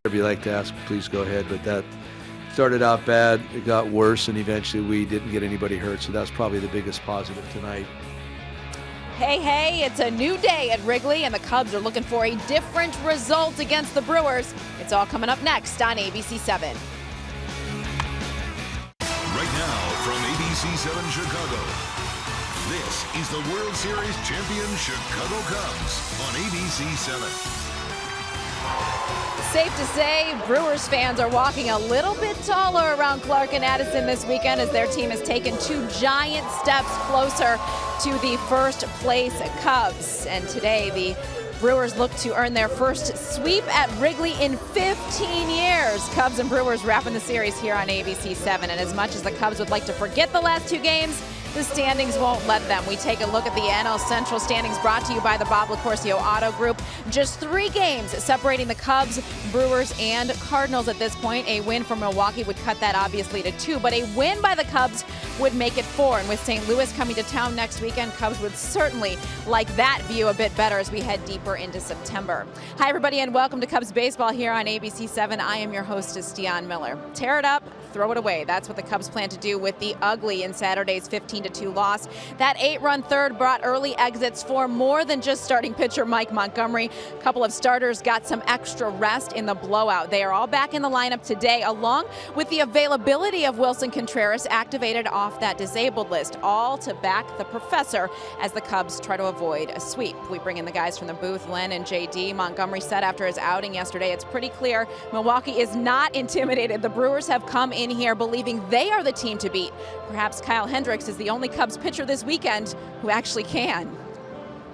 whatever you like to ask, please go ahead. But that started out bad. It got worse, and eventually we didn't get anybody hurt. So that's probably the biggest positive tonight. Hey, it's a new day at Wrigley, and the Cubs are looking for a different result against the Brewers. It's all coming up next on ABC 7. Right now from ABC 7 Chicago, this is the World Series champion Chicago Cubs on ABC 7. Safe to say, Brewers fans are walking a little bit taller around Clark and Addison this weekend as their team has taken 2 giant steps closer to the first place Cubs. And today, the Brewers look to earn their first sweep at Wrigley in 15 years. Cubs and Brewers wrapping the series here on ABC 7. And as much as the Cubs would like to forget the last 2 games, the standings won't let them. We take a look at the NL Central standings brought to you by the Bob LaCourcio Auto Group. Just 3 games separating the Cubs, Brewers, and Cardinals at this point. A win for Milwaukee would cut that obviously to 2, but a win by the Cubs would make it 4. And with St. Louis coming to town next weekend, Cubs would certainly like that view a bit better as we head deeper into September. Hi, everybody, and welcome to Cubs Baseball here on ABC 7. I am your hostess, Deon Miller. Tear it up, throw it away. That's what the Cubs plan to do with the ugly in Saturday's 15-2 loss. That 8-run third brought early exits for more than just starting pitcher Mike Montgomery. A couple of starters got some extra rest in the blowout. They are all back in the lineup today, along with the availability of Wilson Contreras, activated off that disabled list, all to back the professor as the Cubs try to avoid a sweep. We bring in the guys from the booth, Len and JD. Montgomery said after his outing yesterday, it's pretty clear Milwaukee is not intimidated. The Brewers have come in here believing they are the team to beat. Perhaps Kyle Hendricks is the only Cubs pitcher this weekend who actually can.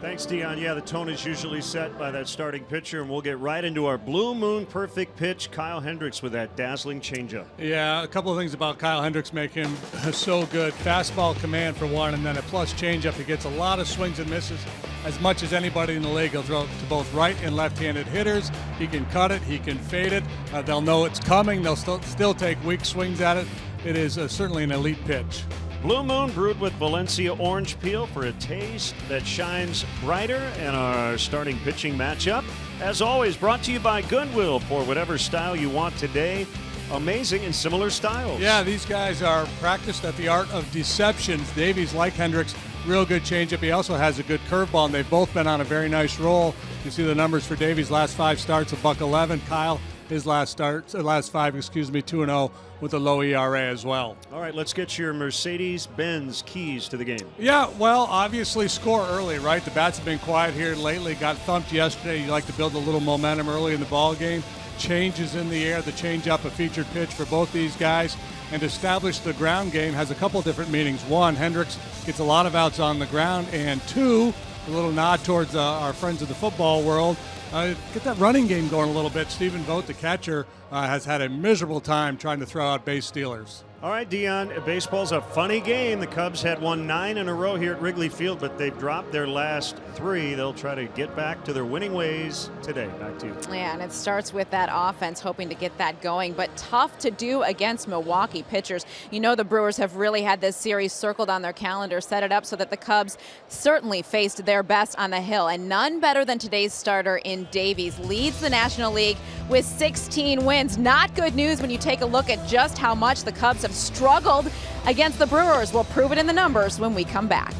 Thanks, Deon. Yeah, the tone is usually set by that starting pitcher, and we'll get right into our blue moon perfect pitch. Kyle Hendricks with that dazzling changeup. Yeah, a couple of things about Kyle Hendricks make him so good. Fastball command for one, and then a plus changeup. He gets a lot of swings and misses. As much as anybody in the league, he'll throw it to both right and left-handed hitters. He can cut it, he can fade it. They'll know it's coming. They'll still take weak swings at it. It is certainly an elite pitch. Blue Moon brewed with Valencia orange peel for a taste that shines brighter. And our starting pitching matchup, as always, brought to you by Goodwill for whatever style you want today. Amazing and similar styles. Yeah, these guys are practiced at the art of deception. Davies, like Hendricks, real good changeup. He also has a good curveball, and they've both been on a very nice roll. You see the numbers for Davies' last 5 starts, $1.11. Kyle, his last 5, 2-0 with a low ERA as well. All right, let's get your Mercedes-Benz keys to the game. Yeah, well, obviously score early, right? The bats have been quiet here lately. Got thumped yesterday. You like to build a little momentum early in the ball game. Changes in the air, the changeup, a featured pitch for both these guys. And establish the ground game has a couple different meanings. 1, Hendricks gets a lot of outs on the ground. And 2, a little nod towards our friends of the football world. Get that running game going a little bit. Stephen Vogt, the catcher, has had a miserable time trying to throw out base stealers. All right, Deon, baseball's a funny game. The Cubs had won 9 in a row here at Wrigley Field, but they've dropped their last 3. They'll try to get back to their winning ways today. Back to you. Yeah, and it starts with that offense, hoping to get that going, but tough to do against Milwaukee pitchers. You know the Brewers have really had this series circled on their calendar, set it up so that the Cubs certainly faced their best on the hill, and none better than today's starter in Davies. Leads the National League with 16 wins. Not good news when you take a look at just how much the Cubs have struggled against the Brewers. We'll prove it in the numbers when we come back.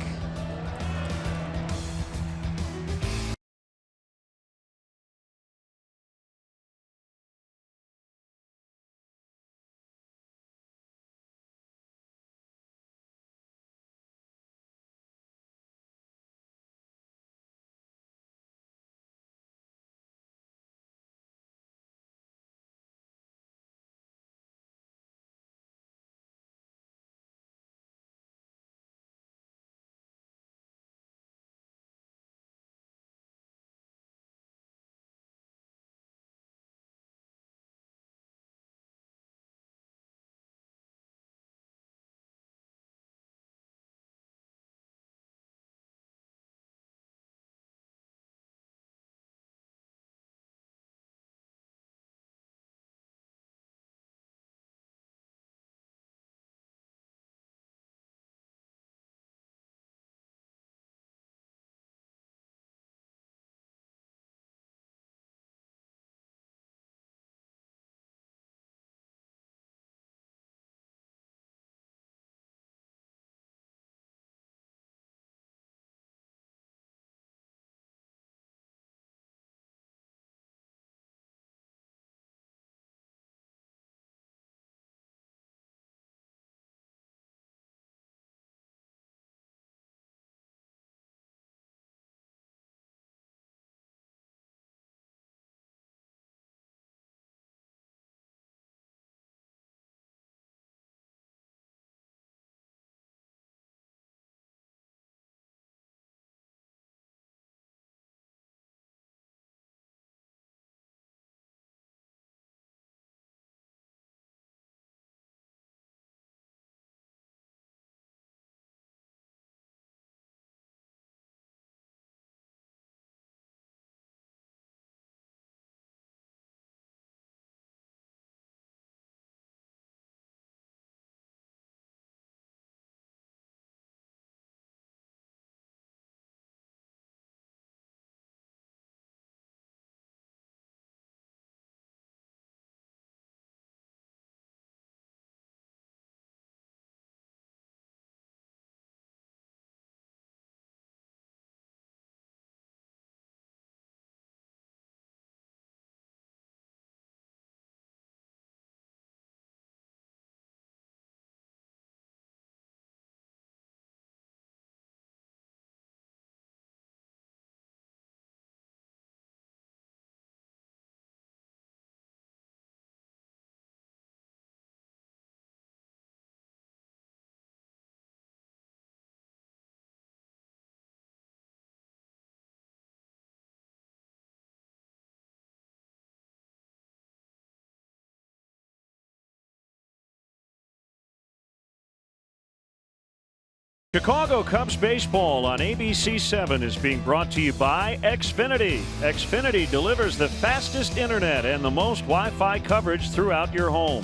Chicago Cubs baseball on ABC 7 is being brought to you by Xfinity. Xfinity delivers the fastest internet and the most Wi-Fi coverage throughout your home.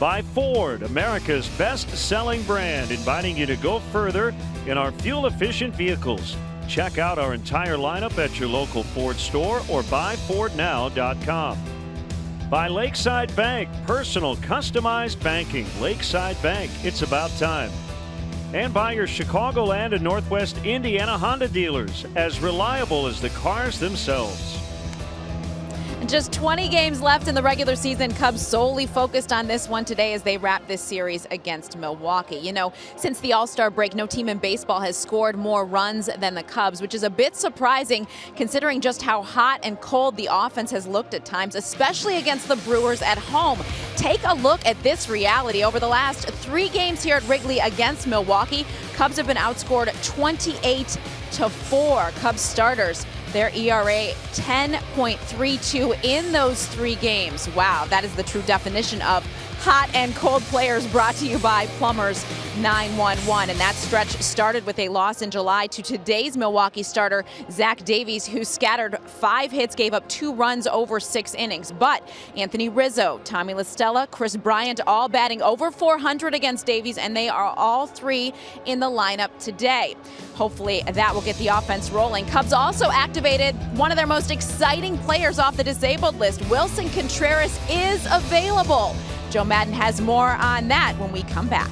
By Ford, America's best-selling brand, inviting you to go further in our fuel-efficient vehicles. Check out our entire lineup at your local Ford store or buyfordnow.com. By Lakeside Bank, personal customized banking. Lakeside Bank, it's about time. And by your Chicagoland and Northwest Indiana Honda dealers, as reliable as the cars themselves. Just 20 games left in the regular season. Cubs solely focused on this one today as they wrap this series against Milwaukee. You know, since the All-Star break, no team in baseball has scored more runs than the Cubs, which is a bit surprising considering just how hot and cold the offense has looked at times, especially against the Brewers at home. Take a look at this reality. Over the last 3 games here at Wrigley against Milwaukee, Cubs have been outscored 28-4. Cubs starters, their ERA 10.32 in those 3 games. Wow, that is the true definition of hot and cold players, brought to you by Plumbers 911. And that stretch started with a loss in July to today's Milwaukee starter, Zach Davies, who scattered 5 hits, gave up 2 runs over 6 innings. But Anthony Rizzo, Tommy La Stella, Chris Bryant, all batting over 400 against Davies, and they are all 3 in the lineup today. Hopefully that will get the offense rolling. Cubs also activated one of their most exciting players off the disabled list. Wilson Contreras is available. Joe Madden has more on that when we come back.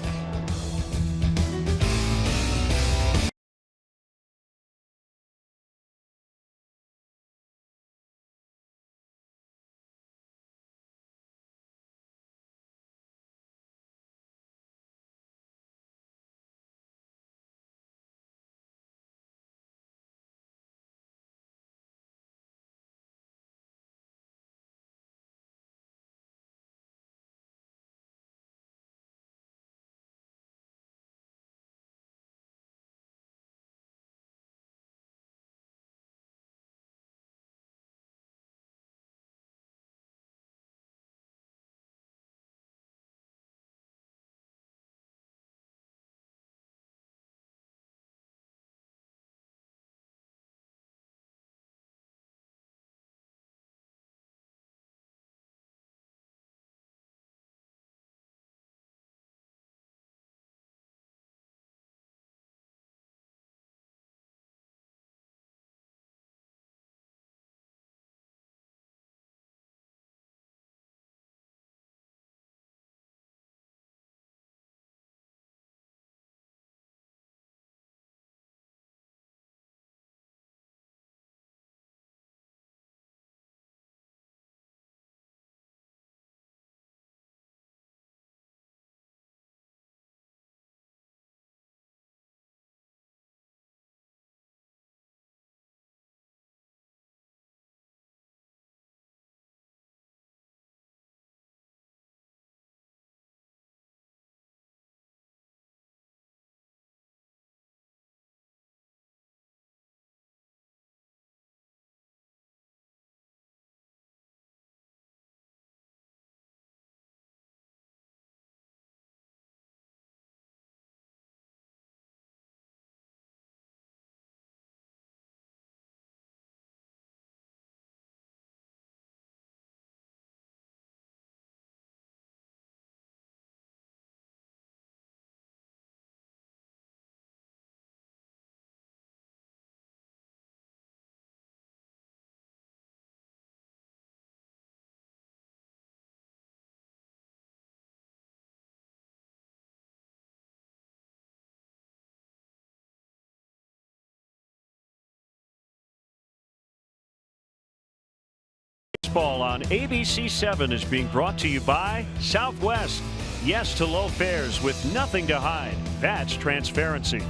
Baseball on ABC 7 is being brought to you by Southwest. Yes to low fares with nothing to hide. That's transparency.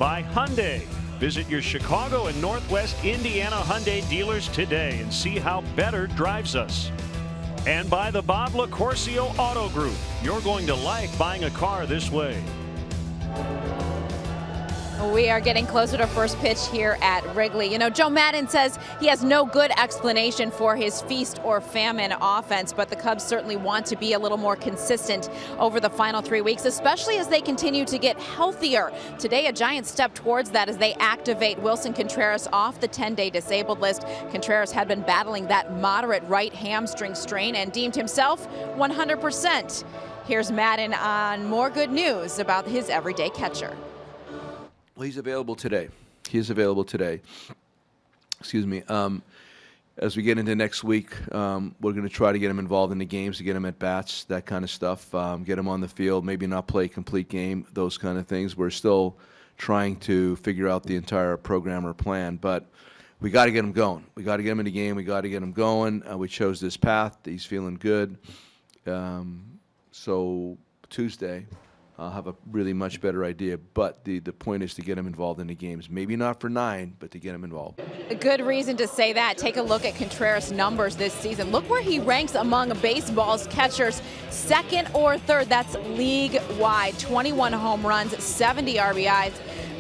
By Hyundai. Visit your Chicago and Northwest Indiana Hyundai dealers today and see how better drives us. And by the Bob LaCourcio Auto Group. You're going to like buying a car this way. We are getting closer to first pitch here at Wrigley. You know, Joe Maddon says he has no good explanation for his feast or famine offense, but the Cubs certainly want to be a little more consistent over the final 3 weeks, especially as they continue to get healthier. Today, a giant step towards that as they activate Wilson Contreras off the 10-day disabled list. Contreras had been battling that moderate right hamstring strain and deemed himself 100%. Here's Maddon on more good news about his everyday catcher. Well, he's available today. He is available today. Excuse me. As we get into next week, we're going to try to get him involved in the games, to get him at bats, that kind of stuff, get him on the field, maybe not play a complete game, those kind of things. We're still trying to figure out the entire program or plan, but we got to get him going. We got to get him in the game. We got to get him going. We chose this path. He's feeling good. So Tuesday, I'll have a really much better idea, but the point is to get him involved in the games. Maybe not for 9, but to get him involved. A good reason to say that. Take a look at Contreras' numbers this season. Look where he ranks among baseball's catchers, second or third. That's league-wide. 21 home runs, 70 RBIs.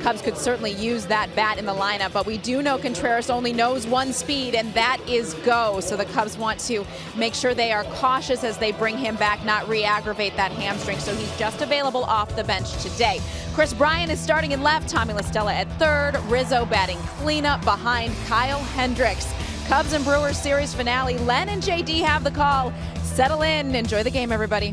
Cubs could certainly use that bat in the lineup, but we do know Contreras only knows one speed, and that is go. So the Cubs want to make sure they are cautious as they bring him back, not re-aggravate that hamstring. So he's just available off the bench today. Chris Bryant is starting in left, Tommy La Stella at third, Rizzo batting cleanup behind Kyle Hendricks. Cubs and Brewers series finale. Len and JD have the call. Settle in. Enjoy the game, everybody.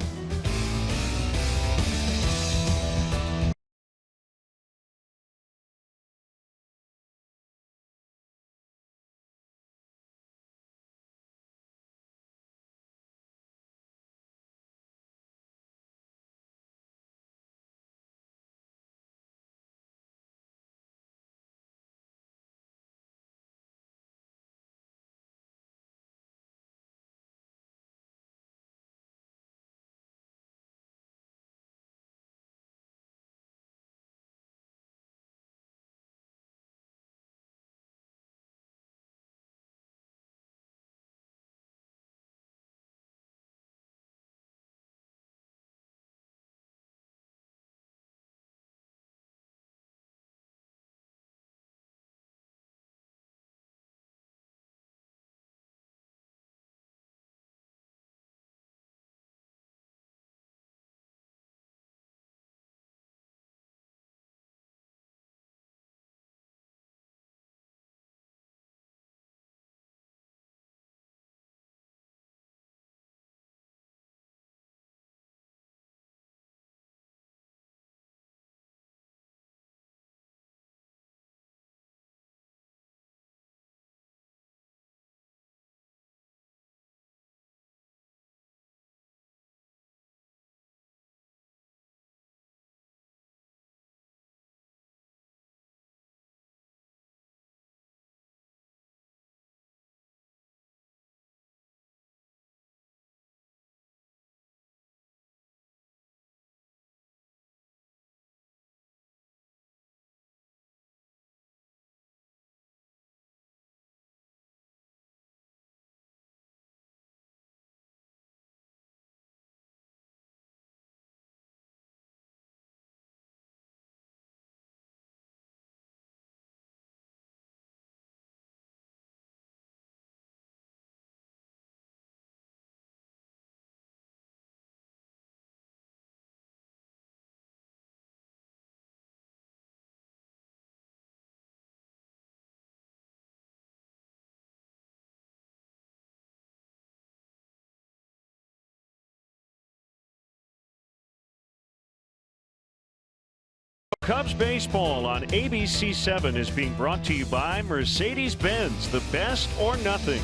Cubs baseball on ABC 7 is being brought to you by Mercedes-Benz, the best or nothing.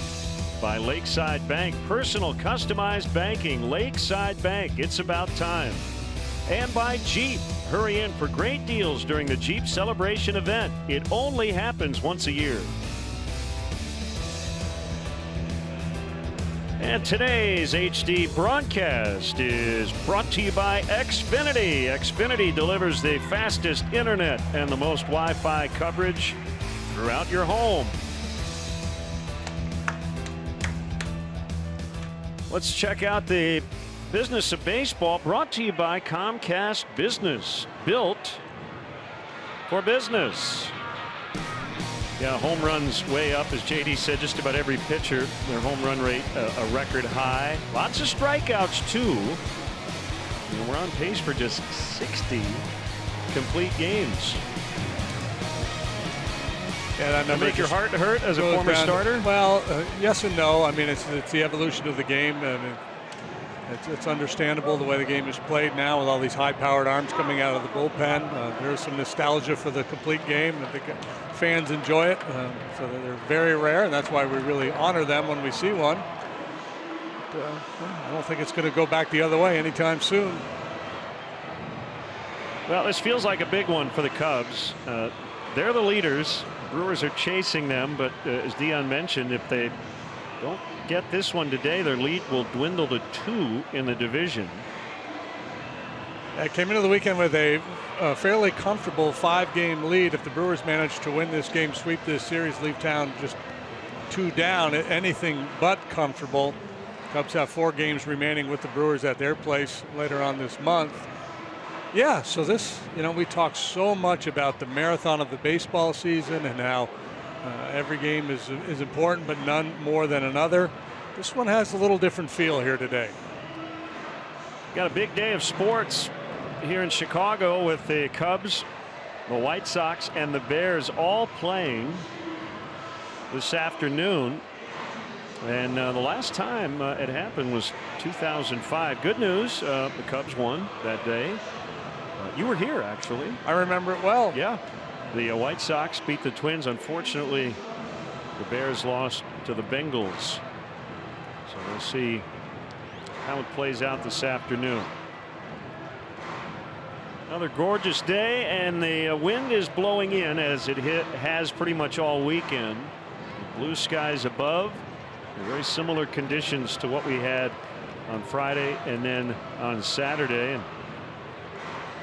By Lakeside Bank, personal customized banking. Lakeside Bank, it's about time. And by Jeep. Hurry in for great deals during the Jeep Celebration event. It only happens once a year. And today's HD broadcast is brought to you by Xfinity. Xfinity delivers the fastest internet and the most Wi-Fi coverage throughout your home. Let's check out the business of baseball, brought to you by Comcast Business. Built for business. Yeah, home runs way up, as JD said. Just about every pitcher, their home run rate a record high. Lots of strikeouts too. And we're on pace for just 60 complete games. Yeah, that number make your heart hurt as a former starter? Well, yes and no. I mean, it's the evolution of the game. I mean, it's understandable the way the game is played now with all these high-powered arms coming out of the bullpen. There's some nostalgia for the complete game. I think fans enjoy it, so they're very rare, and that's why we really honor them when we see one. But, I don't think it's going to go back the other way anytime soon. Well, this feels like a big one for the Cubs. They're the leaders. Brewers are chasing them, but as Dion mentioned, if they don't get this one today, their lead will dwindle to 2 in the division. I came into the weekend with a fairly comfortable 5-game lead. If the Brewers manage to win this game, sweep this series, leave town just 2 down, anything but comfortable. Cubs have 4 games remaining with the Brewers at their place later on this month. Yeah, so this, we talk so much about the marathon of the baseball season and how every game is important, but none more than another. This one has a little different feel here today. Got a big day of sports here in Chicago with the Cubs, the White Sox, and the Bears all playing this afternoon. And the last time it happened was 2005. Good news, the Cubs won that day. You were here, actually. I remember it well. Yeah. The White Sox beat the Twins. Unfortunately, the Bears lost to the Bengals. So we'll see how it plays out this afternoon. Another gorgeous day, and the wind is blowing in as it has pretty much all weekend. Blue skies above. Very similar conditions to what we had on Friday and then on Saturday. And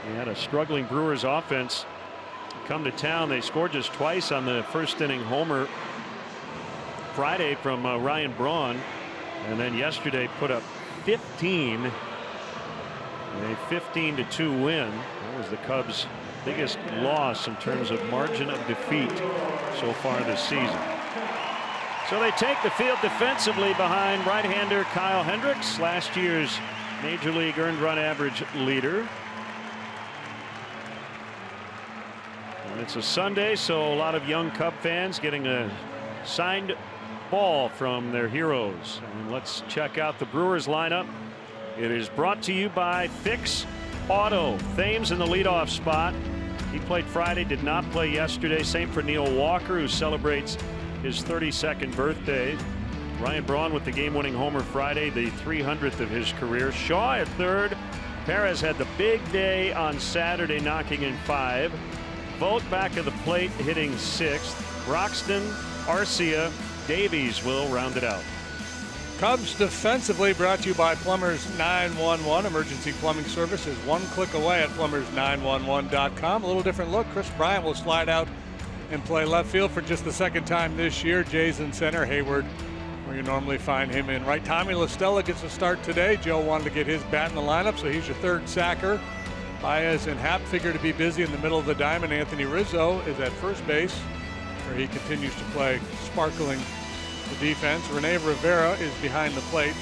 we had a struggling Brewers offense come to town. They scored just twice on the first inning homer Friday from Ryan Braun, and then yesterday put up 15. A 15-2 win. That was the Cubs' biggest loss in terms of margin of defeat so far this season. So they take the field defensively behind right-hander Kyle Hendricks, last year's Major League earned run average leader. And it's a Sunday, so a lot of young Cub fans getting a signed ball from their heroes. And let's check out the Brewers lineup. It is brought to you by Fix Auto. Thames in the leadoff spot. He played Friday, did not play yesterday. Same for Neil Walker, who celebrates his 32nd birthday. Ryan Braun with the game-winning homer Friday, the 300th of his career. Shaw at third. Perez had the big day on Saturday, knocking in 5. Vogt back at the plate, hitting 6th. Broxton, Arcia, Davies will round it out. Cubs defensively brought to you by Plumbers 911. Emergency plumbing service is one click away at plumbers911.com. A little different look. Chris Bryant will slide out and play left field for just the second time this year. Jay's in center. Hayward, where you normally find him in right. Tommy La Stella gets a start today. Joe wanted to get his bat in the lineup, so he's your third sacker. Baez and Happ figure to be busy in the middle of the diamond. Anthony Rizzo is at first base, where he continues to play sparkling the defense. Rene Rivera is behind the plate,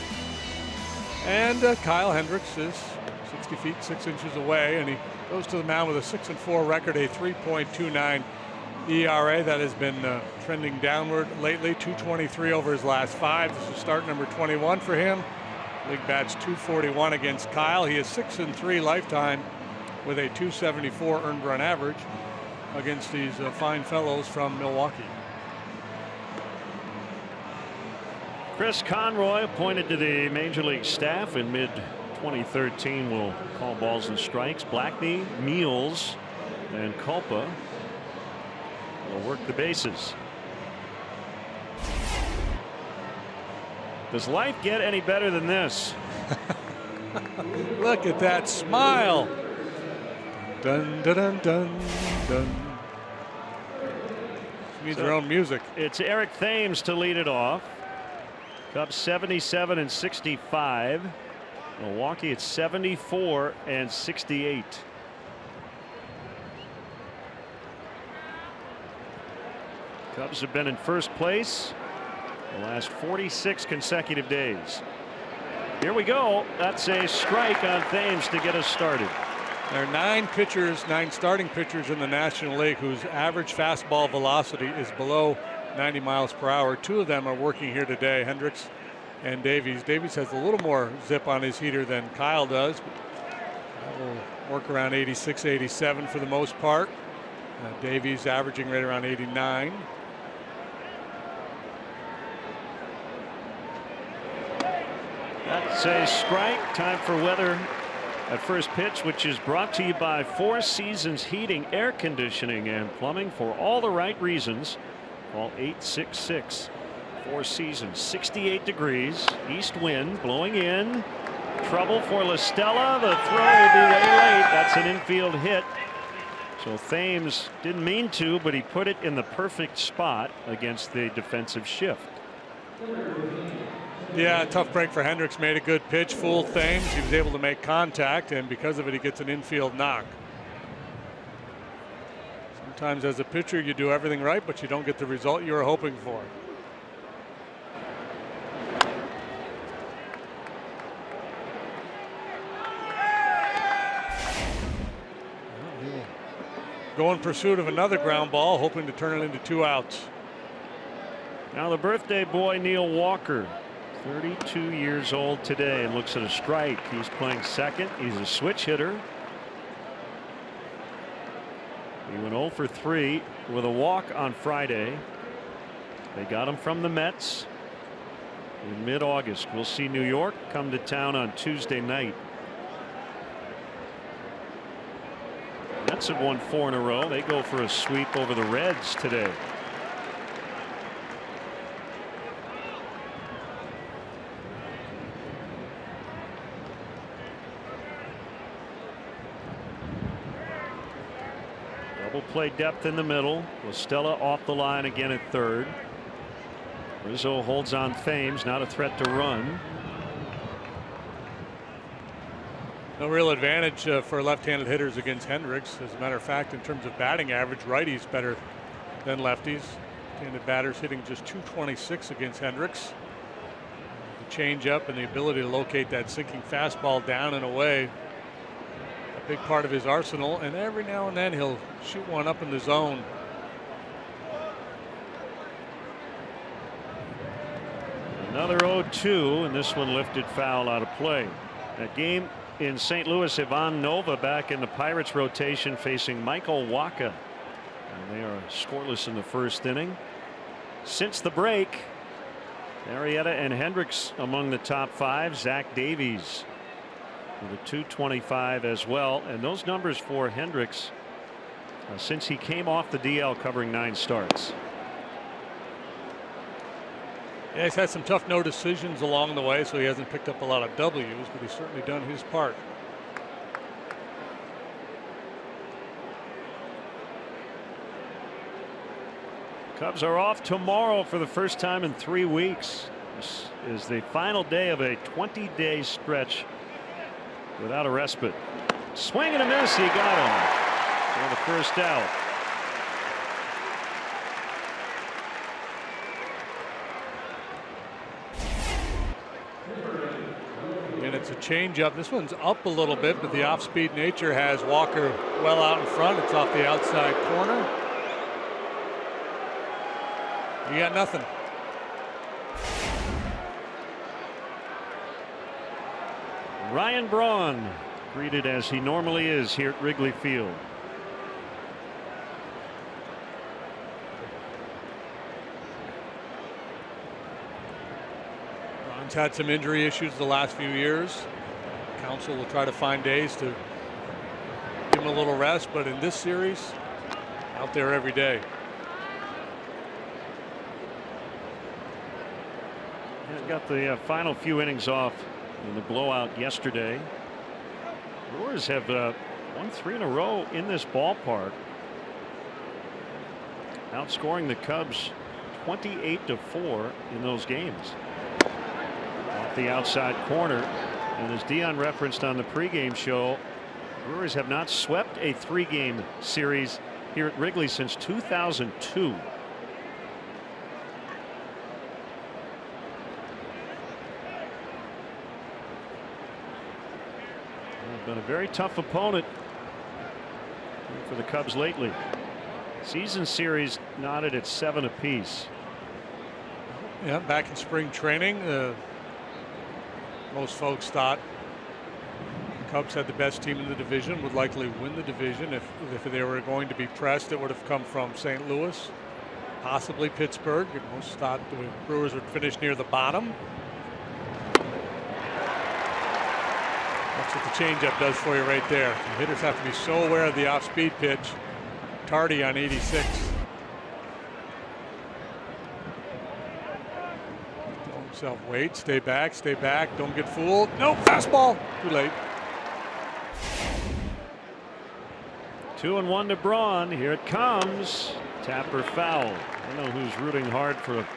and Kyle Hendricks is 60 feet 6 inches away, and he goes to the mound with a 6-4 record, a 3.29 ERA that has been trending downward lately. 223 over his last 5. This is start number 21 for him. League bats 241 against Kyle. He is 6-3 lifetime with a 274 earned run average against these fine fellows from Milwaukee. Chris Conroy, appointed to the Major League staff in mid-2013, will call balls and strikes. Blackney, Meals, and Culpa will work the bases. Does life get any better than this? Look at that smile. Dun, dun, dun, dun, dun. Needs their own music. It's Eric Thames to lead it off. Cubs 77 and 65. Milwaukee at 74 and 68. Cubs have been in first place the last 46 consecutive days. Here we go. That's a strike on Thames to get us started. There are 9 starting pitchers in the National League whose average fastball velocity is below 90 miles per hour. 2 of them are working here today, Hendricks and Davies. Davies has a little more zip on his heater than Kyle does. Will work around 86, 87 for the most part. Davies averaging right around 89. That's a strike. Time for weather at first pitch, which is brought to you by Four Seasons Heating, Air Conditioning, and Plumbing for all the right reasons. Call 866 Four Seasons. 68 degrees, east wind blowing in. Trouble for LaStella. The throw will be way late. That's an infield hit. So Thames didn't mean to, but he put it in the perfect spot against the defensive shift. Yeah, tough break for Hendricks. Made a good pitch, fooled Thames. He was able to make contact, and because of it, he gets an infield knock. Sometimes as a pitcher, you do everything right, but you don't get the result you were hoping for. Go in pursuit of another ground ball, hoping to turn it into 2 outs. Now the birthday boy, Neil Walker, 32 years old today, and looks at a strike. He's playing second. He's a switch hitter. He went 0 for 3 with a walk on Friday. They got him from the Mets in mid-August. We'll see New York come to town on Tuesday night. Mets have won 4 in a row. They go for a sweep over the Reds today. Double play depth in the middle. LaStella off the line again at third. Rizzo holds on Thames, not a threat to run. No real advantage for left-handed hitters against Hendricks. As a matter of fact, in terms of batting average, righties better than lefties. Left-handed batters hitting just .226 against Hendricks. The changeup and the ability to locate that sinking fastball down and away, a big part of his arsenal. And every now and then he'll shoot one up in the zone. Another 0-2, and this one lifted foul out of play. That game in St. Louis, Ivan Nova back in the Pirates rotation facing Michael Wacha. And they are scoreless in the first inning. Since the break, Arrieta and Hendricks among the top 5. Zach Davies with a .225 as well. And those numbers for Hendricks since he came off the DL, covering 9 starts. Yeah, he's had some tough no decisions along the way, so he hasn't picked up a lot of W's, but he's certainly done his part. Cubs are off tomorrow for the first time in 3 weeks. This is the final day of a 20-day stretch without a respite. Swing and a miss. He got him for the first out. And it's a changeup. This one's up a little bit, but the off-speed nature has Walker well out in front. It's off the outside corner. You got nothing. Ryan Braun greeted as he normally is here at Wrigley Field. Braun's had some injury issues the last few years. Council will try to find days to give him a little rest, but in this series, out there every day. He's got the final few innings off in the blowout yesterday. Brewers have won 3 in a row in this ballpark, outscoring the Cubs 28-4 in those games. Off the outside corner, and as Dion referenced on the pregame show, Brewers have not swept a 3-game series here at Wrigley since 2002. been a very tough opponent for the Cubs lately. Season series knotted at 7 apiece. Yeah, back in spring training, most folks thought the Cubs had the best team in the division, would likely win the division. If they were going to be pressed, it would have come from St. Louis, possibly Pittsburgh. Most thought the Brewers would finish near the bottom. That's what the changeup does for you right there. The hitters have to be so aware of the off-speed pitch. Tardy on 86. Tell himself, wait, stay back, don't get fooled. No, fastball, too late. 2-1 to Braun. Here it comes. Tapper foul. I know who's rooting hard for a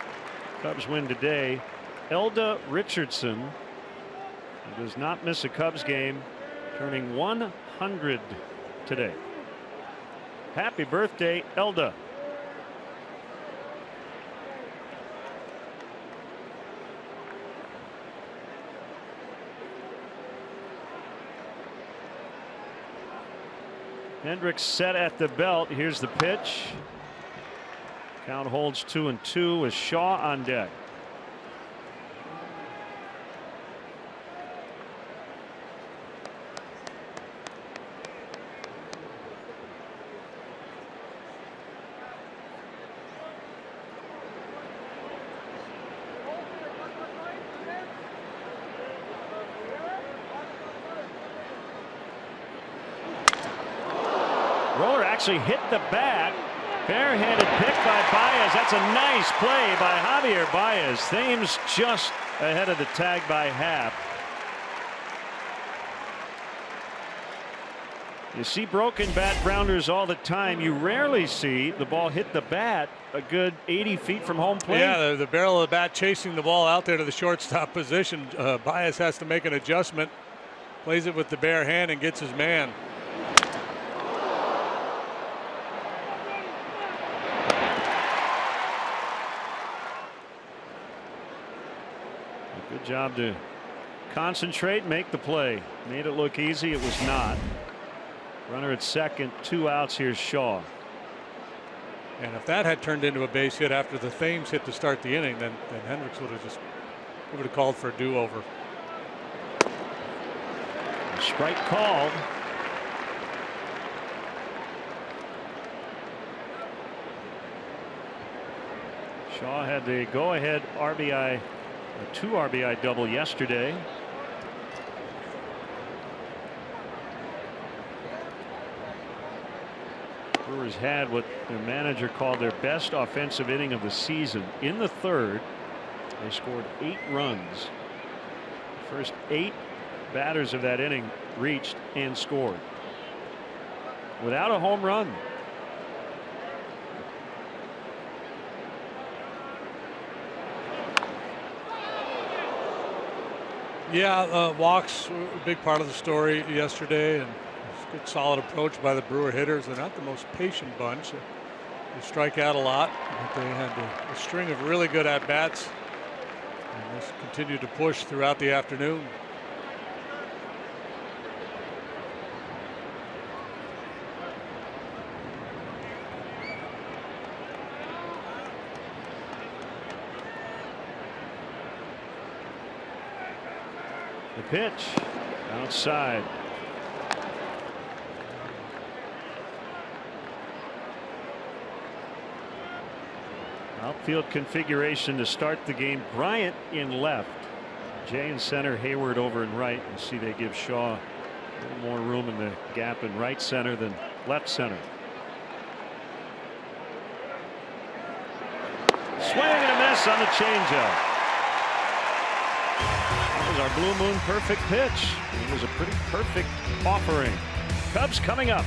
Cubs win today. Elda Richardson, who does not miss a Cubs game, turning 100 today. Happy birthday, Elda. Hendricks set at the belt. Here's the pitch. Count holds 2-2 with Shaw on deck. Roller actually hit the bat. Barehanded pick by Baez. That's a nice play by Javier Baez. Thames just ahead of the tag by half. You see broken bat grounders all the time. You rarely see the ball hit the bat a good 80 feet from home plate. Yeah, the barrel of the bat chasing the ball out there to the shortstop position. Baez has to make an adjustment. Plays it with the bare hand and gets his man. Good job to concentrate, make the play. Made it look easy. It was not. Runner at second, 2 outs. Here's Shaw. And if that had turned into a base hit after the Thames hit to start the inning, then Hendricks would have called for a do-over. Strike called. Shaw had the go-ahead RBI. A 2 RBI double yesterday. Brewers had what their manager called their best offensive inning of the season. In the third, they scored 8 runs. The first 8 batters of that inning reached and scored without a home run. Yeah, walks were a big part of the story yesterday, and it's a good solid approach by the Brewer hitters. They're not the most patient bunch. They strike out a lot, but they had a string of really good at-bats and just continued to push throughout the afternoon. The pitch outside. Outfield configuration to start the game. Bryant in left. Jay in center. Hayward over in right. You see they give Shaw a little more room in the gap in right center than left center. Swing and a miss on the changeup. Our Blue Moon perfect pitch. It was a pretty perfect offering. Cubs coming up.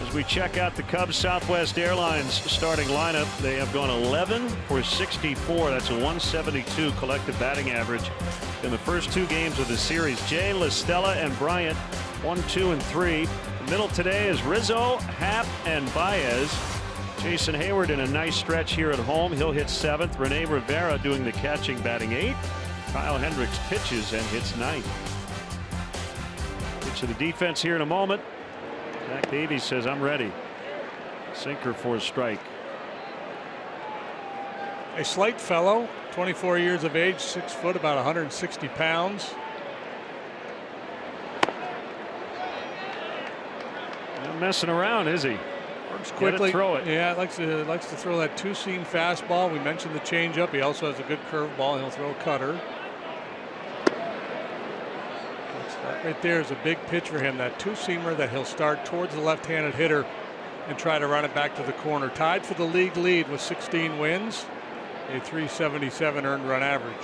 As we check out the Cubs Southwest Airlines starting lineup, they have gone 11 for 64. That's a 172 collective batting average in the first 2 games of the series. Jay, LaStella, and Bryant 1, 2, and 3. The middle today is Rizzo, Happ, and Baez. Jason Hayward in a nice stretch here at home. He'll hit 7th. Rene Rivera doing the catching, batting 8th. Kyle Hendricks pitches and hits 9th. Get to the defense here in a moment. Zach Davies says, I'm ready. Sinker for a strike. A slight fellow, 24 years of age, 6 foot, about 160 pounds. Not messing around, is he? Works quickly. Throw it. Yeah, likes to throw that 2-seam fastball. We mentioned the changeup. He also has a good curveball, and he'll throw a cutter. That right there is a big pitch for him. That 2-seamer that he'll start towards the left-handed hitter and try to run it back to the corner. Tied for the league lead with 16 wins, a .377 earned run average.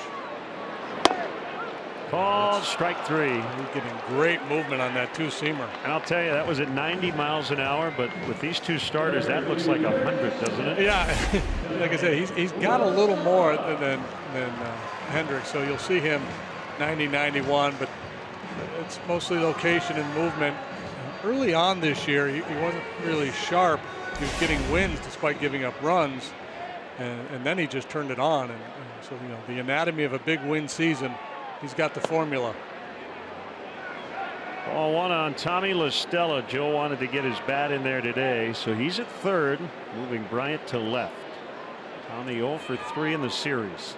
Called strike 3. He's getting great movement on that 2-seamer. And I'll tell you, that was at 90 miles an hour, but with these 2 starters, that looks like 100, doesn't it? Yeah, like I said, he's got a little more than Hendricks, so you'll see him 90, 91, but it's mostly location and movement. Early on this year, he wasn't really sharp. He was getting wins despite giving up runs, and then he just turned it on. And so, you know, the anatomy of a big win season, he's got the formula. Ball 1 on Tommy LaStella. Joe wanted to get his bat in there today, so he's at third, moving Bryant to left. Tommy 0 for 3 in the series.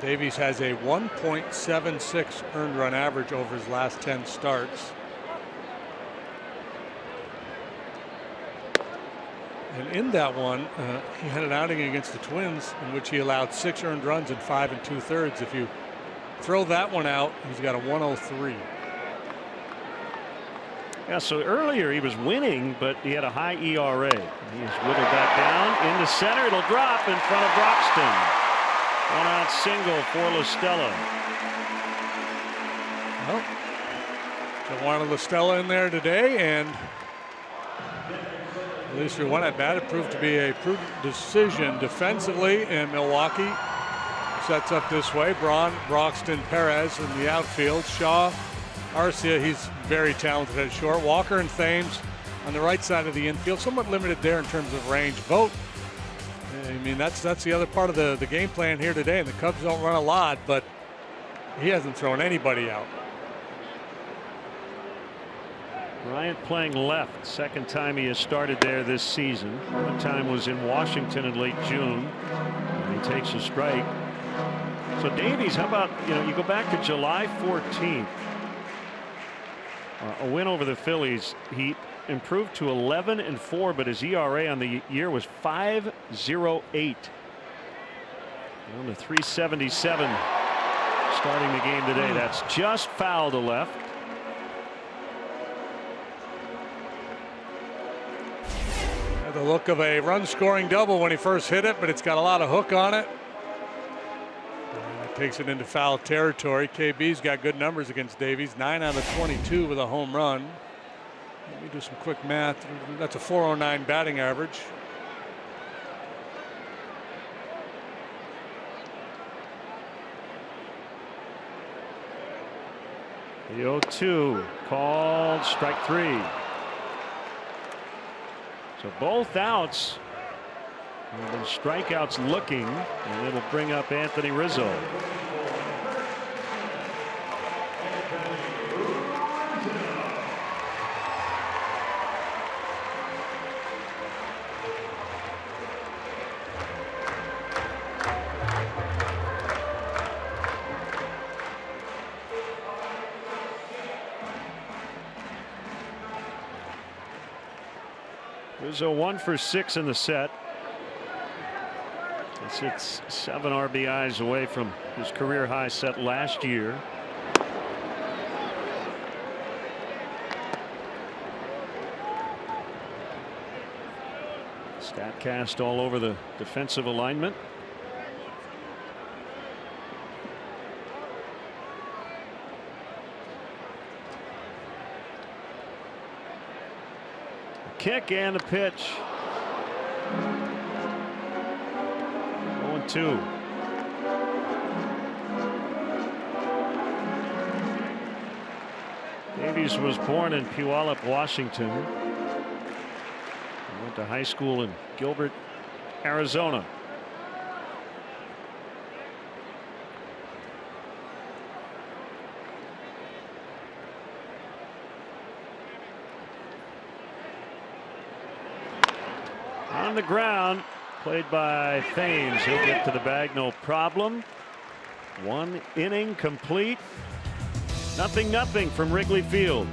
Davies has a 1.76 earned run average over his last 10 starts. And in that one, he had an outing against the Twins in which he allowed 6 earned runs in 5 2/3. If you throw that one out, he's got a 103. Yeah, so earlier he was winning, but he had a high ERA. He's whittled that down into center. It'll drop in front of Broxton. 1-out single for LaStella. Well, they wanted LaStella in there today, and at least for one at bat, it proved to be a prudent decision defensively. And Milwaukee sets up this way: Braun, Broxton, Perez in the outfield. Shaw, Arcia, he's very talented at short. Walker and Thames on the right side of the infield, somewhat limited there in terms of range. Vogt, I mean, that's the other part of the game plan here today. And the Cubs don't run a lot, but he hasn't thrown anybody out. Bryant playing left. Second time he has started there this season. One time was in Washington in late June. And he takes a strike. So Davies, how about, you go back to July 14th. A win over the Phillies. He improved to 11-4, but his ERA on the year was 5.08. On to 3.77 starting the game today. That's just foul to left. Had the look of a run scoring double when he first hit it, but it's got a lot of hook on it. And it takes it into foul territory. KB's got good numbers against Davies, 9 out of 22 with a home run. Let me do some quick math. That's a .409 batting average. The 0-2 called strike 3. So both outs. And then strikeouts looking, and it'll bring up Anthony Rizzo. Rizzo 1 for 6 in the set. It's 7 RBIs away from his career high set last year. Statcast all over the defensive alignment. kick and the pitch. 0-2. Davies was born in Puyallup, Washington. He went to high school in Gilbert, Arizona. On the ground, played by Thames. He'll get to the bag, no problem. 1 inning complete. 0-0 from Wrigley Field.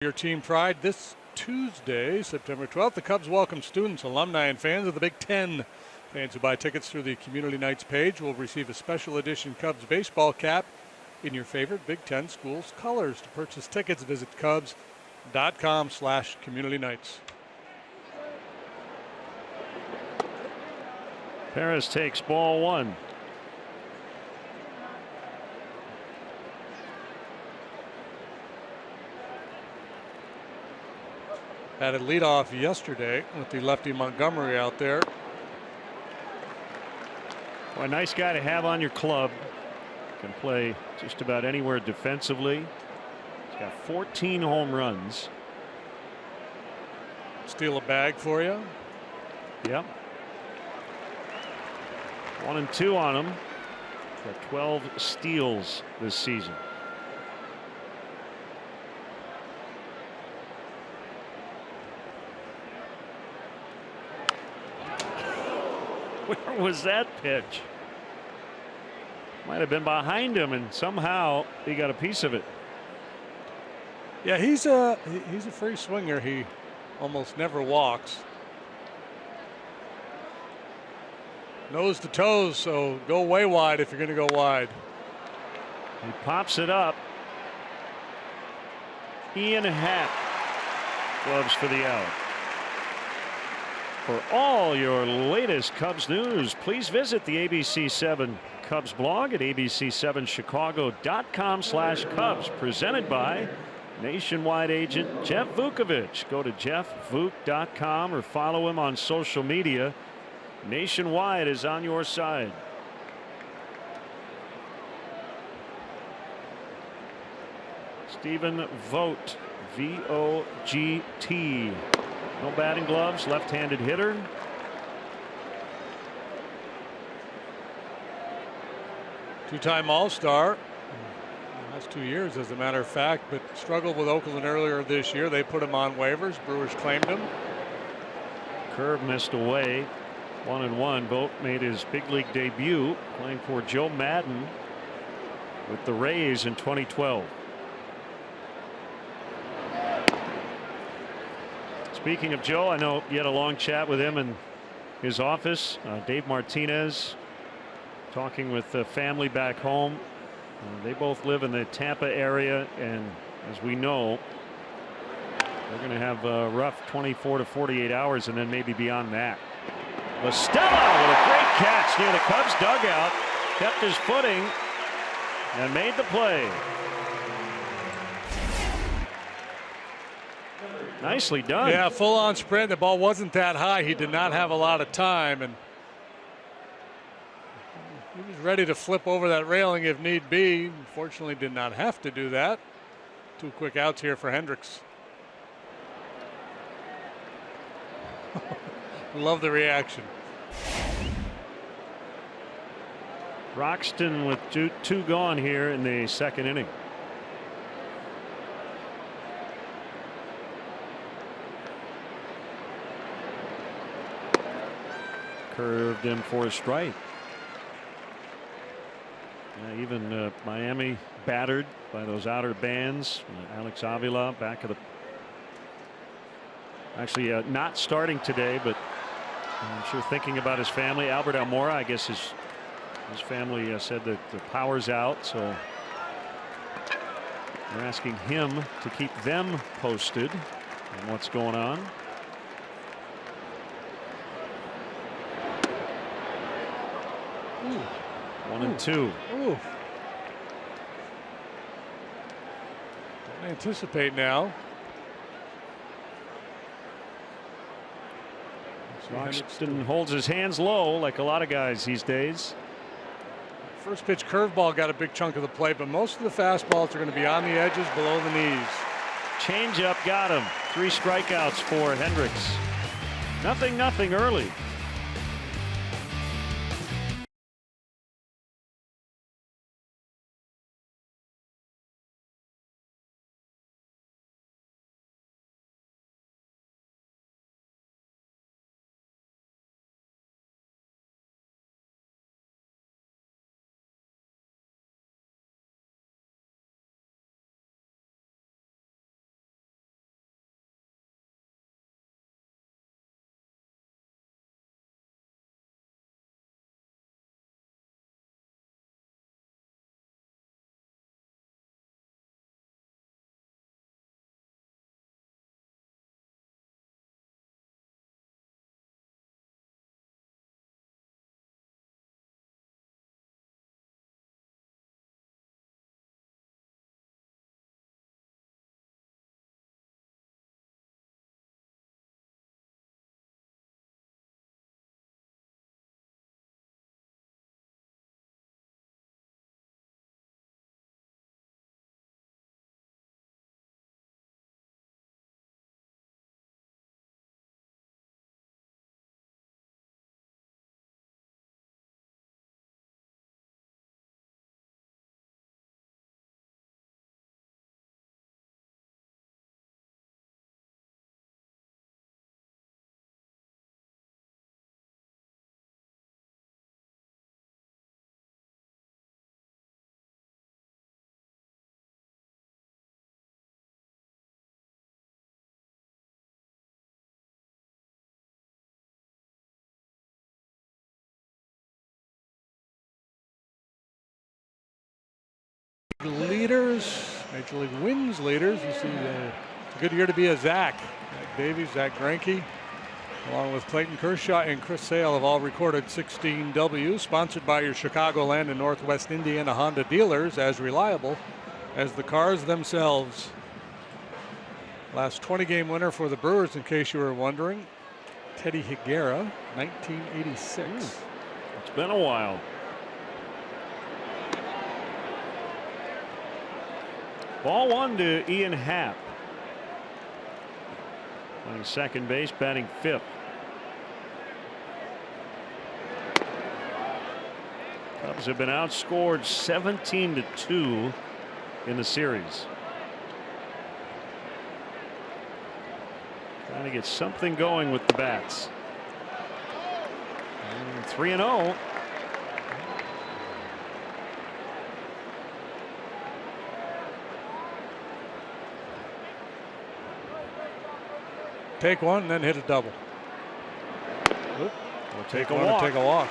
Your team pride this Tuesday, September 12th. The Cubs welcome students, alumni, and fans of the Big Ten. Fans who buy tickets through the Community Nights page will receive a special edition Cubs baseball cap in your favorite Big Ten school's colors. To purchase tickets, visit Cubs.com/communitynights. Perez takes ball 1. Had it lead off yesterday with the lefty Montgomery out there. Well, a nice guy to have on your club. Can play just about anywhere defensively. He's got 14 home runs. Steal a bag for you. Yep. 1 and 2 on him. Got 12 steals this season. Where was that pitch? Might have been behind him, and somehow he got a piece of it. Yeah, he's a free swinger. He almost never walks. Nose to toes, so go way wide if you're going to go wide. He pops it up. Ian Happ gloves for the out. For all your latest Cubs news, please visit the ABC7 Cubs blog at abc7chicago.com/Cubs, presented by nationwide agent Jeff Vukovich. Go to jeffvuk.com or follow him on social media. Nationwide is on your side. Stephen Vogt, V-O-G-T. No batting gloves, left-handed hitter. Two-time All-Star. Last 2 years, as a matter of fact, but struggled with Oakland earlier this year. They put him on waivers. Brewers claimed him. Curve missed away. 1-1. Vogt made his big league debut playing for Joe Madden with the Rays in 2012. Speaking of Joe, I know you had a long chat with him in his office. Dave Martinez talking with the family back home. They both live in the Tampa area, and as we know, they're going to have a rough 24 to 48 hours, and then maybe beyond that. La Stella with a great catch near the Cubs dugout, kept his footing and made the play. Nicely done. Yeah, full on sprint. The ball wasn't that high. He did not have a lot of time, and he was ready to flip over that railing if need be. Unfortunately, did not have to do that. 2 quick outs here for Hendricks. Love the reaction. Roxton with two gone here in the second inning. Curved in for a strike. Even Miami battered by those outer bands. Alex Avila back of the. Actually, not starting today, but I'm sure thinking about his family. Albert Almora, I guess his family said that the power's out, so they're asking him to keep them posted on what's going on. Ooh. 1-2. Ooh. Don't anticipate now. Roxton holds his hands low like a lot of guys these days. First pitch curveball got a big chunk of the play, but most of the fastballs are going to be on the edges below the knees. Changeup got him. 3 strikeouts for Hendricks. Nothing early. Leaders, Major League wins leaders. You see, it's a good year to be a Zach Davies, Zach Greinke, along with Clayton Kershaw and Chris Sale have all recorded 16 Ws. Sponsored by your Chicagoland and Northwest Indiana Honda dealers, as reliable as the cars themselves. Last 20-game winner for the Brewers, in case you were wondering, Teddy Higuera, 1986. It's been a while. Ball 1 to Ian Happ. Playing second base, batting 5th. Cubs have been outscored 17-2 in the series. Trying to get something going with the bats. 3-0. Take one and then hit a double. We'll take a one walk. and take a walk.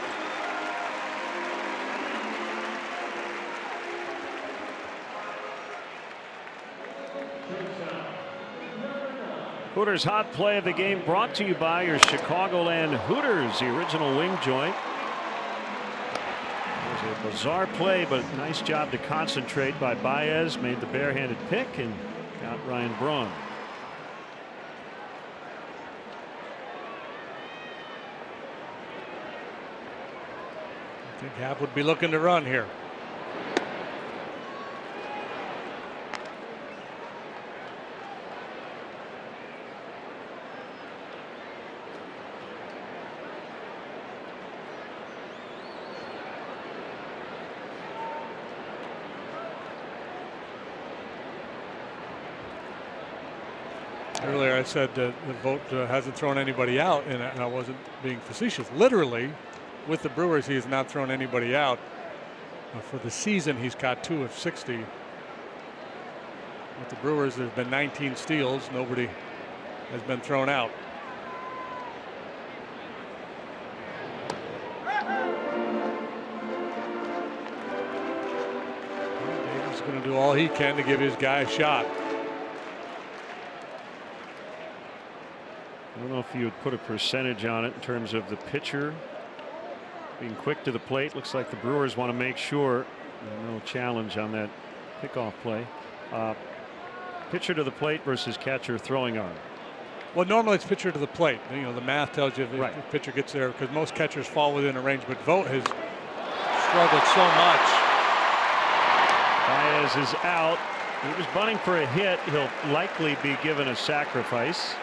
Hooters hot play of the game brought to you by your Chicagoland Hooters, the original wing joint. It was a bizarre play, but nice job to concentrate by Baez. Made the barehanded pick and got Ryan Braun. I think Happ would be looking to run here. Earlier I said the vote hasn't thrown anybody out, and I wasn't being facetious. Literally, with the Brewers, he has not thrown anybody out. For the season, he's caught 2 of 60. With the Brewers, there's been 19 steals. Nobody has been thrown out. Davis is going to do all he can to give his guy a shot. I don't know if you would put a percentage on it in terms of the pitcher being quick to the plate. Looks like the Brewers want to make sure no challenge on that pickoff play. Pitcher to the plate versus catcher throwing arm. Well, normally it's pitcher to the plate. You know, the math tells you if right. the pitcher gets there, because most catchers fall within a range, but Vogt has struggled so much. Baez is out. He was bunting for a hit. He'll likely be given a sacrifice.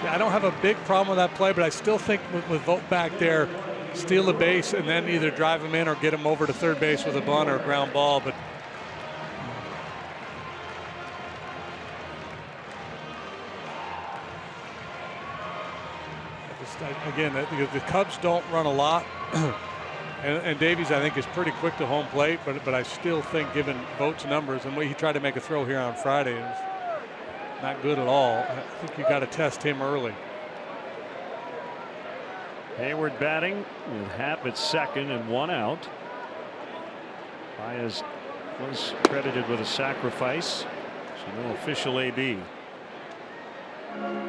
Yeah, I don't have a big problem with that play, but I still think with Vogt back there, steal the base and then either drive him in or get him over to third base with a bunt or a ground ball. But again, the Cubs don't run a lot, and Davies I think is pretty quick to home plate. But I still think, given Vogt's numbers and he tried to make a throw here on Friday, is not good at all. I think you got to test him early. Hayward batting with Happ at second and 1 out. Baez was credited with a sacrifice, so no official AB.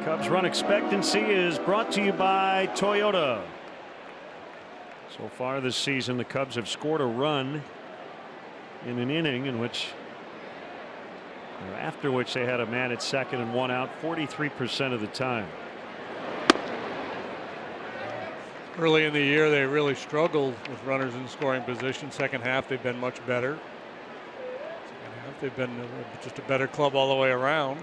Cubs run expectancy is brought to you by Toyota. So far this season, the Cubs have scored a run in an inning in which, or after which, they had a man at second and 1 out 43% of the time. Early in the year, they really struggled with runners in scoring position. Second half, they've been much better. Second half, they've been just a better club all the way around.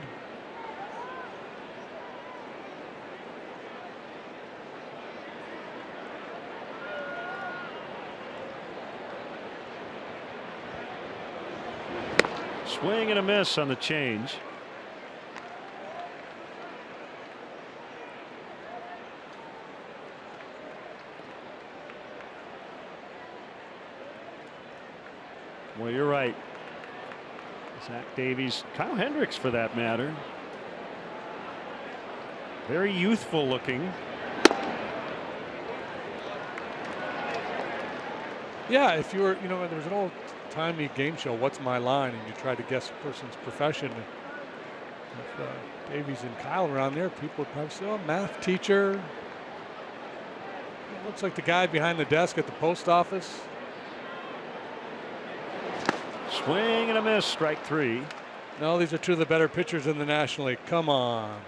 Swing and a miss on the change. Well, you're right. Zach Davies, Kyle Hendricks for that matter. Very youthful looking. Yeah, if you were, there was an old timey game show, What's My Line, and you try to guess a person's profession. If Davies and Kyle were on there, people would probably say, oh, math teacher. Looks like the guy behind the desk at the post office. Swing and a miss, strike 3. No, these are 2 of the better pitchers in the National League. Come on.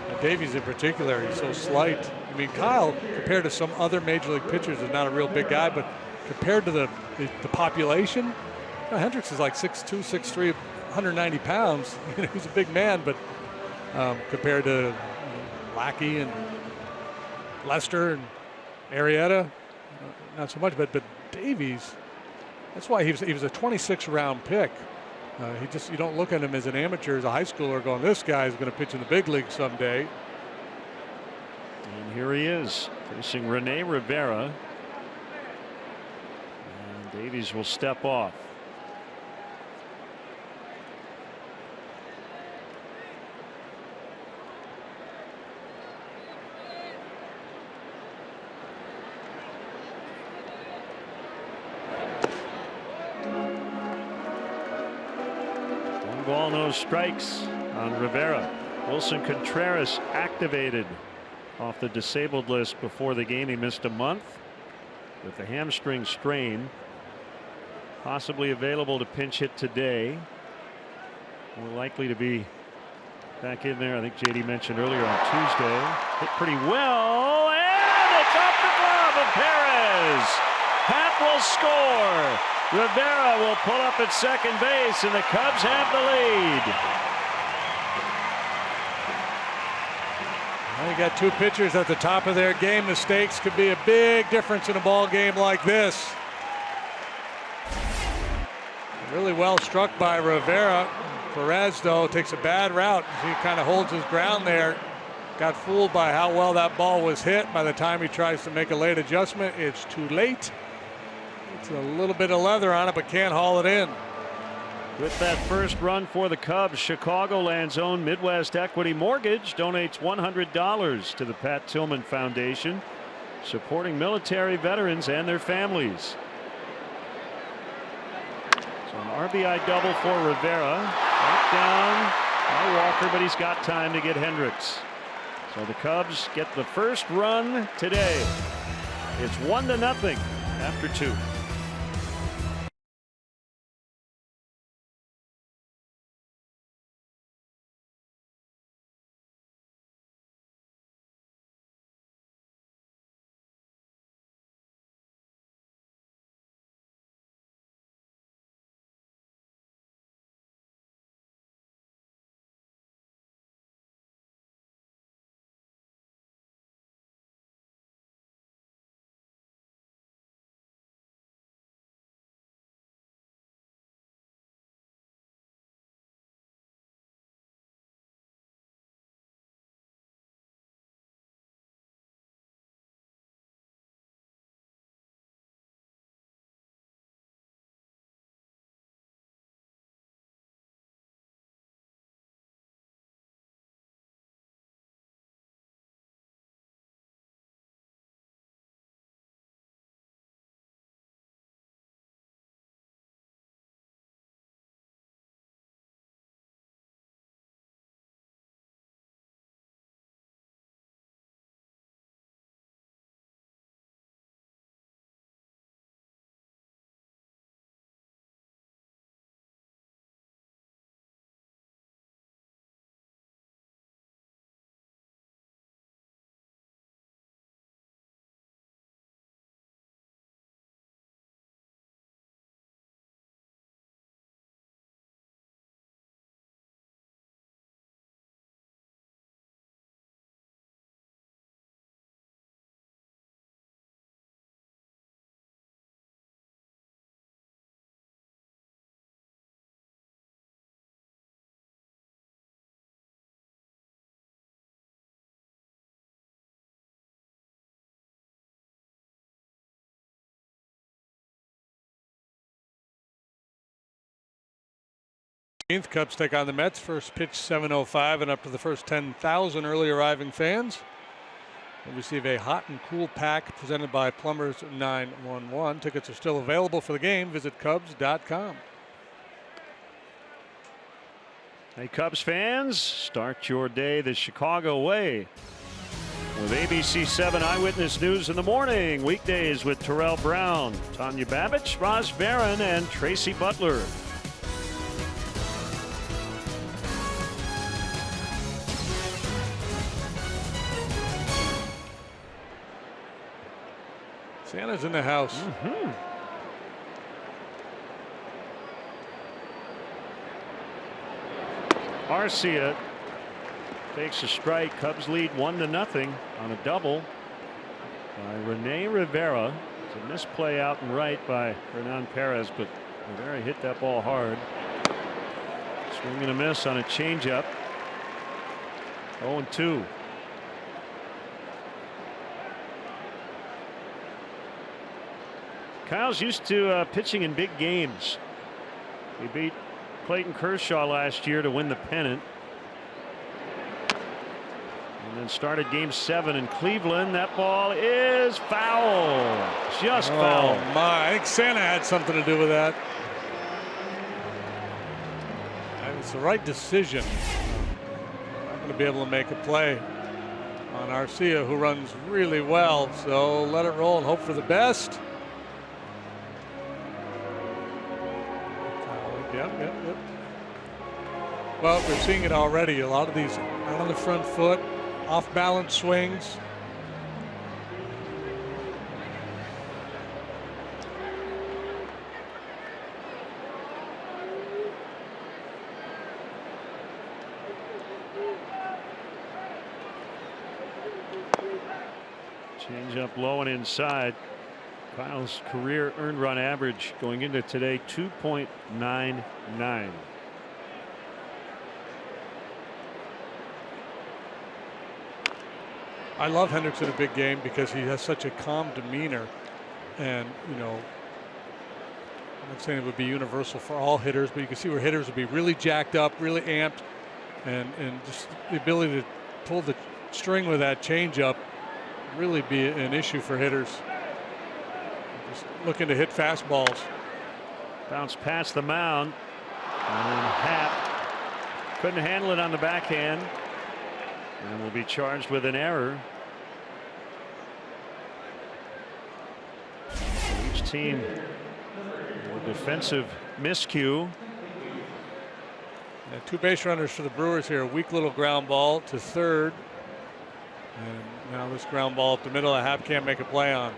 And Davies in particular, he's so slight. I mean, Kyle, compared to some other major league pitchers, is not a real big guy, but compared to the population, Hendricks is like 6'2", 6'3", 190 pounds. He's a big man, but compared to Lackey and Lester and Arrieta, not so much. But Davies, that's why he was a 26th round pick. You don't look at him as an amateur, as a high schooler, going, this guy's going to pitch in the big league someday. And here he is facing Rene Rivera. And Davies will step off. Ball, no strikes on Rivera. Wilson Contreras activated off the disabled list before the game. He missed a month with a hamstring strain. Possibly available to pinch hit today. More likely to be back in there. I think JD mentioned earlier on Tuesday. Hit pretty well, and it's off the glove of Perez. Happ will score. Rivera will pull up at second base, and the Cubs have the lead. Well, you got two pitchers at the top of their game. Mistakes could be a big difference in a ball game like this. Really well struck by Rivera. Perez, though, takes a bad route. He kind of holds his ground there. Got fooled by how well that ball was hit. By the time he tries to make a late adjustment, it's too late. It's a little bit of leather on it, but can't haul it in. With that first run for the Cubs, Chicagoland's own Midwest Equity Mortgage donates $100 to the Pat Tillman Foundation, supporting military veterans and their families. So an RBI double for Rivera. Right down by Walker, but he's got time to get Hendricks. So the Cubs get the first run today. It's 1-0 after 2. Cubs take on the Mets. First pitch 7:05 and up to the first 10,000 early arriving fans. We'll receive a hot and cool pack presented by Plumbers 911. Tickets are still available for the game. Visit Cubs.com. Hey, Cubs fans, start your day the Chicago way with ABC 7 Eyewitness News in the morning. Weekdays with Terrell Brown, Tanya Babich, Ross Barron, and Tracy Butler. Santa's in the house. Arcia takes a strike. Cubs lead 1-0 on a double by Rene Rivera. It's a misplay out and right by Hernan Perez, but Rivera hit that ball hard. Swing and a miss on a changeup. 0-2. Kyle's used to pitching in big games. He beat Clayton Kershaw last year to win the pennant. And then started game 7 in Cleveland. That ball is foul. Just foul. Oh my, I think Santa had something to do with that. And it's the right decision. I'm going to be able to make a play on Arcia, who runs really well. So let it roll and hope for the best. Yep. Well, we're seeing it already. A lot of these out on the front foot, off balance swings. Change up low and inside. Kyle's career earned run average going into today 2.99. I love Hendricks in a big game because he has such a calm demeanor, and you know, I'm not saying it would be universal for all hitters, but you can see where hitters would be really jacked up, really amped, and just the ability to pull the string with that changeup really be an issue for hitters. Just looking to hit fastballs. Bounce past the mound, and Happ couldn't handle it on the backhand, and will be charged with an error. Each team a defensive miscue. And 2 base runners for the Brewers here. A weak little ground ball to third, and now this ground ball up the middle. Happ can't make a play on.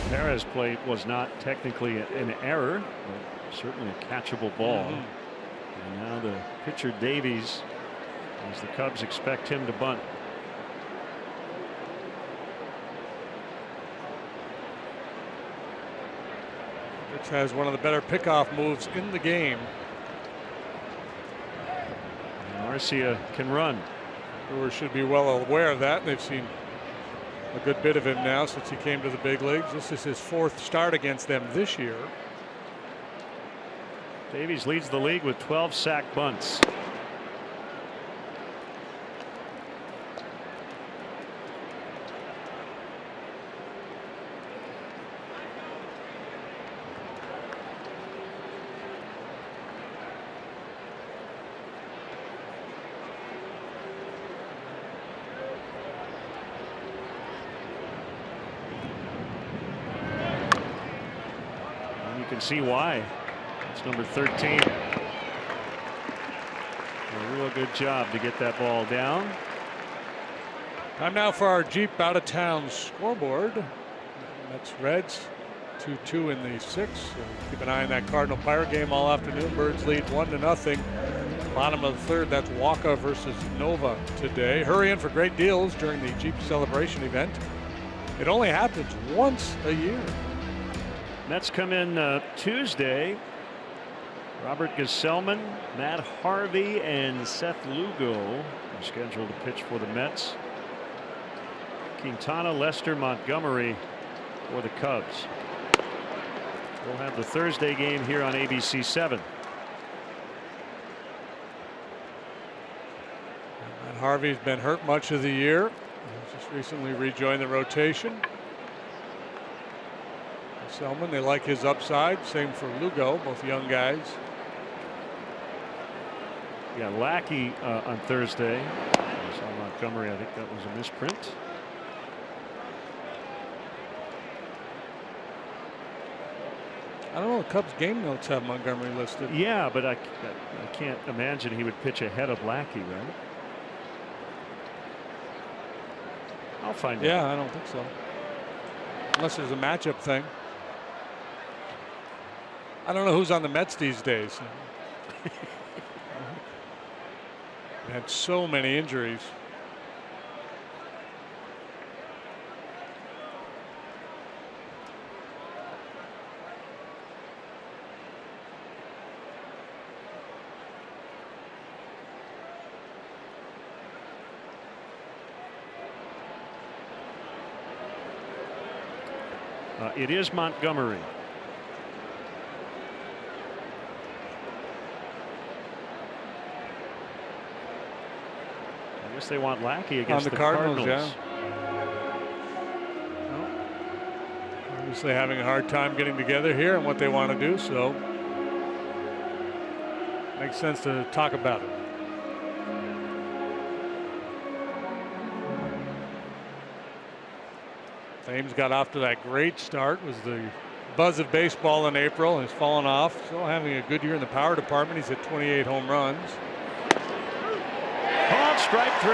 Perez play was not technically an error, but certainly a catchable ball. And now the pitcher Davies, as the Cubs expect him to bunt. Which has one of the better pickoff moves in the game. And Arcia can run. Brewers should be well aware of that. They've seen a good bit of him now since he came to the big leagues. This is his 4th start against them this year. Davies leads the league with 12 sack bunts. And you can see why. It's number 13. A real good job to get that ball down. Time now for our Jeep out of town scoreboard. Mets Reds 2-2 in the 6th. So keep an eye on that Cardinal Pirate game all afternoon. Birds lead 1-0. Bottom of the 3rd. That's Waka versus Nova today. Hurry in for great deals during the Jeep celebration event. It only happens once a year. Mets come in Tuesday. Robert Gesellman, Matt Harvey, and Seth Lugo are scheduled to pitch for the Mets. Quintana, Lester, Montgomery for the Cubs. We'll have the Thursday game here on ABC 7. Matt Harvey's been hurt much of the year. He's just recently rejoined the rotation. Selman, they like his upside. Same for Lugo, both young guys. Yeah, Lackey on Thursday. I saw Montgomery. I think that was a misprint. I don't know. The Cubs game notes have Montgomery listed. Yeah, but I can't imagine he would pitch ahead of Lackey, right? I'll find out. Yeah, I don't think so. Unless there's a matchup thing. I don't know who's on the Mets these days. They had so many injuries. It is Montgomery. I guess they want Lackey against on the Cardinals. Yeah. Well, obviously having a hard time getting together here and what they want to do, so makes sense to talk about it. Thames got off to that great start. Was the buzz of baseball in April, and he's fallen off. Still having a good year in the power department. He's hit 28 home runs. Called strike 3.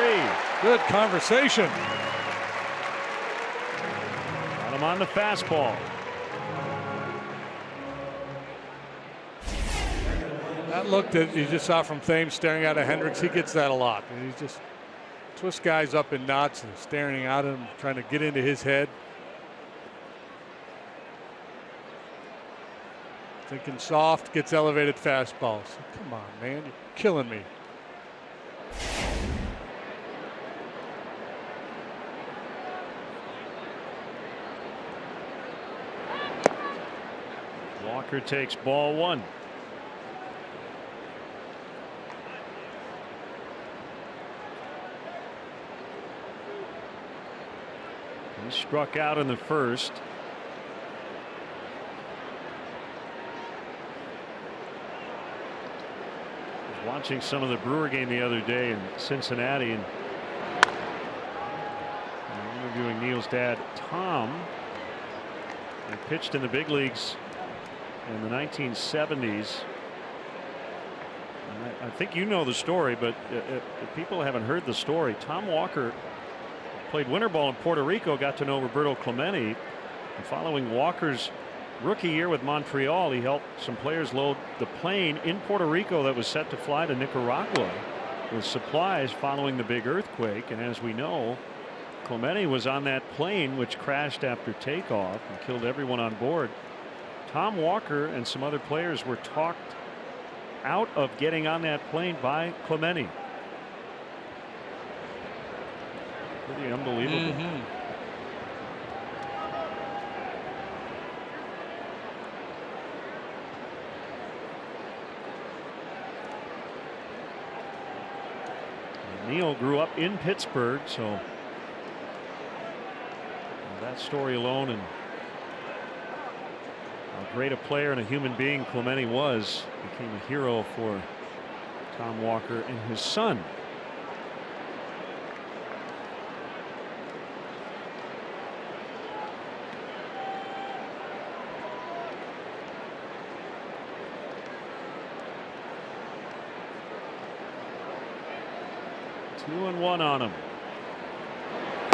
Good conversation. Got him on the fastball. That look that you just saw from Thames staring out at Hendricks, he gets that a lot. He just twists guys up in knots and staring at him, trying to get into his head. Thinking soft, gets elevated fastballs. Come on, man, you're killing me. Walker takes ball 1. He struck out in the first. I was watching some of the Brewer game the other day in Cincinnati, and interviewing Neil's dad, Tom. He pitched in the big leagues in the 1970s. And I think you know the story, but if people haven't heard the story, Tom Walker played winter ball in Puerto Rico, got to know Roberto Clemente, and following Walker's rookie year with Montreal, he helped some players load the plane in Puerto Rico that was set to fly to Nicaragua with supplies following the big earthquake. And as we know, Clemente was on that plane which crashed after takeoff and killed everyone on board. Tom Walker and some other players were talked out of getting on that plane by Clemente. Pretty unbelievable. Neil grew up in Pittsburgh, so that story alone, and how great a player and a human being Clemente was, became a hero for Tom Walker and his son. Two and 1 on him.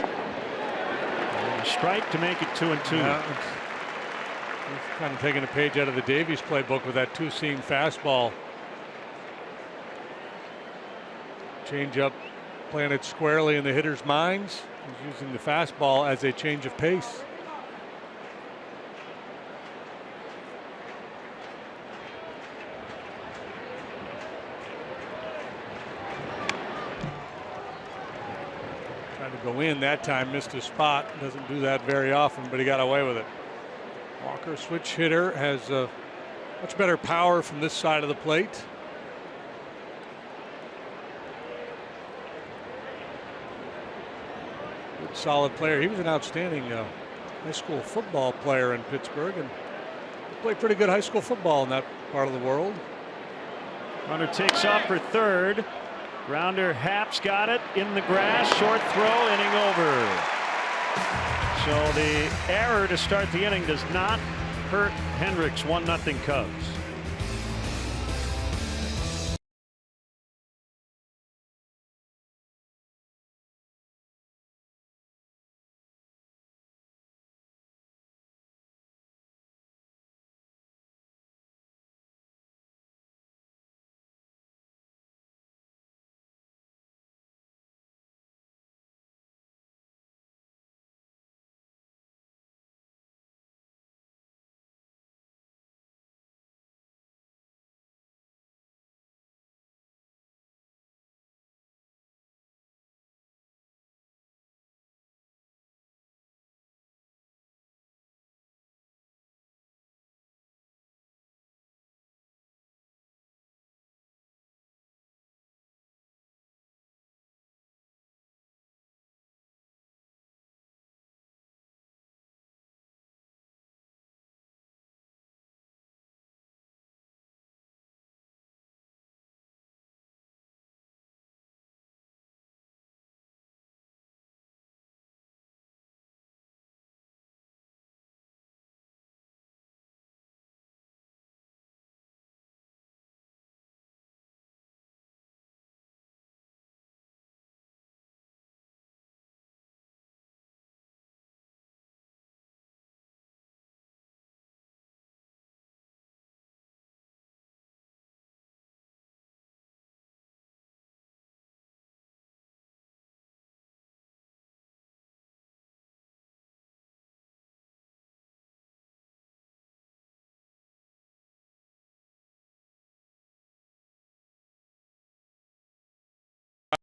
And a strike to make it 2-2. Yeah, he's kind of taking a page out of the Davies playbook with that two-seam fastball. Change-up planted squarely in the hitter's minds. He's using the fastball as a change of pace. Go in that time, missed his spot. Doesn't do that very often, but he got away with it. Walker, switch hitter, has much better power from this side of the plate. Good solid player. He was an outstanding high school football player in Pittsburgh, and played pretty good high school football in that part of the world. Runner takes off for third. Grounder, Haps got it in the grass. Short throw, inning over. So the error to start the inning does not hurt Hendricks. 1-0 Cubs.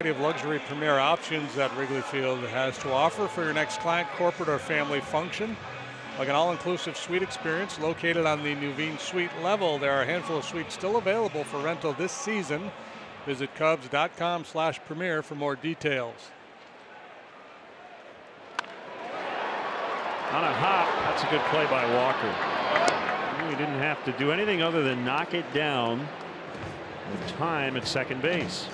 of luxury premier options that Wrigley Field has to offer for your next client, corporate, or family function. Like an all-inclusive suite experience located on the Nuveen suite level. There are a handful of suites still available for rental this season. Visit Cubs.com/premier for more details. On a hop, that's a good play by Walker. He didn't have to do anything other than knock it down with time at second base.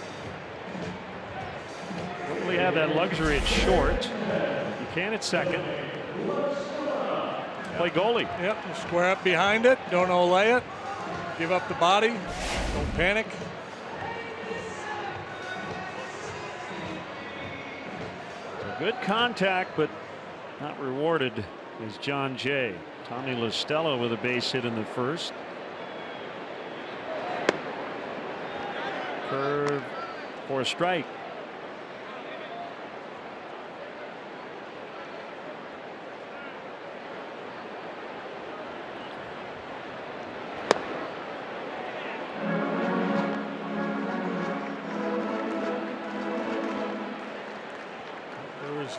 Don't really have that luxury at short. You can at second. Play goalie. Yep, square up behind it. Don't olay it. Give up the body. Don't panic. Good contact, but not rewarded is John Jay. Tommy LaStella with a base hit in the first. Curve for a strike.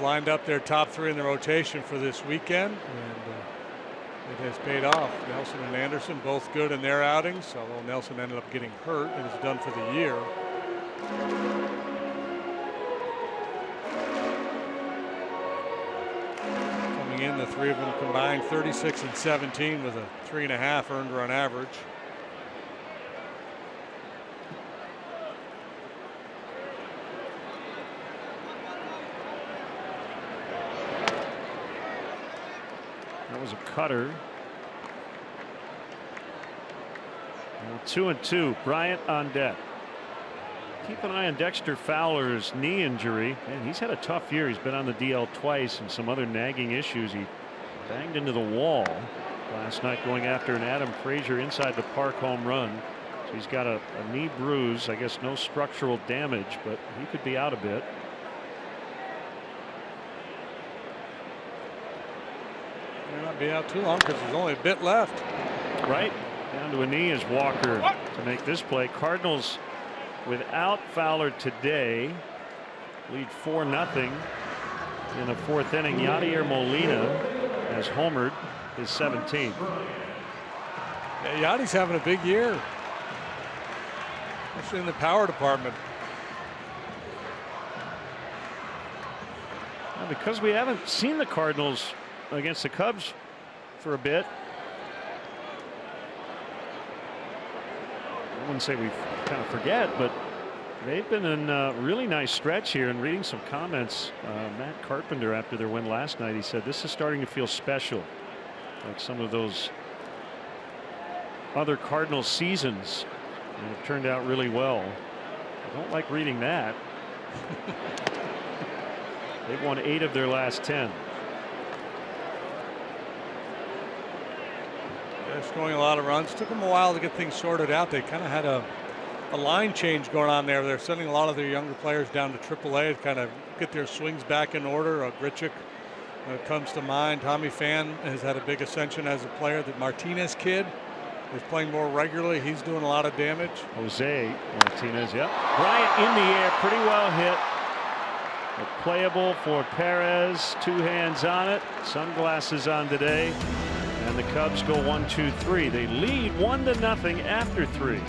Lined up their top three in the rotation for this weekend, and it has paid off. Nelson and Anderson both good in their outings, although Nelson ended up getting hurt and is done for the year. Coming in, the three of them combined 36 and 17 with a 3.5 earned run average. Was a cutter. 2-2. Bryant on deck. Keep an eye on Dexter Fowler's knee injury. Man, he's had a tough year. He's been on the DL twice and some other nagging issues. He banged into the wall last night going after an Adam Frazier inside the park home run. So he's got a knee bruise. I guess no structural damage, but he could be out a bit. Not be out too long because there's only a bit left. Right down to a knee is Walker to make this play. Cardinals without Fowler today lead 4-0 in the fourth inning. Yadier Molina has homered his 17th. Yeah, Yadi's having a big year, especially in the power department. Now, because we haven't seen the Cardinals against the Cubs for a bit, I wouldn't say we kind of forget, but they've been in a really nice stretch here. And reading some comments, Matt Carpenter after their win last night, he said this is starting to feel special, like some of those other Cardinals seasons that have turned out really well. I don't like reading that. They've won 8 of their last 10. Scoring a lot of runs. Took them a while to get things sorted out. They kind of had a line change going on there. They're sending a lot of their younger players down to AAA to kind of get their swings back in order. Grichuk comes to mind. Tommy Pham has had a big ascension as a player. The Martinez kid is playing more regularly. He's doing a lot of damage. Jose Martinez, yep. Bryant in the air, pretty well hit. But playable for Perez. 2 hands on it. Sunglasses on today. And the Cubs go 1-2-3. They lead 1-0 after 3.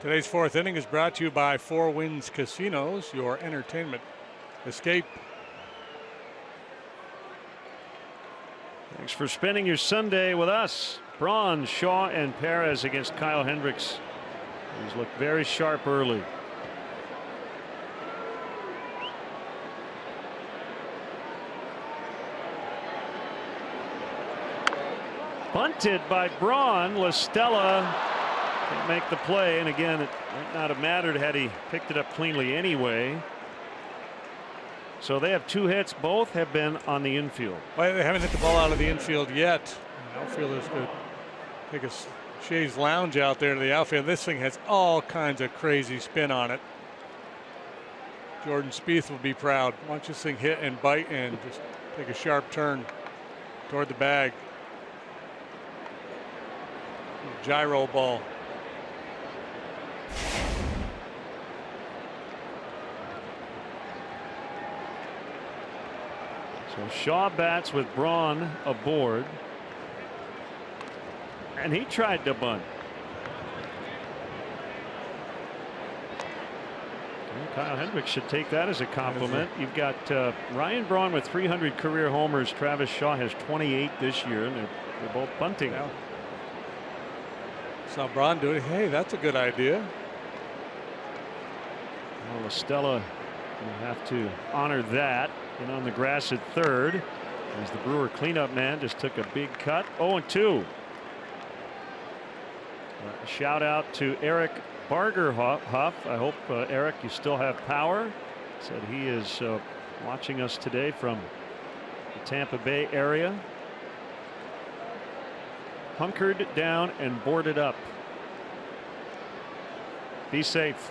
Today's fourth inning is brought to you by Four Winds Casinos, your entertainment escape. Thanks for spending your Sunday with us. Braun, Shaw, and Perez against Kyle Hendricks. He's looked very sharp early. Bunted by Braun. La Stella can't make the play, and again, it might not have mattered had he picked it up cleanly anyway. So they have 2 hits. Both have been on the infield. Well, they haven't hit the ball out of the infield yet. Outfielders could take a chaise lounge out there to the outfield. This thing has all kinds of crazy spin on it. Jordan Spieth will be proud. Watch this thing hit and bite and just take a sharp turn toward the bag. Gyro ball. So Shaw bats with Braun aboard, and he tried to bunt. Well, Kyle Hendricks should take that as a compliment. You've got Ryan Braun with 300 career homers. Travis Shaw has 28 this year, and they're both bunting. Yeah. Saw Braun do it. Hey, that's a good idea. Well, Estella will have to honor that. And on the grass at third, as the Brewer cleanup man just took a big cut. 0-2. Shout out to Eric Bargerhuff. I hope, Eric, you still have power. Said he is watching us today from the Tampa Bay area. Hunkered down and boarded up. Be safe.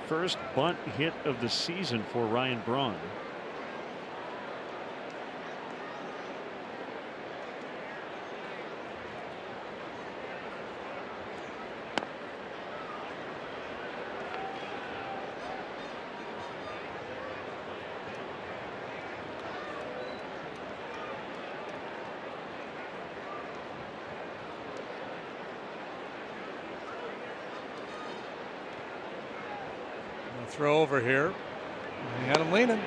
First bunt hit of the season for Ryan Braun. Throw over here. He had him leaning.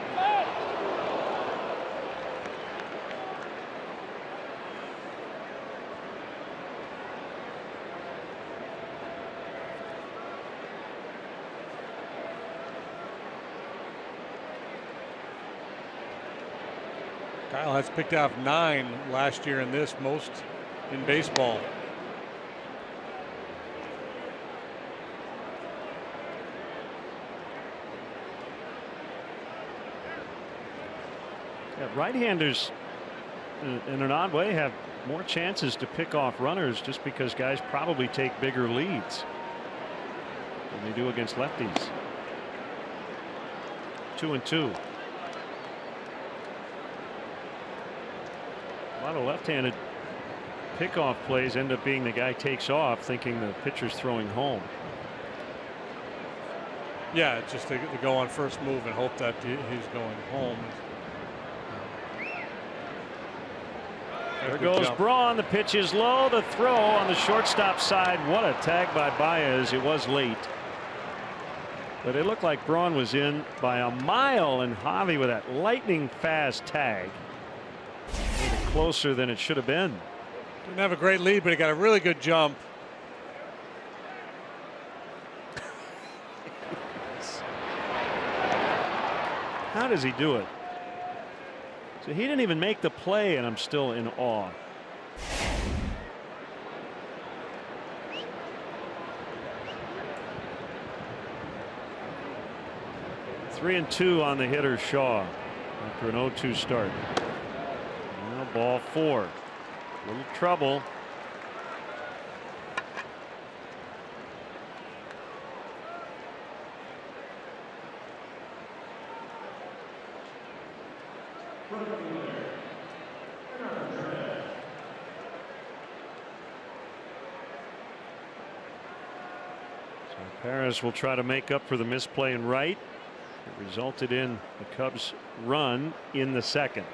Kyle has picked off 9 last year in this, most in baseball. Yeah, right-handers, in an odd way, have more chances to pick off runners just because guys probably take bigger leads than they do against lefties. 2-2. A lot of left-handed pickoff plays end up being the guy takes off thinking the pitcher's throwing home. Yeah, it's just to go on first move and hope that he's going home. There goes Braun. The pitch is low. The throw on the shortstop side. What a tag by Baez. It was late, but it looked like Braun was in by a mile, and Javi with that lightning fast tag made it closer than it should have been. Didn't have a great lead, but he got a really good jump. How does he do it? So he didn't even make the play, and I'm still in awe. Three and 2 on the hitter Shaw after an 0-2 start. Now ball 4. A little trouble. Perez will try to make up for the misplay in right. It resulted in the Cubs run in the second.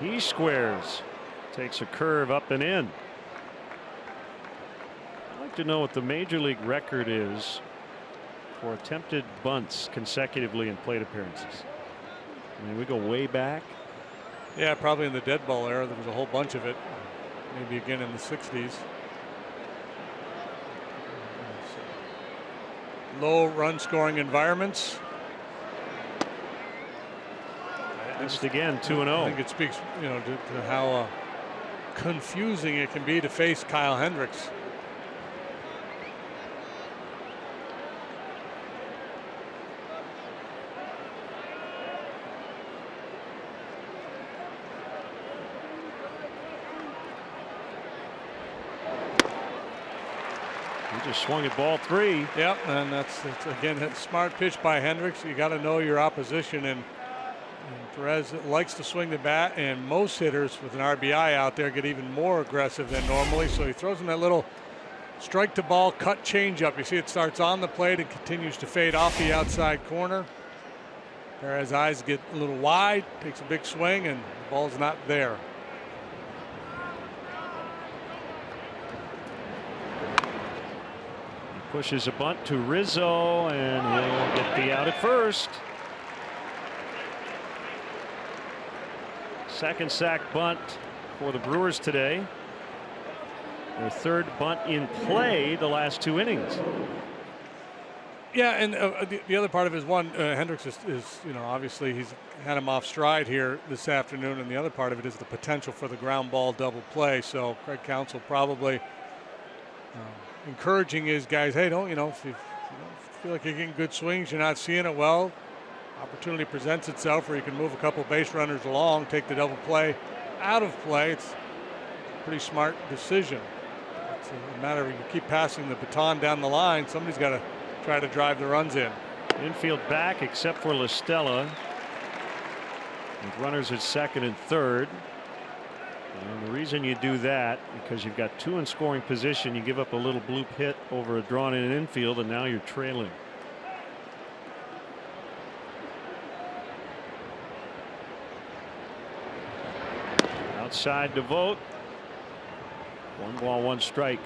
He squares. Takes a curve up and in. I'd like to know what the major league record is for attempted bunts consecutively in plate appearances. I mean, we go way back. Yeah, probably in the dead ball era. There was a whole bunch of it. Maybe again in the 60s. Low run scoring environments. Missed again, 2-0. I think it speaks, to how confusing it can be to face Kyle Hendricks. He just swung at ball 3. Yep, and that's again a smart pitch by Hendricks. You got to know your opposition, and Perez likes to swing the bat, and most hitters with an RBI out there get even more aggressive than normally. So he throws in that little strike to ball cut changeup. You see it starts on the plate and continues to fade off the outside corner. Perez's eyes get a little wide, takes a big swing, and the ball's not there. Pushes a bunt to Rizzo, and he'll get the out at first. Second sack bunt for the Brewers today. Their third bunt in play the last 2 innings. Yeah, and the other part of it is Hendricks is obviously he's had him off stride here this afternoon, and the other part of it is the potential for the ground ball double play. So Craig Counsell probably encouraging his guys, hey, if you feel like you're getting good swings, you're not seeing it, well, opportunity presents itself where you can move a couple base runners along, take the double play out of play. It's a pretty smart decision. It's a matter of you keep passing the baton down the line. Somebody's got to try to drive the runs in. Infield back except for La Stella, with runners at second and third. And the reason you do that, because you've got 2 in scoring position, you give up a little bloop hit over a drawn in infield, and now you're trailing. Outside to Vogt. 1 ball, 1 strike.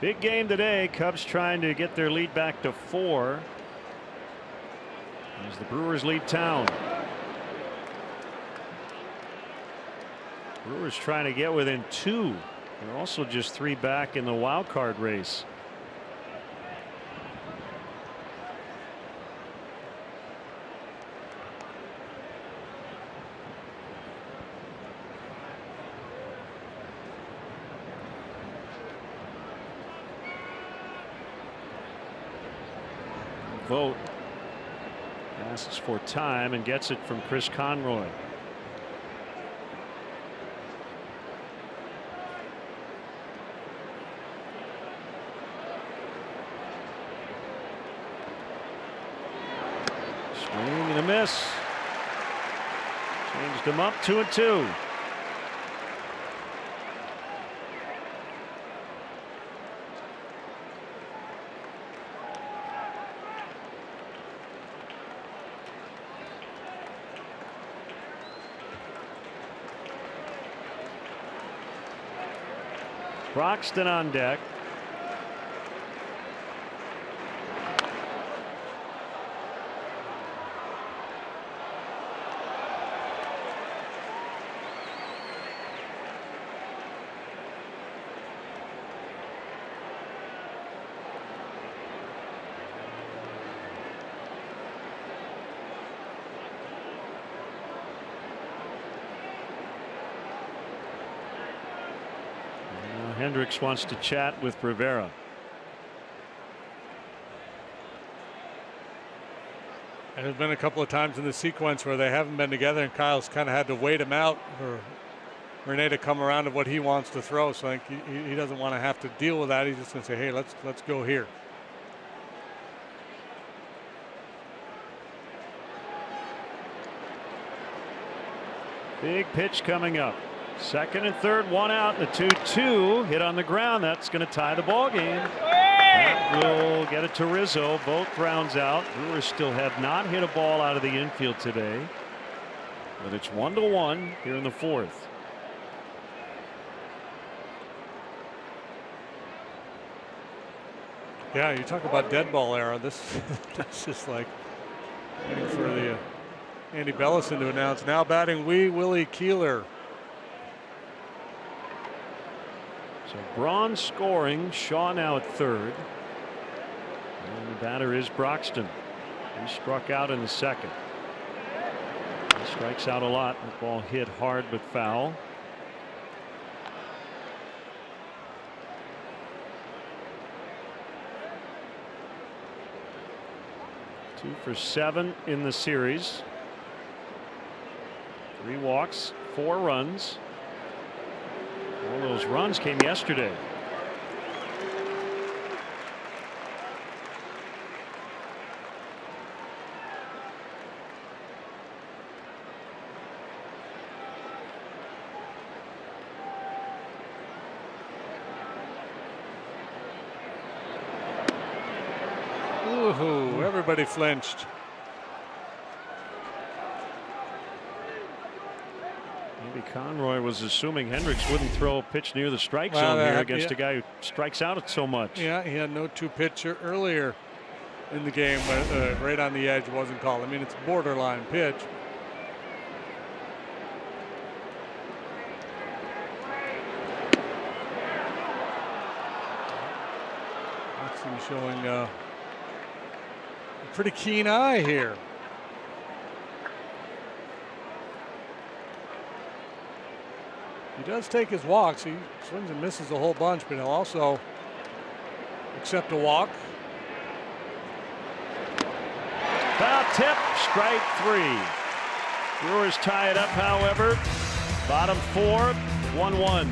Big game today. Cubs trying to get their lead back to 4 as the Brewers lead town. Brewers trying to get within 2. They're also just 3 back in the wild card race. Vogt asks for time and gets it from Chris Conroy. Swing and a miss. Changed him up 2-2. Broxton on deck. Hendricks wants to chat with Rivera. And there's been a couple of times in the sequence where they haven't been together, and Kyle's kind of had to wait him out for Rene to come around to what he wants to throw. So I think he doesn't want to have to deal with that. He's just going to say, hey, let's go here. Big pitch coming up. Second and third, one out. The 2-2 hit on the ground. That's going to tie the ball game. That will get it to Rizzo. Both grounds out. Brewers still have not hit a ball out of the infield today. But it's 1-1 here in the fourth. Yeah, you talk about dead ball era. This is just like waiting for the Andy Bellison to announce. Now batting Willie Keeler. So Braun scoring. Shaw now at third. And the batter is Broxton. He struck out in the second. He strikes out a lot. That ball hit hard but foul. Two for 7 in the series. 3 walks, 4 runs. All those runs came yesterday. Ooh, everybody flinched. Maybe Conroy was assuming Hendricks wouldn't throw a pitch near the strike zone here against a guy who strikes out so much. Yeah, he had no 2-pitch earlier in the game, but right on the edge wasn't called. I mean, it's a borderline pitch. That's him showing a pretty keen eye here. He does take his walks. He swings and misses a whole bunch, but he'll also accept a walk. Foul tip, strike 3. Brewers tie it up, however. Bottom 4, 1-1.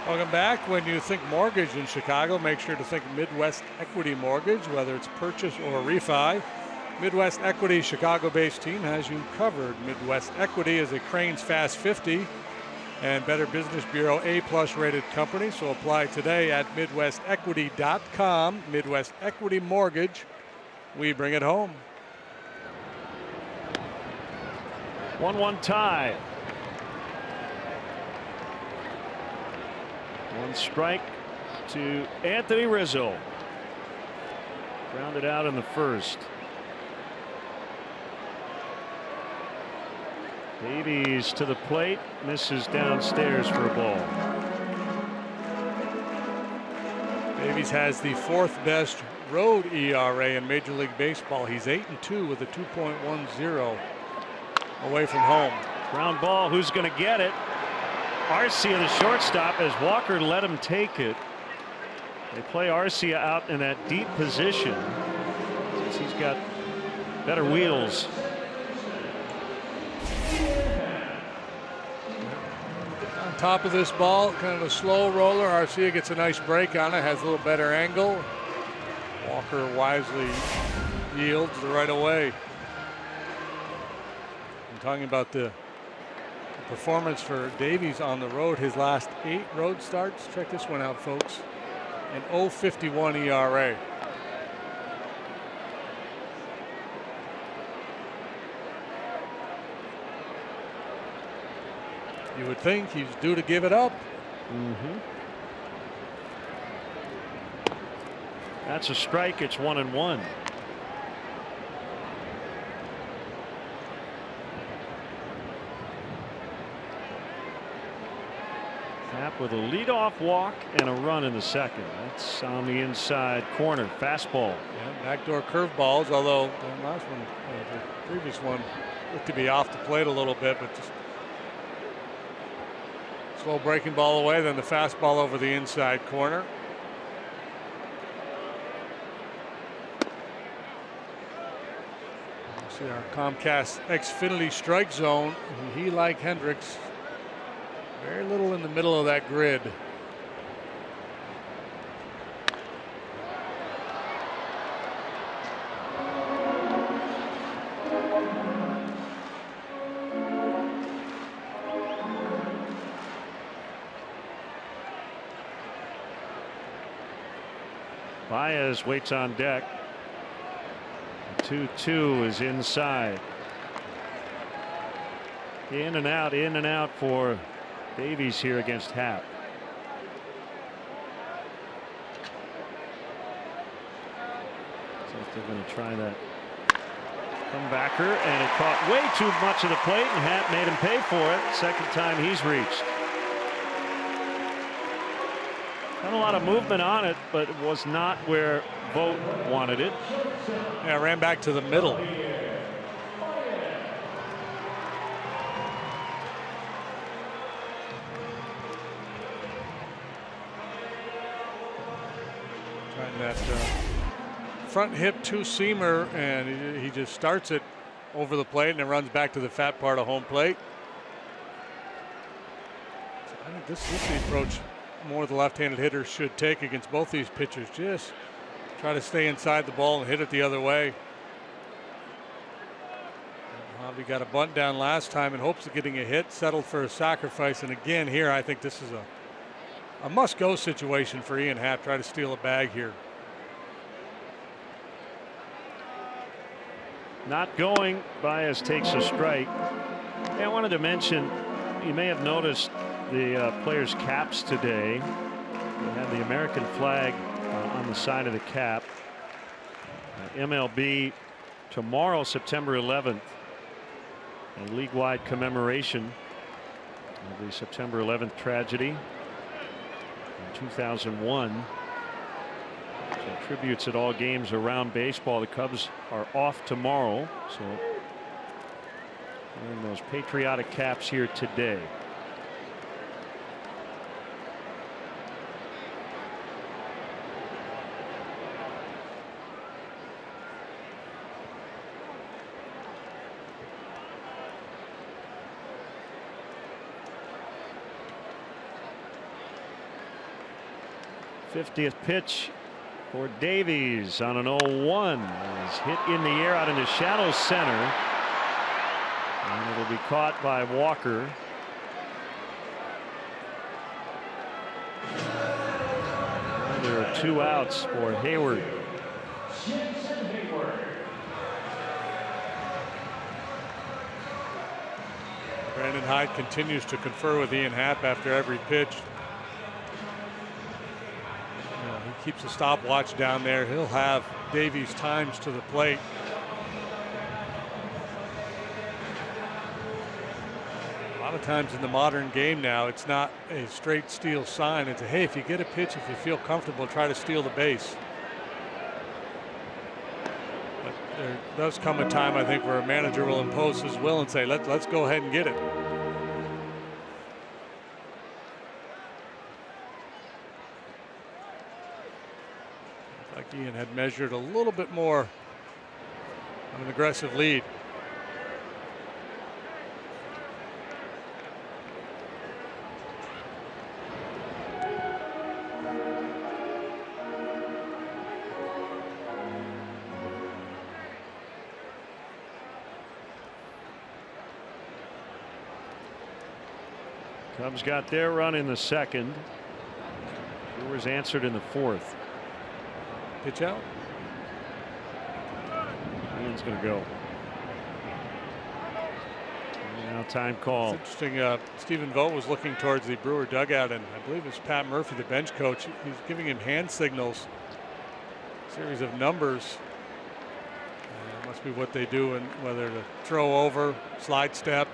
Welcome back. When you think mortgage in Chicago, make sure to think Midwest Equity Mortgage, whether it's purchase or refi. Midwest Equity, Chicago-based team, has you covered. Midwest Equity is a Cranes Fast 50 and Better Business Bureau A+ rated company. So apply today at MidwestEquity.com. Midwest Equity Mortgage. We bring it home. 1-1 tie. 1 strike to Anthony Rizzo. Grounded out in the first. Davies to the plate, misses downstairs for a ball. Davies has the 4th best road ERA in Major League Baseball. He's 8-2 with a 2.10 away from home. Ground ball. Who's going to get it? Arcia, the shortstop, as Walker let him take it. They play Arcia out in that deep position since he's got better wheels. On top of this ball, kind of a slow roller. Arcia gets a nice break on it, has a little better angle. Walker wisely yields the right away. I'm talking about the performance for Davies on the road. His last 8 road starts. Check this one out, folks. An 0.51 ERA. You would think he's due to give it up. That's a strike. It's 1-1. Happ with a leadoff walk and a run in the second. That's on the inside corner. Fastball. Yeah, backdoor curveballs, although the last one, the previous one, looked to be off the plate a little bit, but just slow breaking ball away, then the fastball over the inside corner. See our Comcast Xfinity strike zone. He, like Hendricks, very little in the middle of that grid. Baez waits on deck. 2-2 is inside. In and out for Davies here against Happ. So they're going to try that comebacker, and it caught way too much of the plate, and Happ made him pay for it. Second time he's reached. Not a lot of movement on it, but it was not where Vogt wanted it. Yeah, ran back to the middle. Trying that front hip two-seamer, and he just starts it over the plate and it runs back to the fat part of home plate. So I think this is the approach more the left-handed hitter should take against both these pitchers. Just try to stay inside the ball and hit it the other way. Javi got a bunt down last time in hopes of getting a hit, settled for a sacrifice, and again here I think this is a must-go situation for Ian Happ. Try to steal a bag here. Not going. Baez takes a strike. I wanted to mention, you may have noticed the players' caps today. They have the American flag on the side of the cap. MLB tomorrow, September 11th, a league-wide commemoration of the September 11th tragedy in 2001. So tributes at all games around baseball. The Cubs are off tomorrow, so wearing those patriotic caps here today. '50th pitch for Davies on an 0-1. Is hit in the air out into shallow center, and it'll be caught by Walker. And there are 2 outs for Hayward. Brandon Hyde continues to confer with Ian Happ after every pitch. He keeps a stopwatch down there. He'll have Davies' times to the plate. A lot of times in the modern game now, it's not a straight steal sign. It's a, hey, if you get a pitch, if you feel comfortable, try to steal the base. there does come a time, I think, where a manager will impose his will and say, let's go ahead and get it. Like Ian had measured a little bit more of an aggressive lead. Cubs got their run in the second. Brewers answered in the fourth. Pitch out. Ian's going to go. Now time call. It's interesting. Stephen Vogt was looking towards the Brewer dugout, and I believe it's Pat Murphy, the bench coach. He's giving him hand signals, a series of numbers. It must be what they do, and whether to throw over, slide step,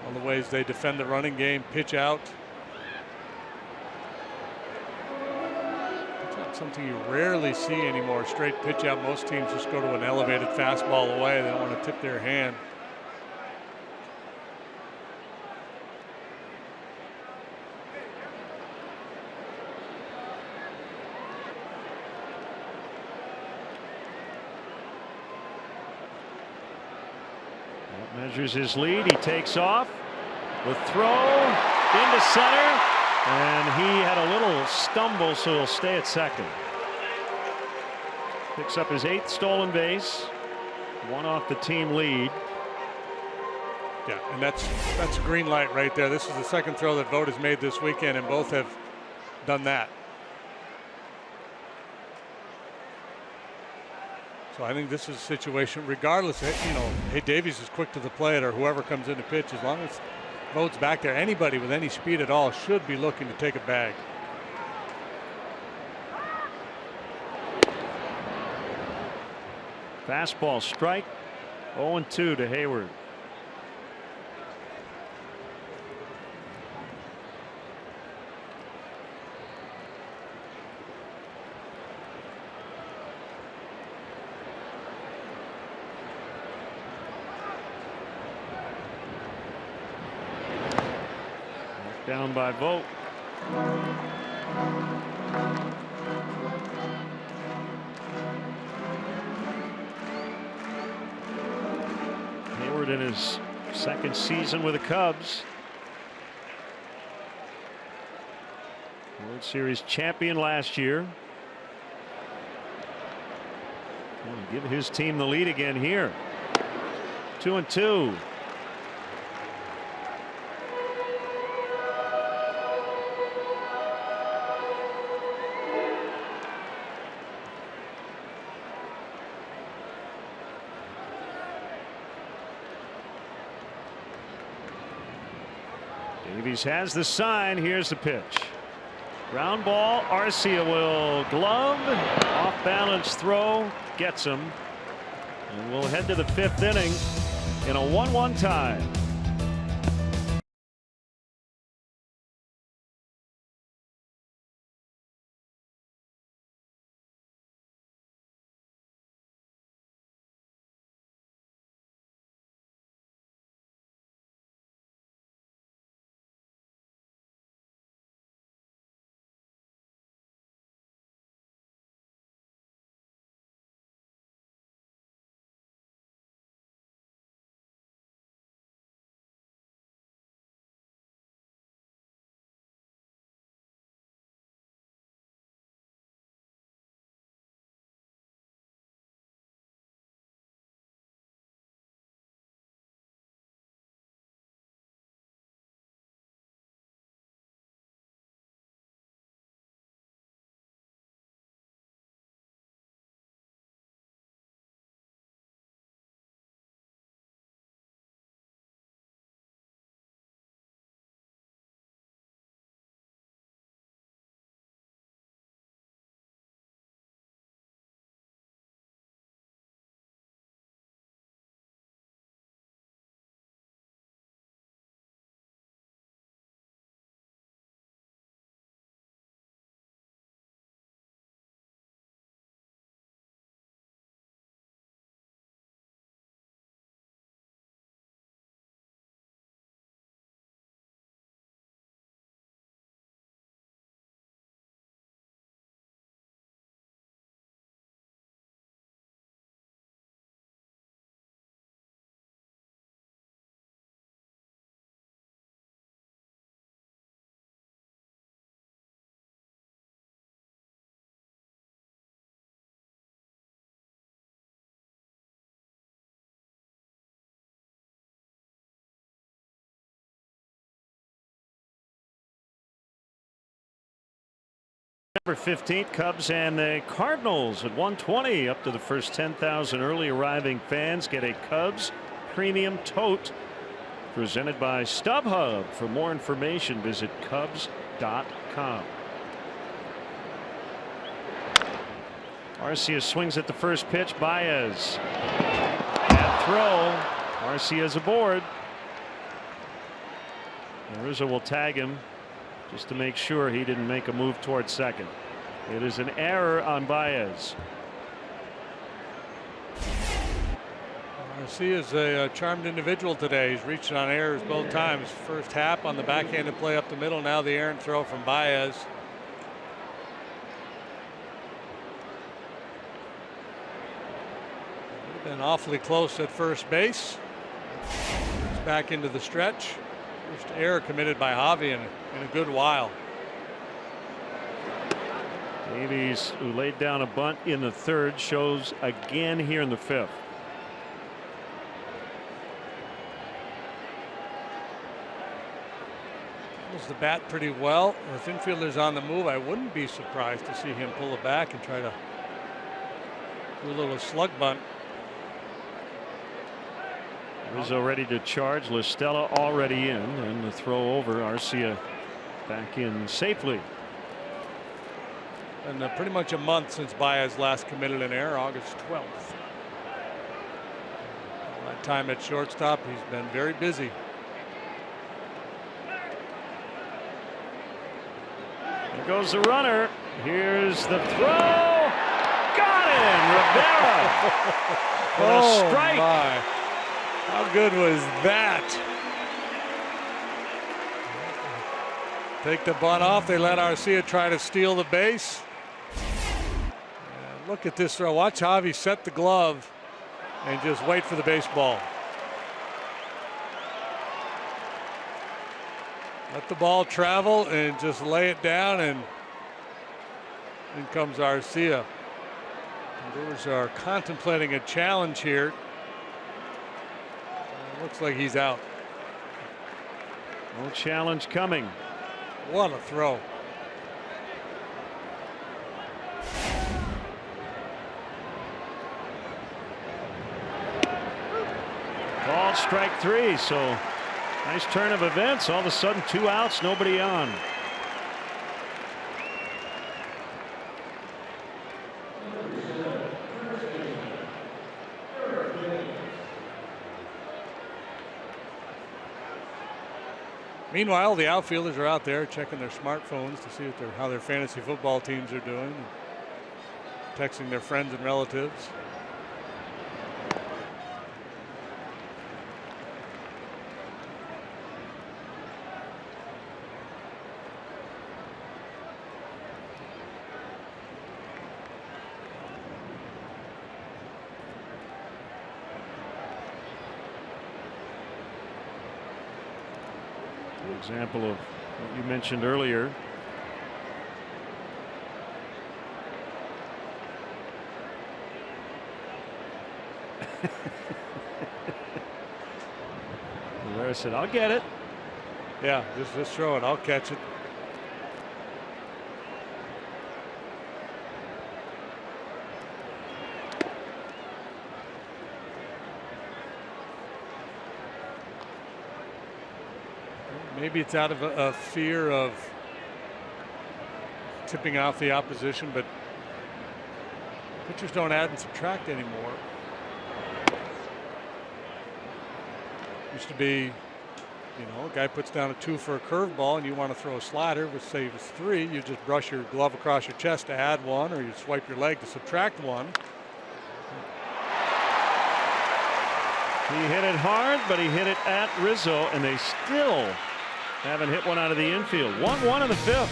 all the ways they defend the running game, pitch out. Something you rarely see anymore. Straight pitch out. Most teams just go to an elevated fastball away. They don't want to tip their hand. That measures his lead. He takes off. The throw into center. And he had a little stumble, so he'll stay at second. Picks up his 8th stolen base. One off the team lead. Yeah, and that's a green light right there. This is the second throw that Vogt has made this weekend, and both have done that. So I think this is a situation, regardless, hey, Davies is quick to the plate, or whoever comes in to pitch, as long as Vogt's back there, anybody with any speed at all should be looking to take a bag. Fastball strike. 0-2 to Hayward. Down by Vogt. Hayward in his second season with the Cubs. World Series champion last year. He'll give his team the lead again here. 2-2. Davies has the sign. Here's the pitch. Ground ball. Arcia will glove. Off balance throw. Gets him. And we'll head to the 5th inning in a 1-1 tie. September 15th, Cubs and the Cardinals at 1:20. Up to the first 10,000 early arriving fans get a Cubs premium tote presented by StubHub. For more information, visit Cubs.com. Arcia swings at the first pitch. Baez. Bad throw. Arcia's aboard. And Rizzo will tag him just to make sure he didn't make a move towards second. It is an error on Baez. Arcia is a charmed individual today. He's reaching on errors both times. First hap on the backhanded play up the middle. Now the errant throw from Baez. Been awfully close at first base. He's back into the stretch. First error committed by Javi in a good while. Davies, who laid down a bunt in the third, shows again here in the fifth. Holds the bat pretty well. The infielder's on the move. I wouldn't be surprised to see him pull it back and try to do a little slug bunt. Rizzo ready to charge. La Stella already in, and the throw over. Arcia back in safely. And pretty much a month since Baez last committed an error, August 12th. That time at shortstop, he's been very busy. There goes the runner. Here's the throw. Got him, Rivera. What a strike. My. How good was that? Take the bunt off. They let Arcia try to steal the base. And look at this throw. Watch Javi set the glove and just wait for the baseball. Let the ball travel and just lay it down, and in comes Arcia. The Brewers are contemplating a challenge here. Looks like he's out. No challenge coming. What a throw. Called strike three. So nice turn of events. All of a sudden 2 outs, nobody on. Meanwhile, the outfielders are out there checking their smartphones to see how their fantasy football teams are doing, and texting their friends and relatives. Example of what you mentioned earlier. Rivera said, "I'll get it." Yeah, just throw it. I'll catch it. Maybe it's out of a fear of tipping off the opposition, but pitchers don't add and subtract anymore. Used to be, a guy puts down a 2 for a curveball and you want to throw a slider, which say it's 3. You just brush your glove across your chest to add 1, or you swipe your leg to subtract 1. He hit it hard, but he hit it at Rizzo, and they still haven't hit one out of the infield. 1-1 in the fifth.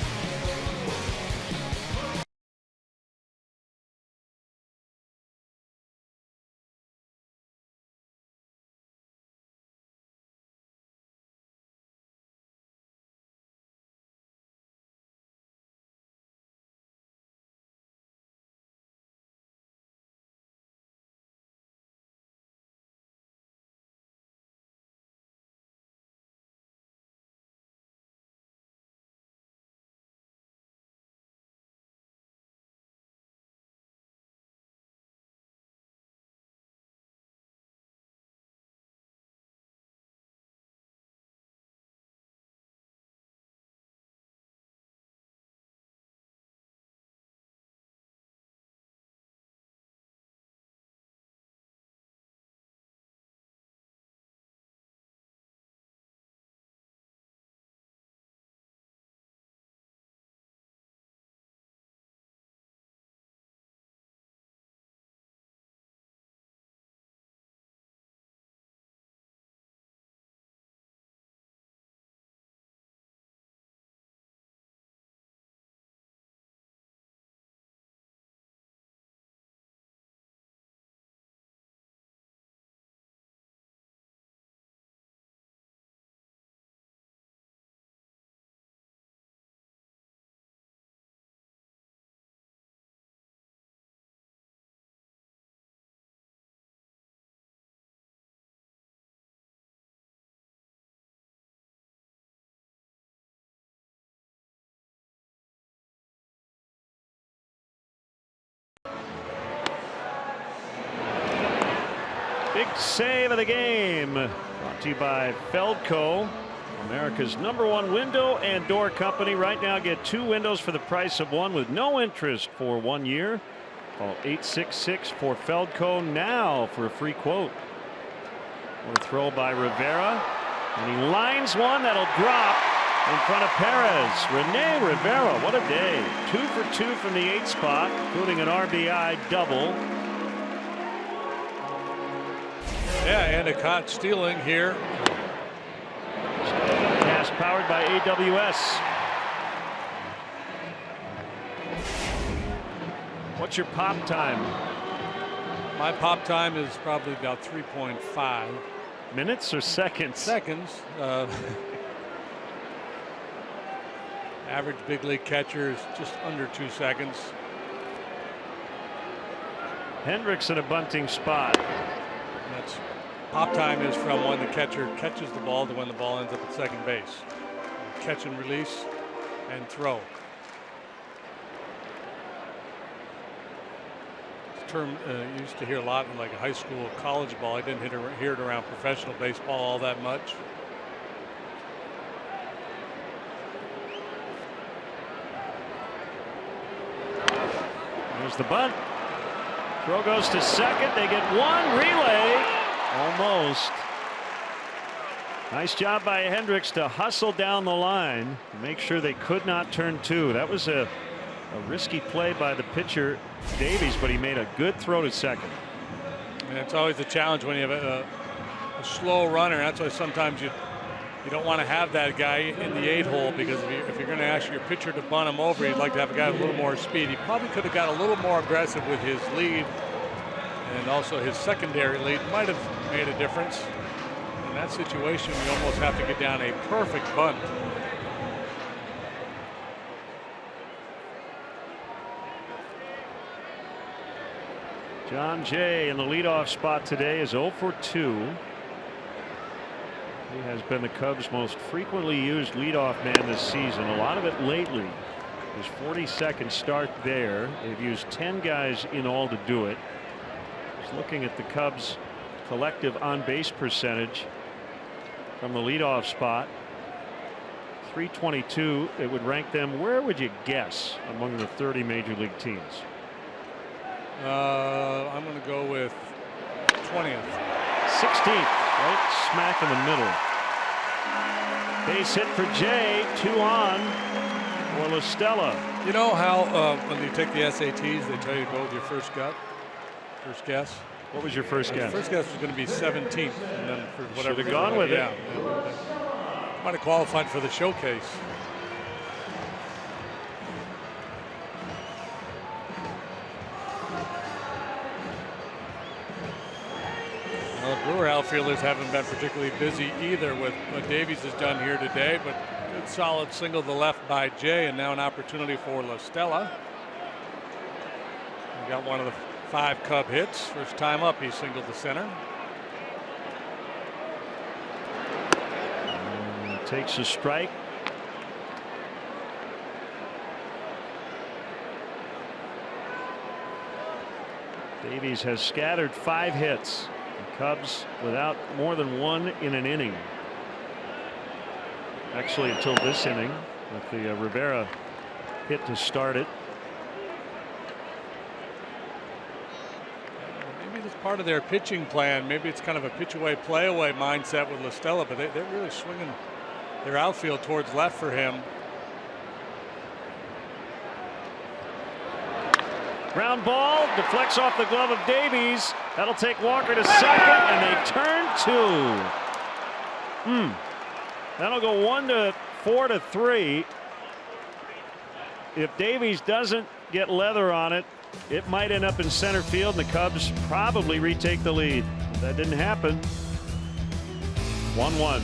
Big save of the game. Brought to you by Feldco, America's #1 window and door company. Right now, get 2 windows for the price of 1 with no interest for 1 year. Call 866-4FELDCO now for a free quote. What a throw by Rivera. And he lines one that'll drop in front of Perez. Rene Rivera, what a day. 2 for 2 from the 8th spot, including an RBI double. Yeah, and a caught stealing here. Pass powered by AWS. What's your pop time? My pop time is probably about 3.5 minutes or seconds? Seconds. Average big league catcher is just under 2 seconds. Hendricks in a bunting spot. That's pop time is from when the catcher catches the ball to when the ball ends up at second base. Catch and release and throw. This term you used to hear a lot in like high school, college ball. I didn't hear it around professional baseball all that much. There's the bunt. Throw goes to second. They get 1 relay. Almost. Nice job by Hendricks to hustle down the line, make sure they could not turn 2. That was a risky play by the pitcher Davies, but he made a good throw to second. And it's always a challenge when you have a slow runner. That's why sometimes you don't want to have that guy in the 8-hole, because if you're going to ask your pitcher to bunt him over, you'd like to have a guy with a little more speed. He probably could have got a little more aggressive with his lead, and also his secondary lead might have made a difference. In that situation, you almost have to get down a perfect bunt. John Jay in the leadoff spot today is 0 for 2. He has been the Cubs' most frequently used leadoff man this season. A lot of it lately. His 42nd start there. They've used 10 guys in all to do it. Just looking at the Cubs' collective on-base percentage from the leadoff spot. .322. It would rank them, where would you guess, among the 30 major league teams? I'm going to go with 20th. 16th, right smack in the middle. Base hit for Jay, 2 on for La Stella. You know how when you take the SATs, they tell you to go with your first gut, first guess? What was your first guess? First guess was going to be 17th, and then for whatever should have gone with it. Might have qualified for the showcase. Well, the Brewer outfielders haven't been particularly busy either with what Davies has done here today, but good solid single to the left by Jay, and now an opportunity for La Stella. We got one of the 5 Cub hits. First time up, he singled to center. Takes a strike. Davies has scattered 5 hits. The Cubs without more than 1 in an inning. Actually, until this inning with the Rivera hit to start it. Maybe it's part of their pitching plan. Maybe it's kind of a pitch away, play away mindset with La Stella, but they're really swinging their outfield towards left for him. Ground ball deflects off the glove of Davies. That'll take Walker to second, and they turn 2. That'll go 1 to 4 to 3. If Davies doesn't get leather on it, it might end up in center field, and the Cubs probably retake the lead. That didn't happen. 1-1.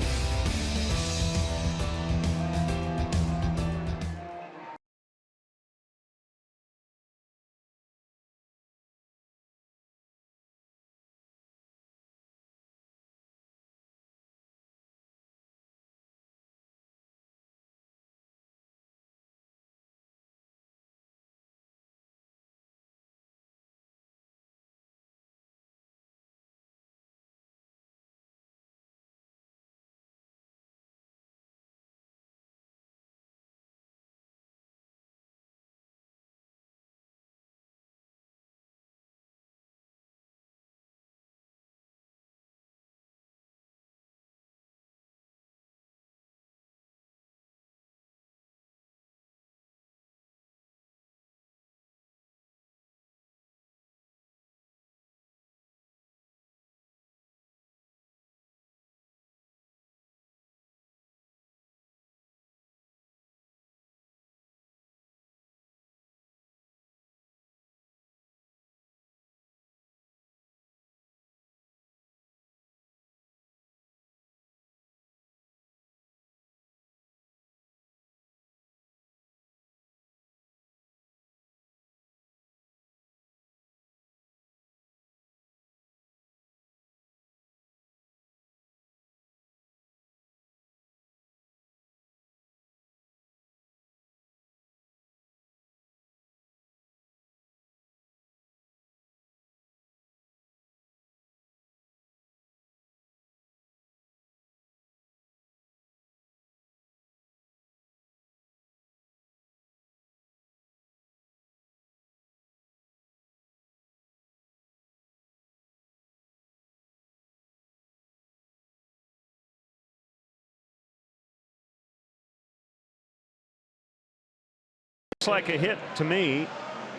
looks like a hit to me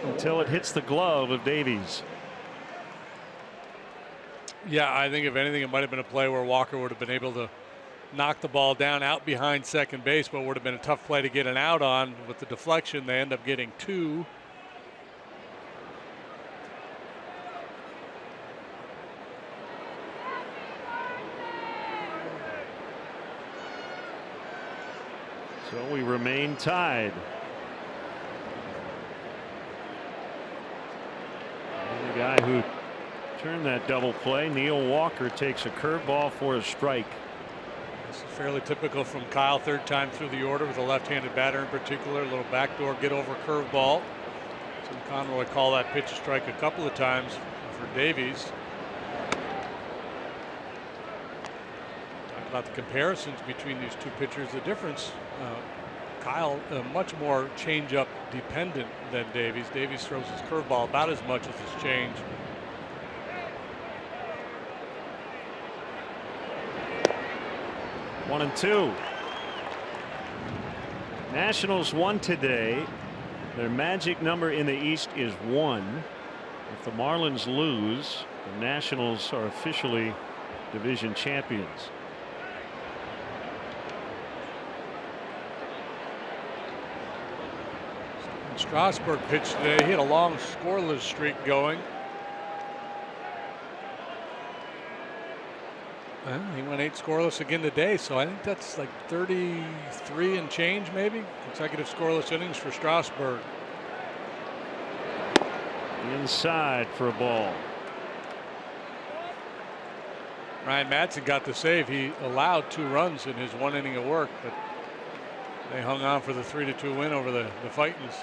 until it hits the glove of Davies. Yeah, I think if anything, it might have been a play where Walker would have been able to knock the ball down out behind second base, but would have been a tough play to get an out on. With the deflection, they end up getting 2. So we remain tied. And the guy who turned that double play, Neil Walker, takes a curveball for a strike. This is fairly typical from Kyle, 3rd time through the order with a left-handed batter in particular. A little backdoor get over curveball. Tim Conroy called that pitch a strike a couple of times for Davies. Talk about the comparisons between these two pitchers. The difference, Kyle much more changeup dependent than Davies. Davies throws his curveball about as much as his change. One and two. Nationals won today. Their magic number in the East is 1. If the Marlins lose, the Nationals are officially division champions. Strasburg pitched today. He had a long scoreless streak going. He went 8 scoreless again today, so I think that's like 33 and change, maybe. Consecutive scoreless innings for Strasburg. Inside for a ball. Ryan Madson got the save. He allowed 2 runs in his 1 inning of work, but they hung on for the 3-2 win over the Titans.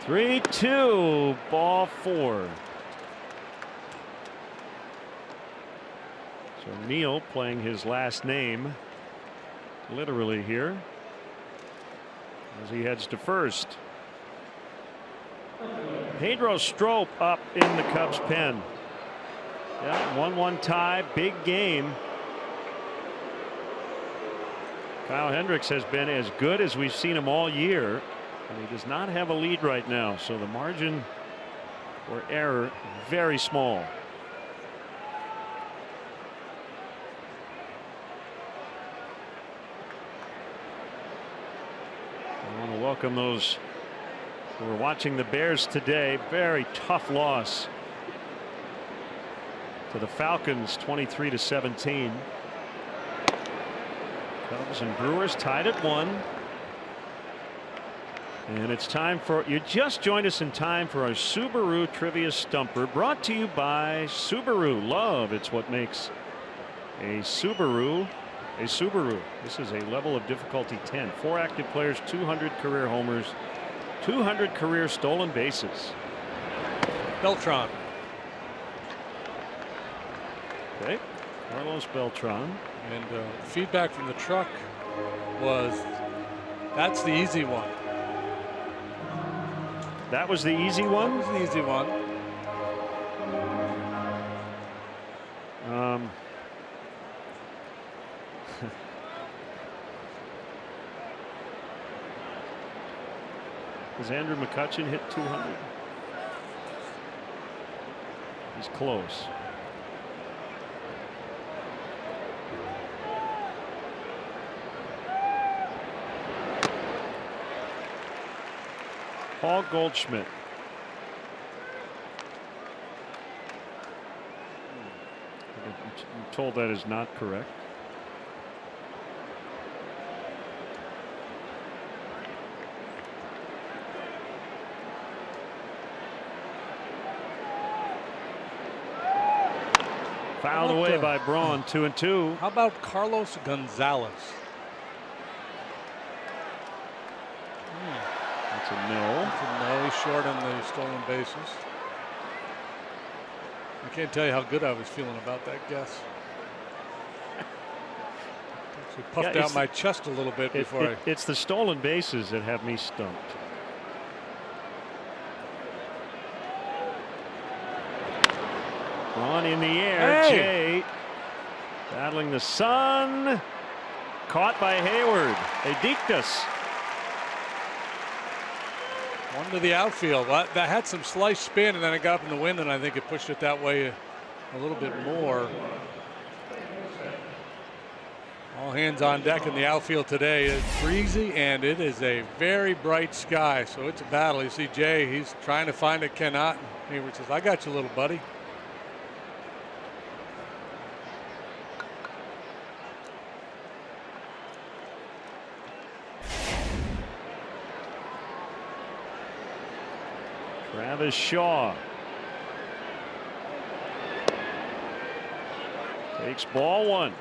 3-2, ball 4. So Neil playing his last name literally here as he heads to first. Pedro Strop up in the Cubs pen. Yeah, 1-1 tie, big game. Kyle Hendricks has been as good as we've seen him all year, and he does not have a lead right now, so the margin for error very small. I want to welcome those who are watching the Bears today. Very tough loss to the Falcons, 23-17. Cubs and Brewers tied at 1. And it's time for, you just joined us in time for our Subaru Trivia Stumper, brought to you by Subaru. Love, it's what makes a Subaru a Subaru. This is a level of difficulty 10. 4 active players, 200 career homers, 200 career stolen bases. Beltran. Okay, Carlos Beltran. And feedback from the truck was, that's the easy one. That was the easy one? That was the easy one. Has Andrew McCutchen hit 200? He's close. Paul Goldschmidt. I'm told that is not correct. Fouled away by Braun, 2-2. How about Carlos Gonzalez? That's a no. That's a no. He's short on the stolen bases. I can't tell you how good I was feeling about that guess. Actually puffed out my chest a little bit before It's the stolen bases that have me stumped. Braun in the air. Hey. Jay battling the sun. Caught by Hayward. They deked us. One to the outfield. Well, that had some slight spin, and then it got up in the wind, and I think it pushed it that way a little bit more. All hands on deck in the outfield today. It's breezy, and it is a very bright sky, so it's a battle. You see Jay, he's trying to find it, cannot. And Hayward says, I got you, little buddy. Travis Shaw takes ball one.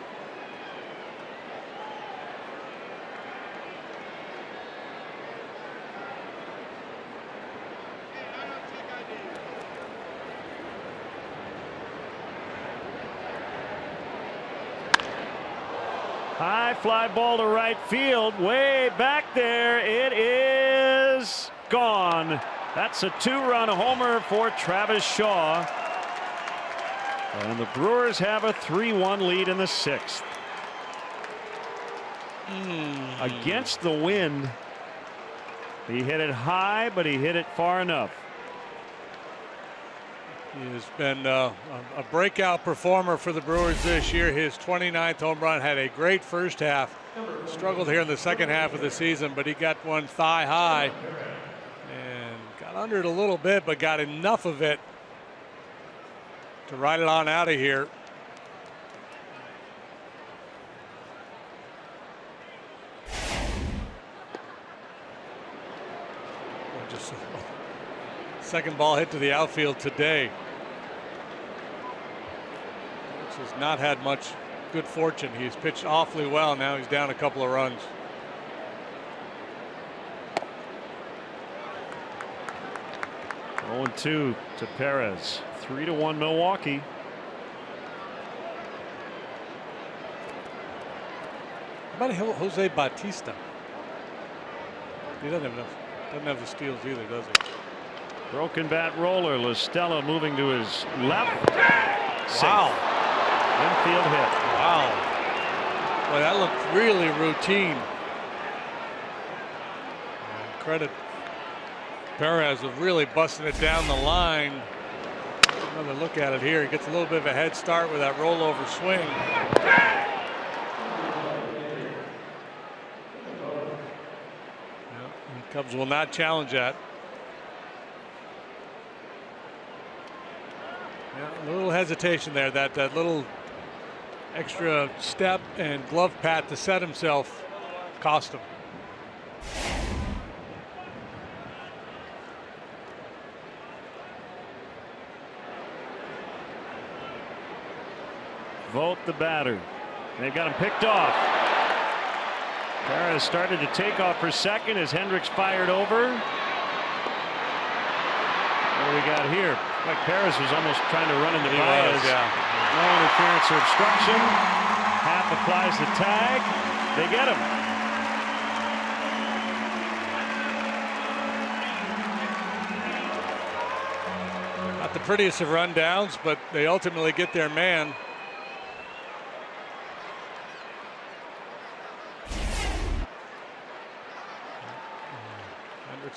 High fly ball to right field, way back there. It is gone. That's a 2-run homer for Travis Shaw. And the Brewers have a 3-1 lead in the 6th. Against the wind. He hit it high, but he hit it far enough. He has been a breakout performer for the Brewers this year. His 29th home run, had a great first half. Struggled here in the second half of the season, but he got one thigh high. Under it a little bit, but got enough of it to ride it on out of here. Just second ball hit to the outfield today, which has not had much good fortune. He's pitched awfully well. Now he's down a couple of runs. 0-2 to Perez. 3-1 Milwaukee. How about Jose Bautista? He doesn't have the steals either, does he? Broken bat roller. La Stella moving to his left. Wow. Infield hit. Wow. Boy, that looked really routine. And credit Perez of really busting it down the line. Another look at it here. He gets a little bit of a head start with that rollover swing. The Cubs will not challenge that. A little hesitation there. That little extra step and glove pat to set himself cost him. Vogt the batter. They've got him picked off. Perez started to take off for second as Hendricks fired over. What do we got here? Like Perez was almost trying to run into Baez. No interference or obstruction. Happ applies the tag. They get him. Not the prettiest of rundowns, but they ultimately get their man.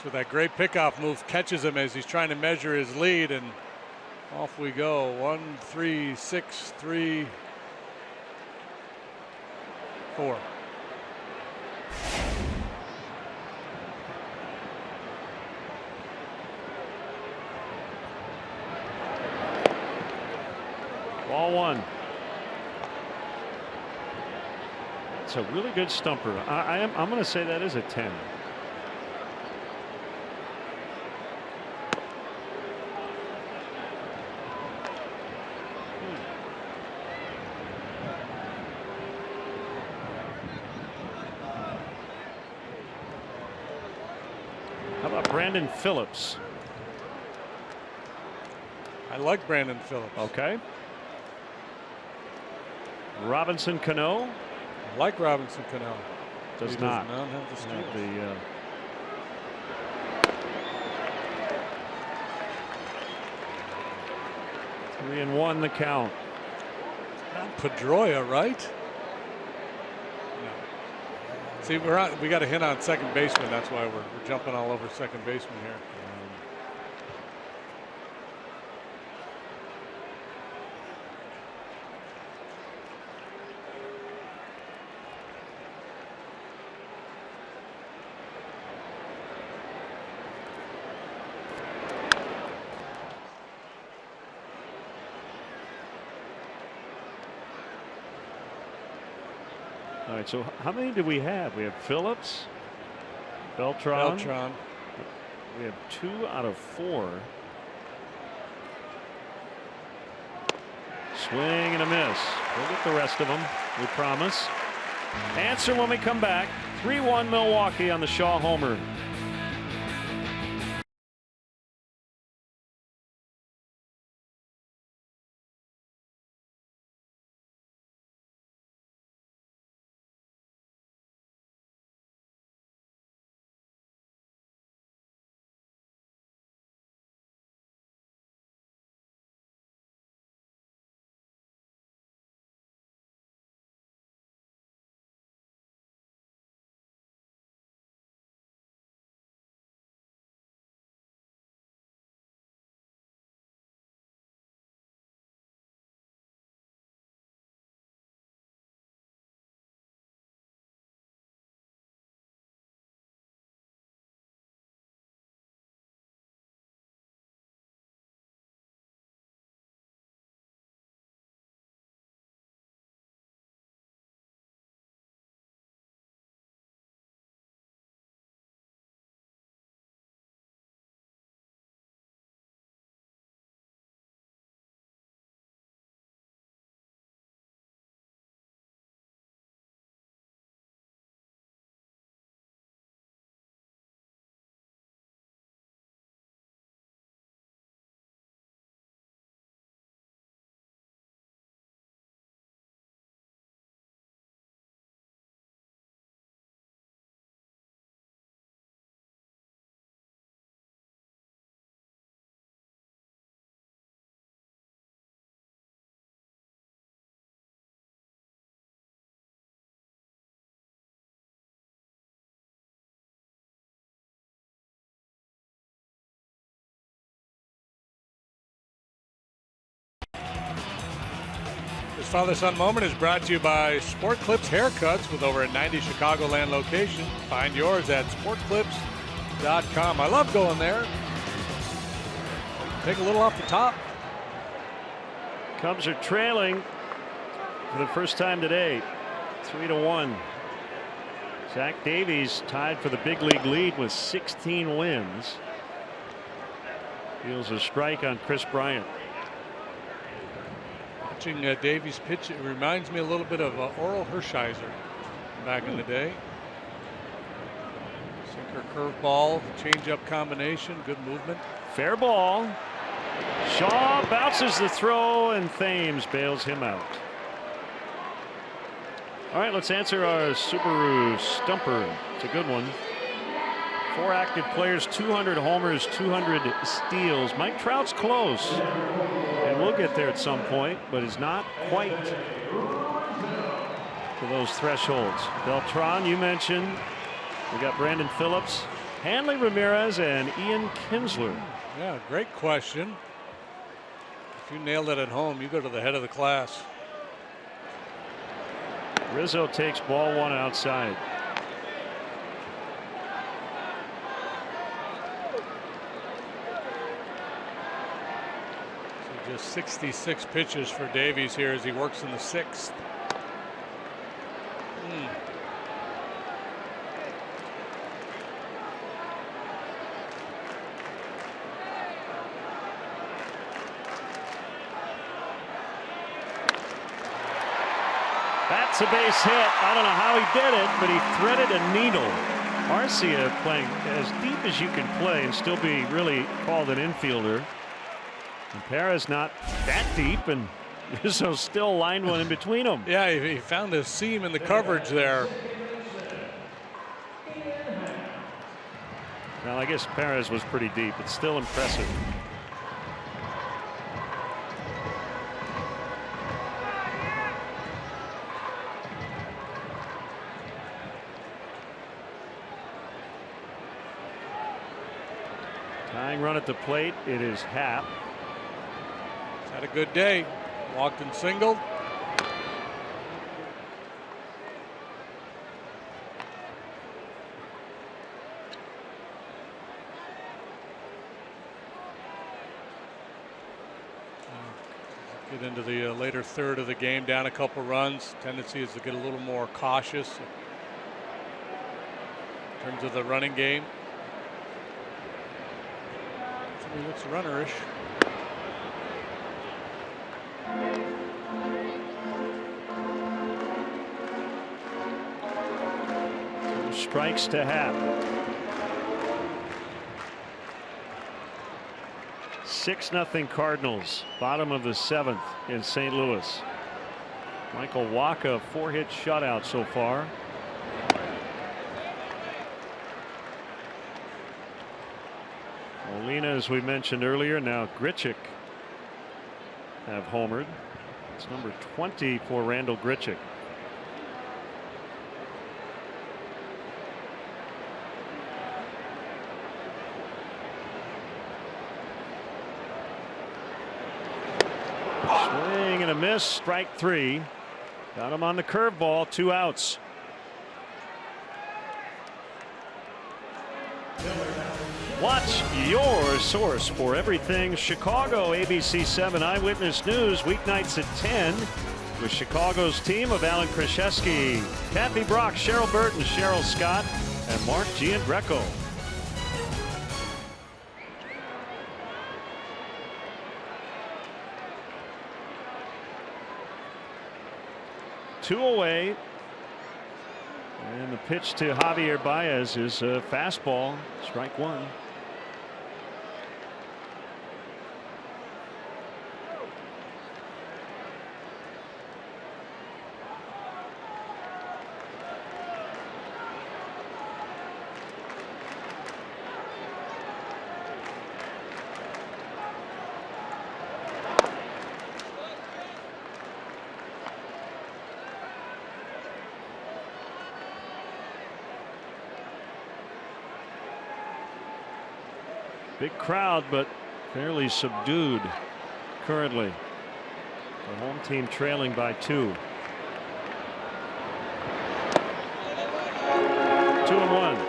With that great pickoff move, catches him as he's trying to measure his lead, and off we go. 1, 3, 6, 3, 4. Ball one. It's a really good stumper. I'm going to say that is a 10. Brandon Phillips. I like Brandon Phillips. Okay. Robinson Cano. I like Robinson Cano. Does not have the steals. The 3-1 the count. Not Pedroia, right? No. See, we got a hit on second baseman. That's why we're jumping all over second baseman here. All right, so how many do we have? We have Phillips, Beltran. We have 2 out of 4. Swing and a miss. We'll get the rest of them, we promise. Answer when we come back. 3-1 Milwaukee on the Shaw homer. This father-son moment is brought to you by Sport Clips Haircuts with over a 90 Chicagoland location. Find yours at sportclips.com. I love going there. Take a little off the top. Cubs are trailing for the first time today, 3-1. Zach Davies tied for the big league lead with 16 wins. Deals a strike on Chris Bryant. Watching Davies pitch, it reminds me a little bit of Oral Hershiser back in the day. Sinker, curveball, change-up combination, good movement. Fair ball. Shaw bounces the throw and Thames bails him out. All right, let's answer our Subaru Stumper. It's a good one. 4 active players, 200 homers, 200 steals. Mike Trout's close, and we'll get there at some point, but is not quite to those thresholds. Beltran, you mentioned. We got Brandon Phillips, Hanley Ramirez, and Ian Kinsler. Yeah, great question. If you nailed it at home, you go to the head of the class. Rizzo takes ball 1 outside. Just 66 pitches for Davies here as he works in the 6th. That's a base hit. I don't know how he did it, but he threaded a needle. Arcia playing as deep as you can play and still be really called an infielder. And Perez not that deep, and Rizzo still lined one in between them. Yeah, he found a seam in the coverage there. Well, I guess Perez was pretty deep. It's still impressive. Tying run at the plate. It is Happ. He's had a good day. Walked and singled. Get into the later third of the game, down a couple runs. Tendency is to get a little more cautious in terms of the running game. He looks runnerish. Strikes to Happ. 6-0 Cardinals. Bottom of the 7th in St. Louis. Michael Wacha, 4-hit shutout so far. Molina, as we mentioned earlier, now Grichuk have homered. It's number 20 for Randall Grichuk. Swing and a miss. Strike 3. Got him on the curveball. 2 outs. Watch your source for everything Chicago. ABC 7 Eyewitness News, weeknights at 10 with Chicago's team of Alan Krzyzewski, Kathy Brock, Cheryl Burton, Cheryl Scott, and Mark Giangreco. Two away. And the pitch to Javier Baez is a fastball. Strike 1. Big crowd, but fairly subdued currently. The home team trailing by 2. 2-1.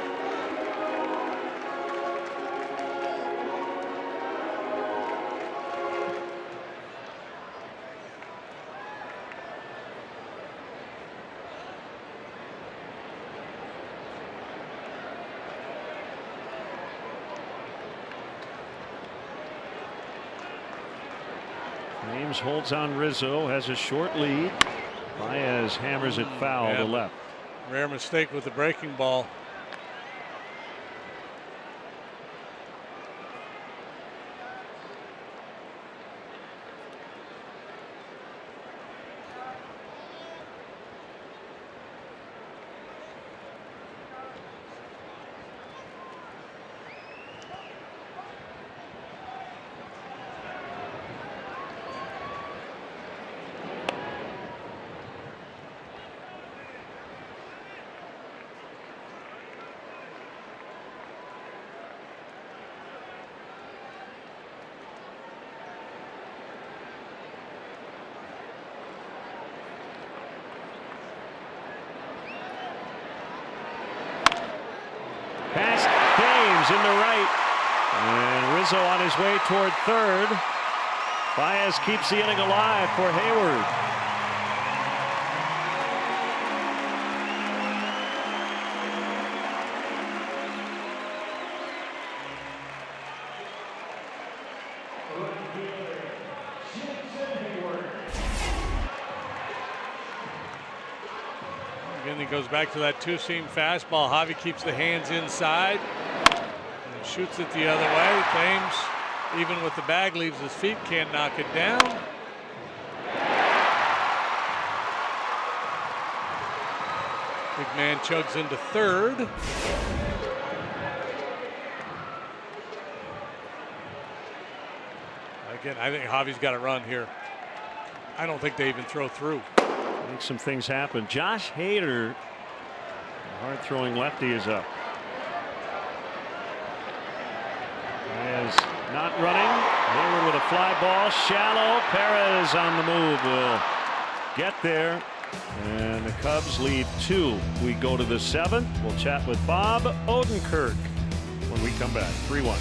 James holds on Rizzo, has a short lead. Baez hammers it foul to left. Rare mistake with the breaking ball. In the right, and Rizzo on his way toward third. Baez keeps the inning alive for Hayward. Again, he goes back to that two-seam fastball. Javi keeps the hands inside. Shoots it the other way. Thames, even with the bag, leaves his feet, can't knock it down. Big man chugs into third. Again, I think Javi's got to run here. I don't think they even throw through. Make some things happen. Josh Hader, hard throwing lefty, is up. Not running. Hayward with a fly ball. Shallow. Perez on the move will get there. And the Cubs lead 2. We go to the 7th. We'll chat with Bob Odenkirk when we come back. 3-1.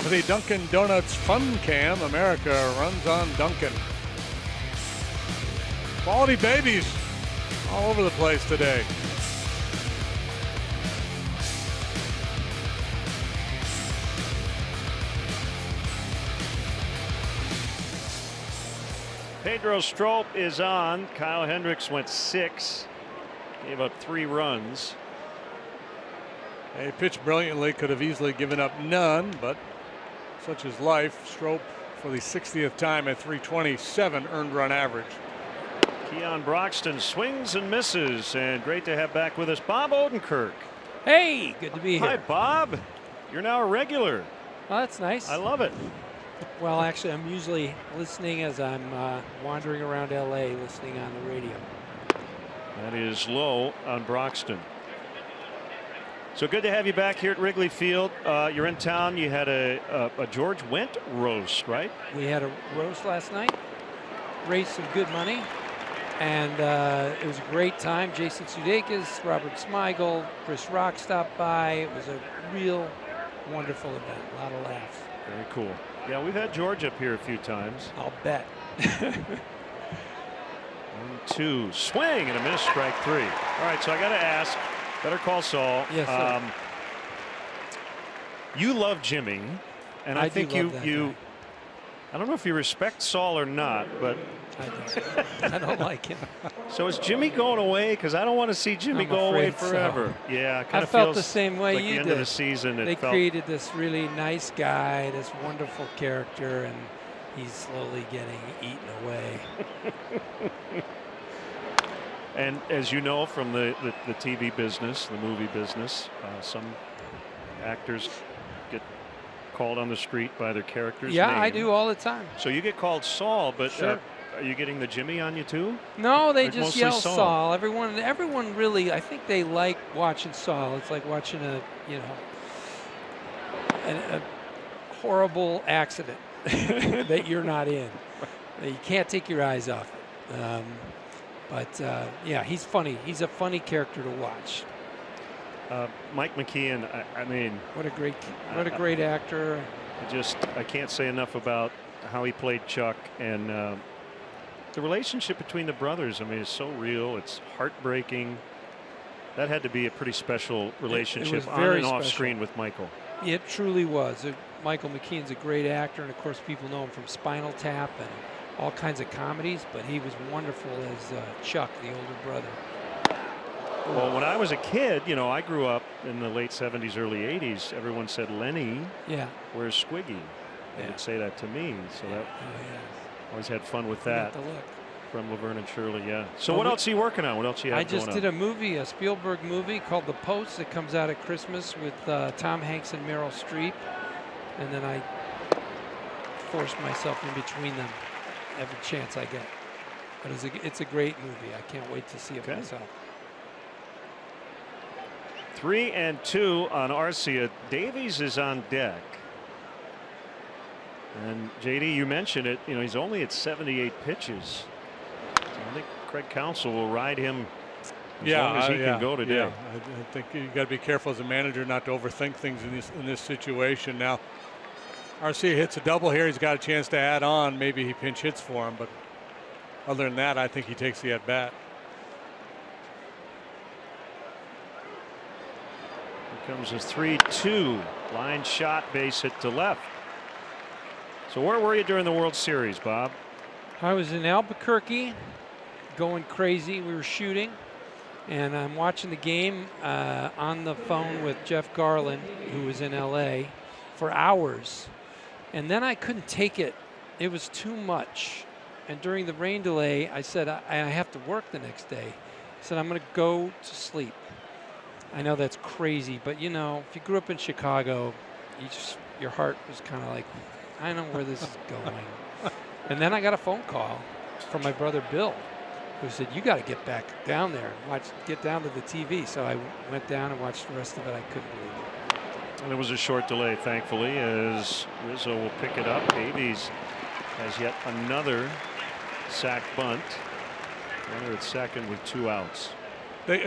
For the Dunkin' Donuts Fun Cam, America runs on Dunkin'. Quality babies all over the place today. Pedro Strop is on. Kyle Hendricks went 6. Gave up 3 runs. He pitched brilliantly, could have easily given up none, but such is life. Strop for the 60th time at 327 earned run average. Keon Broxton swings and misses, and great to have back with us Bob Odenkirk. Hey, good to be here. Hi, Bob. You're now a regular. Oh, that's nice. I love it. Well, actually, I'm usually listening as I'm wandering around LA, listening on the radio. That is low on Broxton. So good to have you back here at Wrigley Field. You're in town. You had a George Wendt roast, right? We had a roast last night, raised some good money, and it was a great time. Jason Sudeikis, Robert Smigel, Chris Rock stopped by. It was a real wonderful event. A lot of laughs. Very cool. Yeah, we've had George up here a few times. I'll bet. 1-2, swing and a miss, strike 3. All right, so I got to ask. Better Call Saul. Yes, sir. You love Jimmy, and I think you I don't know if you respect Saul or not, but I don't like him. So is Jimmy going away? Because I don't want to see Jimmy go away forever. So. Yeah, I felt the same way like you the end did. Of the season, they created this really nice guy, this wonderful character, and he's slowly getting eaten away. And as you know from the TV business, the movie business, some actors get called on the street by their characters. Yeah, name. I do all the time. So you get called Saul, but sure. Are you getting the Jimmy on you too? No, they or just yell Saul. Everyone really, I think they like watching Saul. It's like watching a horrible accident that you're not in. You can't take your eyes off it. But yeah, he's funny. He's a funny character to watch. Mike McKeon, I mean, what a great actor. I can't say enough about how he played Chuck, and the relationship between the brothers. I mean, it's so real. It's heartbreaking. That had to be a pretty special relationship on and off screen with Michael. It truly was. Michael McKean's a great actor, and of course people know him from Spinal Tap and all kinds of comedies, but he was wonderful as Chuck, the older brother. Well, when I was a kid, you know, I grew up in the late 70s, early 80s. Everyone said, Lenny, where's Squiggy? They would say that to me. So that always had fun with that. From Laverne and Shirley, So what else are you working on? What else you have I just going did a movie, a Spielberg movie called The Post that comes out at Christmas with Tom Hanks and Meryl Streep. And then I forced myself in between them every chance I get. But it's a great movie. I can't wait to see it myself. 3-2 on Arcia. Davies is on deck. And JD, you mentioned it. You know, he's only at 78 pitches. So I think Craig Counsell will ride him as long as he can go today. Yeah, I think you got to be careful as a manager not to overthink things in this situation. Now, Arcia hits a double here. He's got a chance to add on. Maybe he pinch hits for him, but other than that, I think he takes the at bat. Here comes a 3-2 line shot, base hit to left. So where were you during the World Series, Bob? I was in Albuquerque, going crazy. We were shooting, and I'm watching the game on the phone with Jeff Garland, who was in LA, for hours. And then I couldn't take it. It was too much. And during the rain delay, I said, I have to work the next day. I said, I'm going to go to sleep. I know that's crazy, but you know, if you grew up in Chicago, your heart was kind of like, I know where this is going. And then I got a phone call from my brother Bill, who said, you got to get back down there and get down to the TV. So I went down and watched the rest of it. I couldn't believe it. And there was a short delay, thankfully, as Rizzo will pick it up. Davies has yet another sack bunt. Runner at second with 2 outs.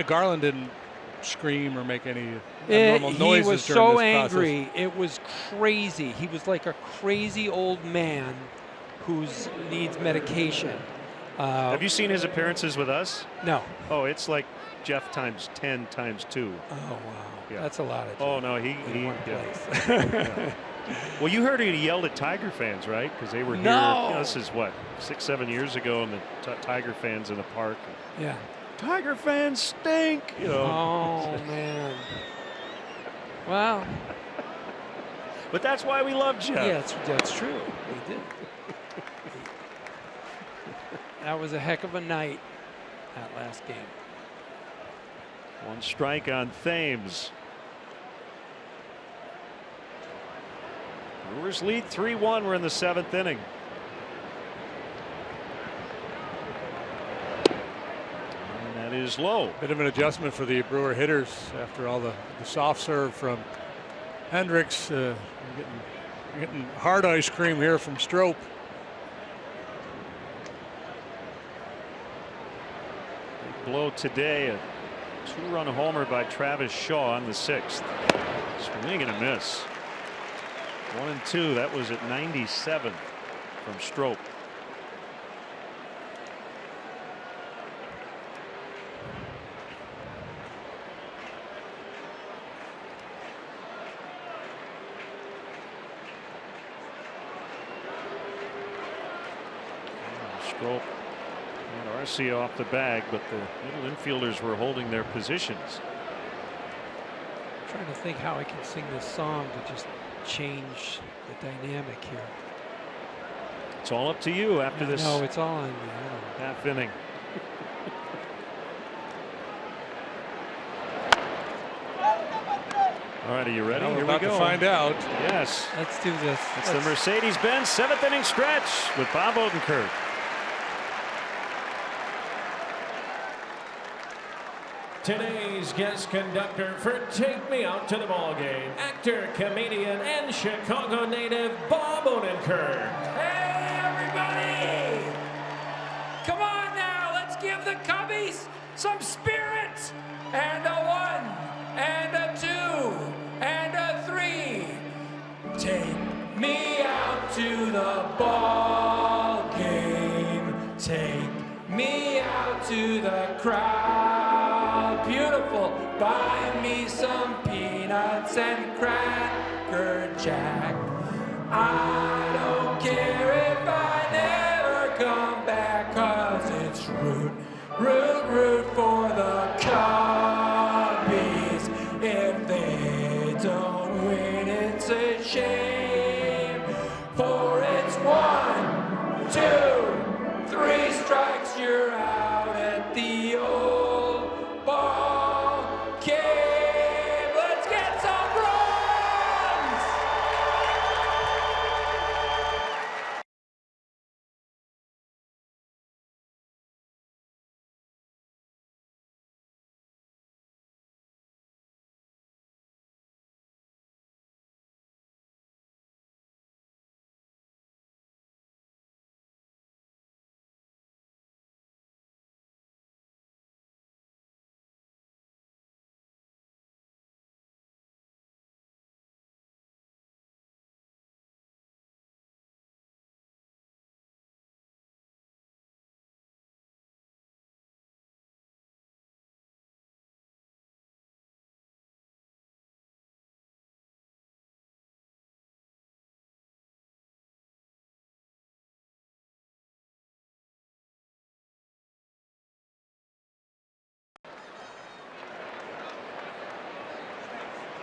Garland didn't scream or make any abnormal noises. He was so angry. It was crazy. He was like a crazy old man who needs medication. Have you seen his appearances with us? No. Oh, it's like Jeff times 10 times 2. Oh, wow. Yeah. That's a lot of Jeff. Oh, no, he yeah. Well, you heard he yelled at Tiger fans, right? Because they were here. You know, this is what, 6-7 years ago, and the Tiger fans in the park. Yeah. Tiger fans stink. You know. Oh man. Wow. But that's why we love Jeff. Yeah, that's true. We did. That was a heck of a night, that last game. 1 strike on Thames. Brewers lead 3-1. We're in the 7th inning. And that is low. Bit of an adjustment for the Brewer hitters after all the soft serve from Hendricks. Getting hard ice cream here from Strop. Big blow today. A 2-run homer by Travis Shaw on the 6th. Swing and a miss. 1-2. That was at 97 from Strop. Strop and Arcia off the bag, but the middle infielders were holding their positions. I'm trying to think how I can sing this song to just change the dynamic here. It's all up to you after this. No, it's all on me. Half inning. All right, are you ready? Well, Here we're about we go. to find out. Yes. Let's do this. It's the Mercedes-Benz 7th inning stretch with Bob Odenkirk. Today's guest conductor for Take Me Out to the Ballgame, actor, comedian, and Chicago native Bob Odenkirk. Hey, everybody! Come on now, let's give the Cubbies some spirit. And a 1, and a 2, and a 3. Take me out to the ball game. Take me out to the crowd. Beautiful. Buy me some peanuts. peanuts and Cracker Jack. I don't care if I never come back, 'cause it's root, root, root for the Cubbies. If they don't win, it's a shame, for it's 1, 2, 3 strikes, you're out at the old ball game. Let's get some runs!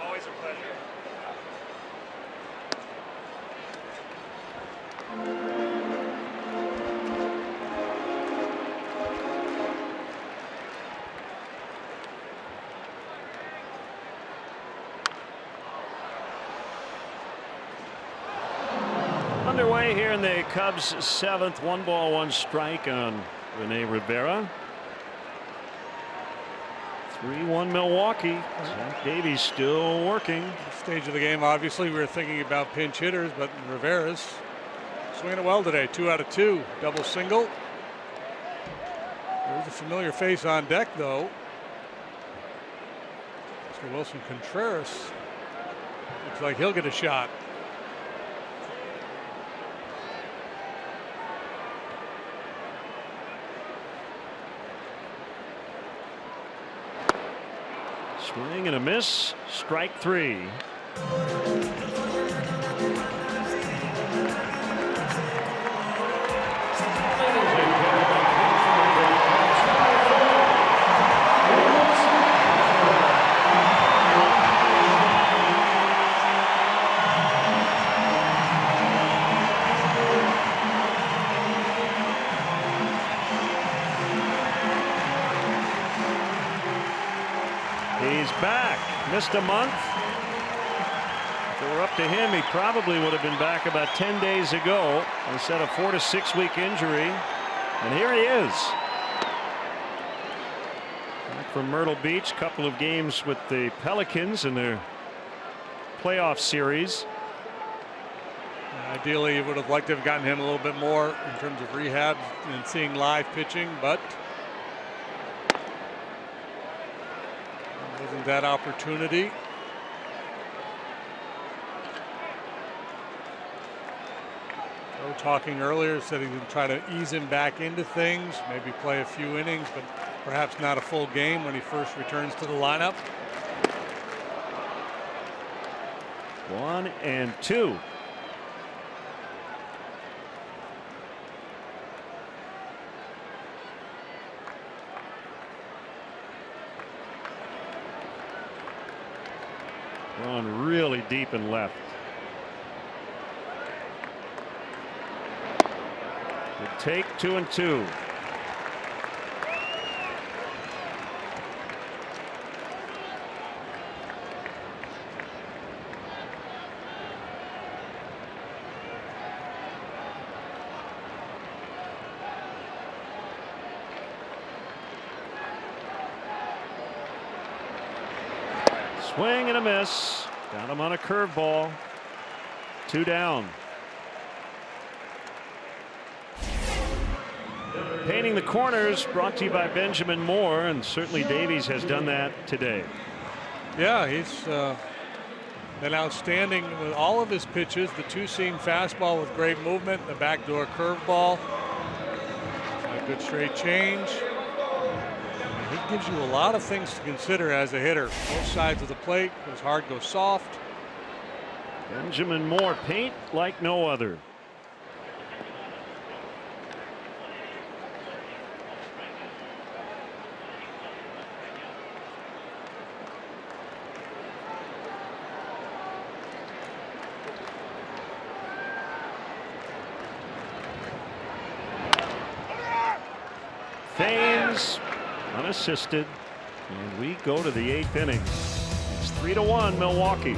Always a pleasure. Underway here in the Cubs' 7th, 1 ball, 1 strike on Rene Rivera. 3-1 Milwaukee. Zach Davies still working. Stage of the game, obviously, we were thinking about pinch hitters, but Rivera's swinging it well today. 2 out of 2, double single. There's a familiar face on deck, though. Mr. Wilson Contreras. Looks like he'll get a shot. Swing and a miss. Strike 3. He's back. Missed a month. If it were up to him, he probably would have been back about 10 days ago instead of 4 to 6 week injury. And here he is. Back from Myrtle Beach, couple of games with the Pelicans in their playoff series. Ideally, you would have liked to have gotten him a little bit more in terms of rehab and seeing live pitching, but wasn't that opportunity. Joe talking earlier said he would try to ease him back into things, maybe play a few innings, but perhaps not a full game when he first returns to the lineup. 1-2. Going really deep and left. Good take, 2-2. Swing and a miss. Got him on a curveball. 2 down. Painting the corners brought to you by Benjamin Moore, and certainly Davies has done that today. Yeah, he's been outstanding with all of his pitches. The 2-seam fastball with great movement, the backdoor curveball, a good straight change. He gives you a lot of things to consider as a hitter. Both sides of the plate, goes hard, goes soft. Benjamin Moore, paint like no other. Thames unassisted, and we go to the 8th inning. It's 3-1 Milwaukee.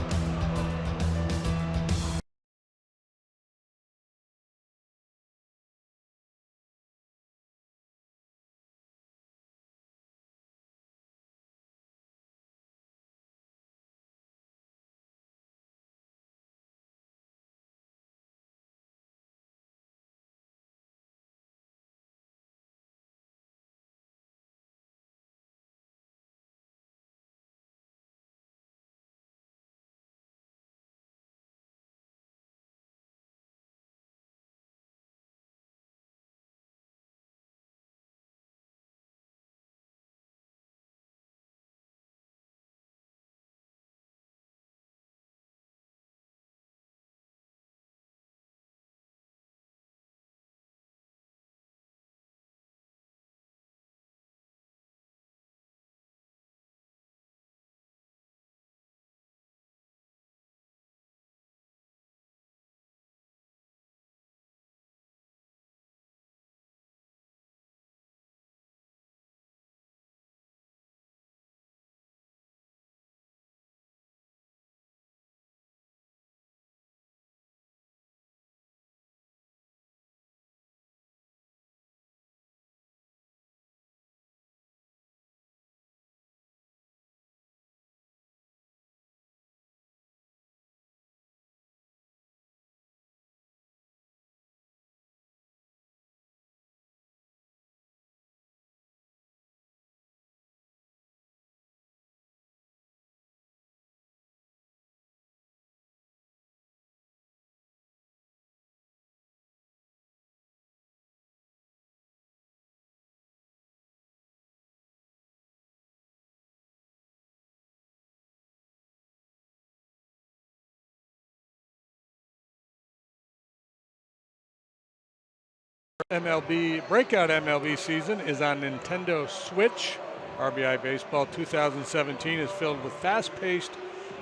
MLB breakout MLB season is on Nintendo Switch. RBI Baseball 2017 is filled with fast-paced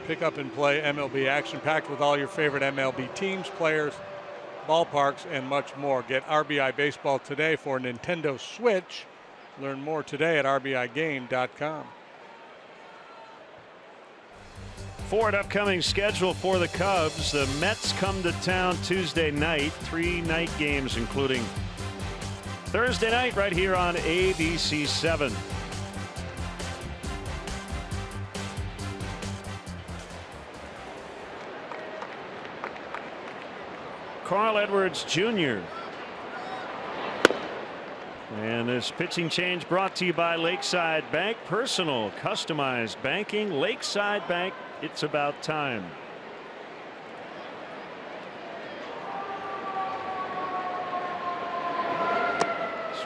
pick-up and play MLB action packed with all your favorite MLB teams, players, ballparks, and much more. Get RBI Baseball today for Nintendo Switch. Learn more today at rbigame.com. For an upcoming schedule for the Cubs, the Mets come to town Tuesday night. 3 night games, including Thursday night right here on ABC 7. Carl Edwards Jr. And this pitching change brought to you by Lakeside Bank. Personal, customized banking. Lakeside Bank, it's about time.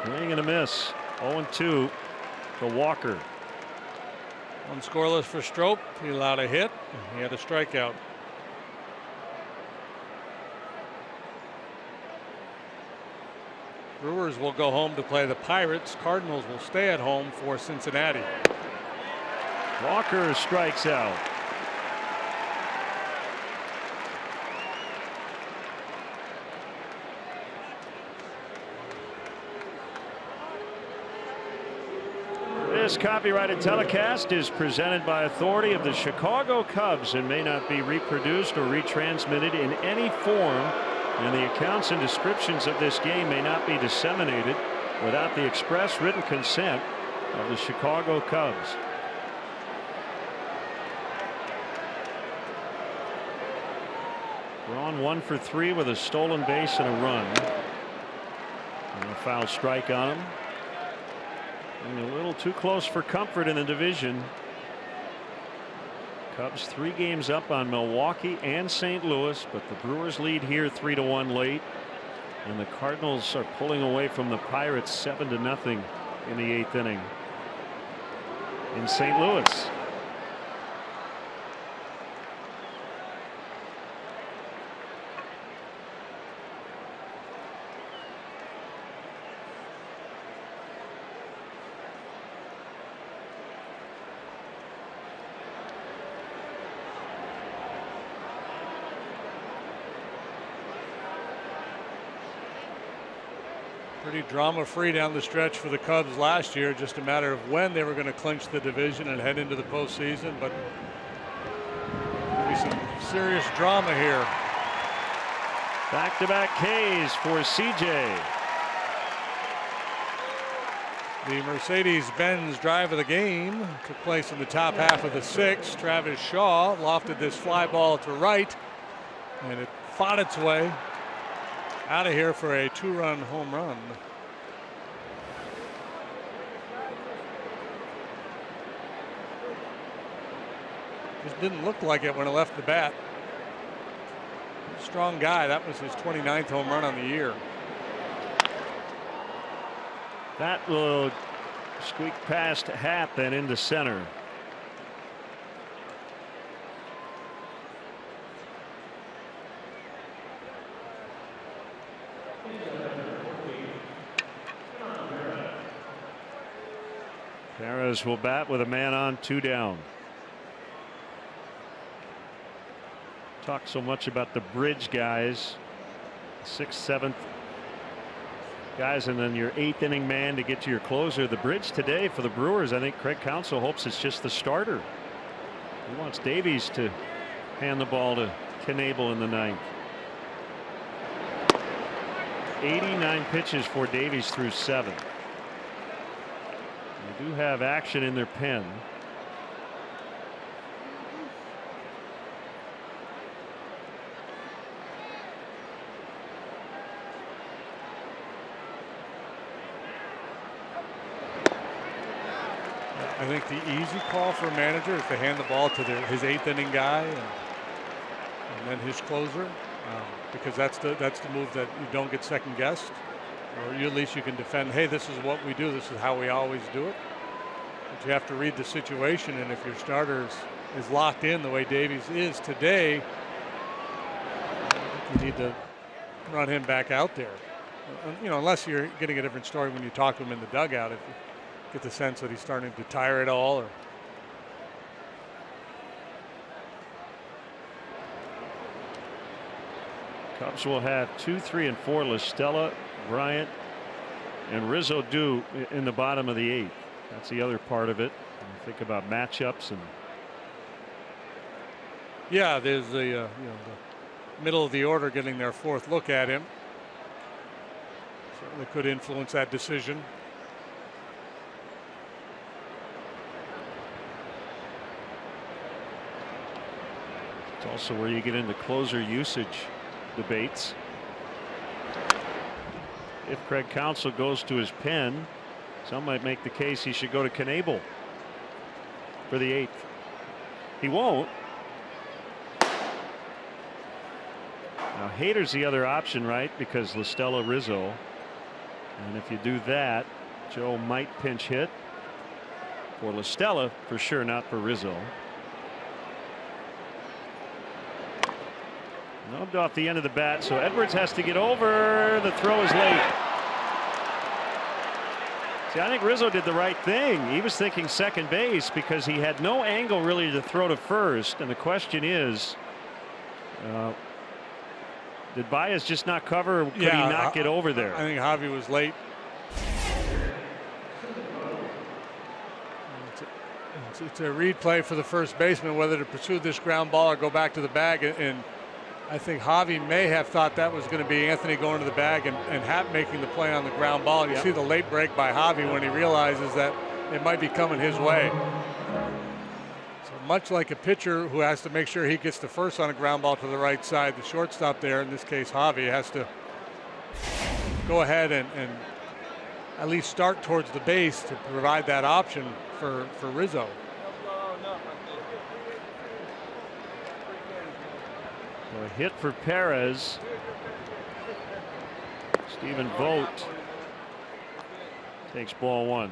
Swing and a miss. 0-2 to Walker. One scoreless for Strop. He allowed a hit. He had a strikeout. Brewers will go home to play the Pirates. Cardinals will stay at home for Cincinnati. Walker strikes out. This copyrighted telecast is presented by authority of the Chicago Cubs and may not be reproduced or retransmitted in any form, and the accounts and descriptions of this game may not be disseminated without the express written consent of the Chicago Cubs. We're on 1 for 3 with a stolen base and a run. And a foul strike on him. And a little too close for comfort in the division. Cubs 3 games up on Milwaukee and St. Louis, but the Brewers lead here 3-1 late, and the Cardinals are pulling away from the Pirates 7-0 in the 8th inning. in St. Louis. Pretty drama-free down the stretch for the Cubs last year. Just a matter of when they were going to clinch the division and head into the postseason. But there'll be some serious drama here. Back-to-back Ks for CJ. The Mercedes-Benz drive of the game took place in the top half of the sixth. Travis Shaw lofted this fly ball to right, and it fought its way out of here for a 2-run home run. Just didn't look like it when it left the bat. Strong guy. That was his 29th home run on the year. That will squeak past Happ and into center. Perez will bat with a man on, 2 down. Talk so much about the bridge guys, 6th, 7th guys, and then your 8th inning man to get to your closer. The bridge today for the Brewers, I think Craig Counsell hopes it's just the starter. He wants Davies to hand the ball to Knebel in the 9th. 89 pitches for Davies through 7. They do have action in their pen. I think the easy call for a manager is to hand the ball to his 8th inning guy and then his closer, because that's the move that you don't get second guessed, or at least you can defend. Hey, this is what we do. This is how we always do it. But you have to read the situation, and if your starter is locked in the way Davies is today, you need to run him back out there. You know, unless you're getting a different story when you talk to him in the dugout. If you get the sense that he's starting to tire it all, or Cubs will have 2, 3, and 4. LaStella, Bryant, and Rizzo due in the bottom of the 8th. That's the other part of it. When you think about matchups, and yeah, there's the the middle of the order getting their 4th look at him. Certainly could influence that decision. it's also where you get into closer usage debates. If Craig Counsell goes to his pen, some might make the case he should go to Knebel for the 8th. He won't. Now Hader's the other option, right? Because LaStella, Rizzo, and if you do that, Joe might pinch hit for LaStella for sure, not for Rizzo. Nubbed off the end of the bat, so Edwards has to get over. The throw is late. See, I think Rizzo did the right thing. He was thinking second base because he had no angle really to throw to first, and the question is, did Baez just not cover, or could he not get over there? I think Javi was late. It's a replay for the first baseman whether to pursue this ground ball or go back to the bag, and I think Javi may have thought that was going to be Anthony going to the bag and Happ making the play on the ground ball. You see the late break by Javi when he realizes that it might be coming his way. So much like a pitcher who has to make sure he gets to first on a ground ball to the right side, the shortstop there, in this case Javi, has to go ahead and at least start towards the base to provide that option for Rizzo. A hit for Perez. Stephen Vogt takes ball 1.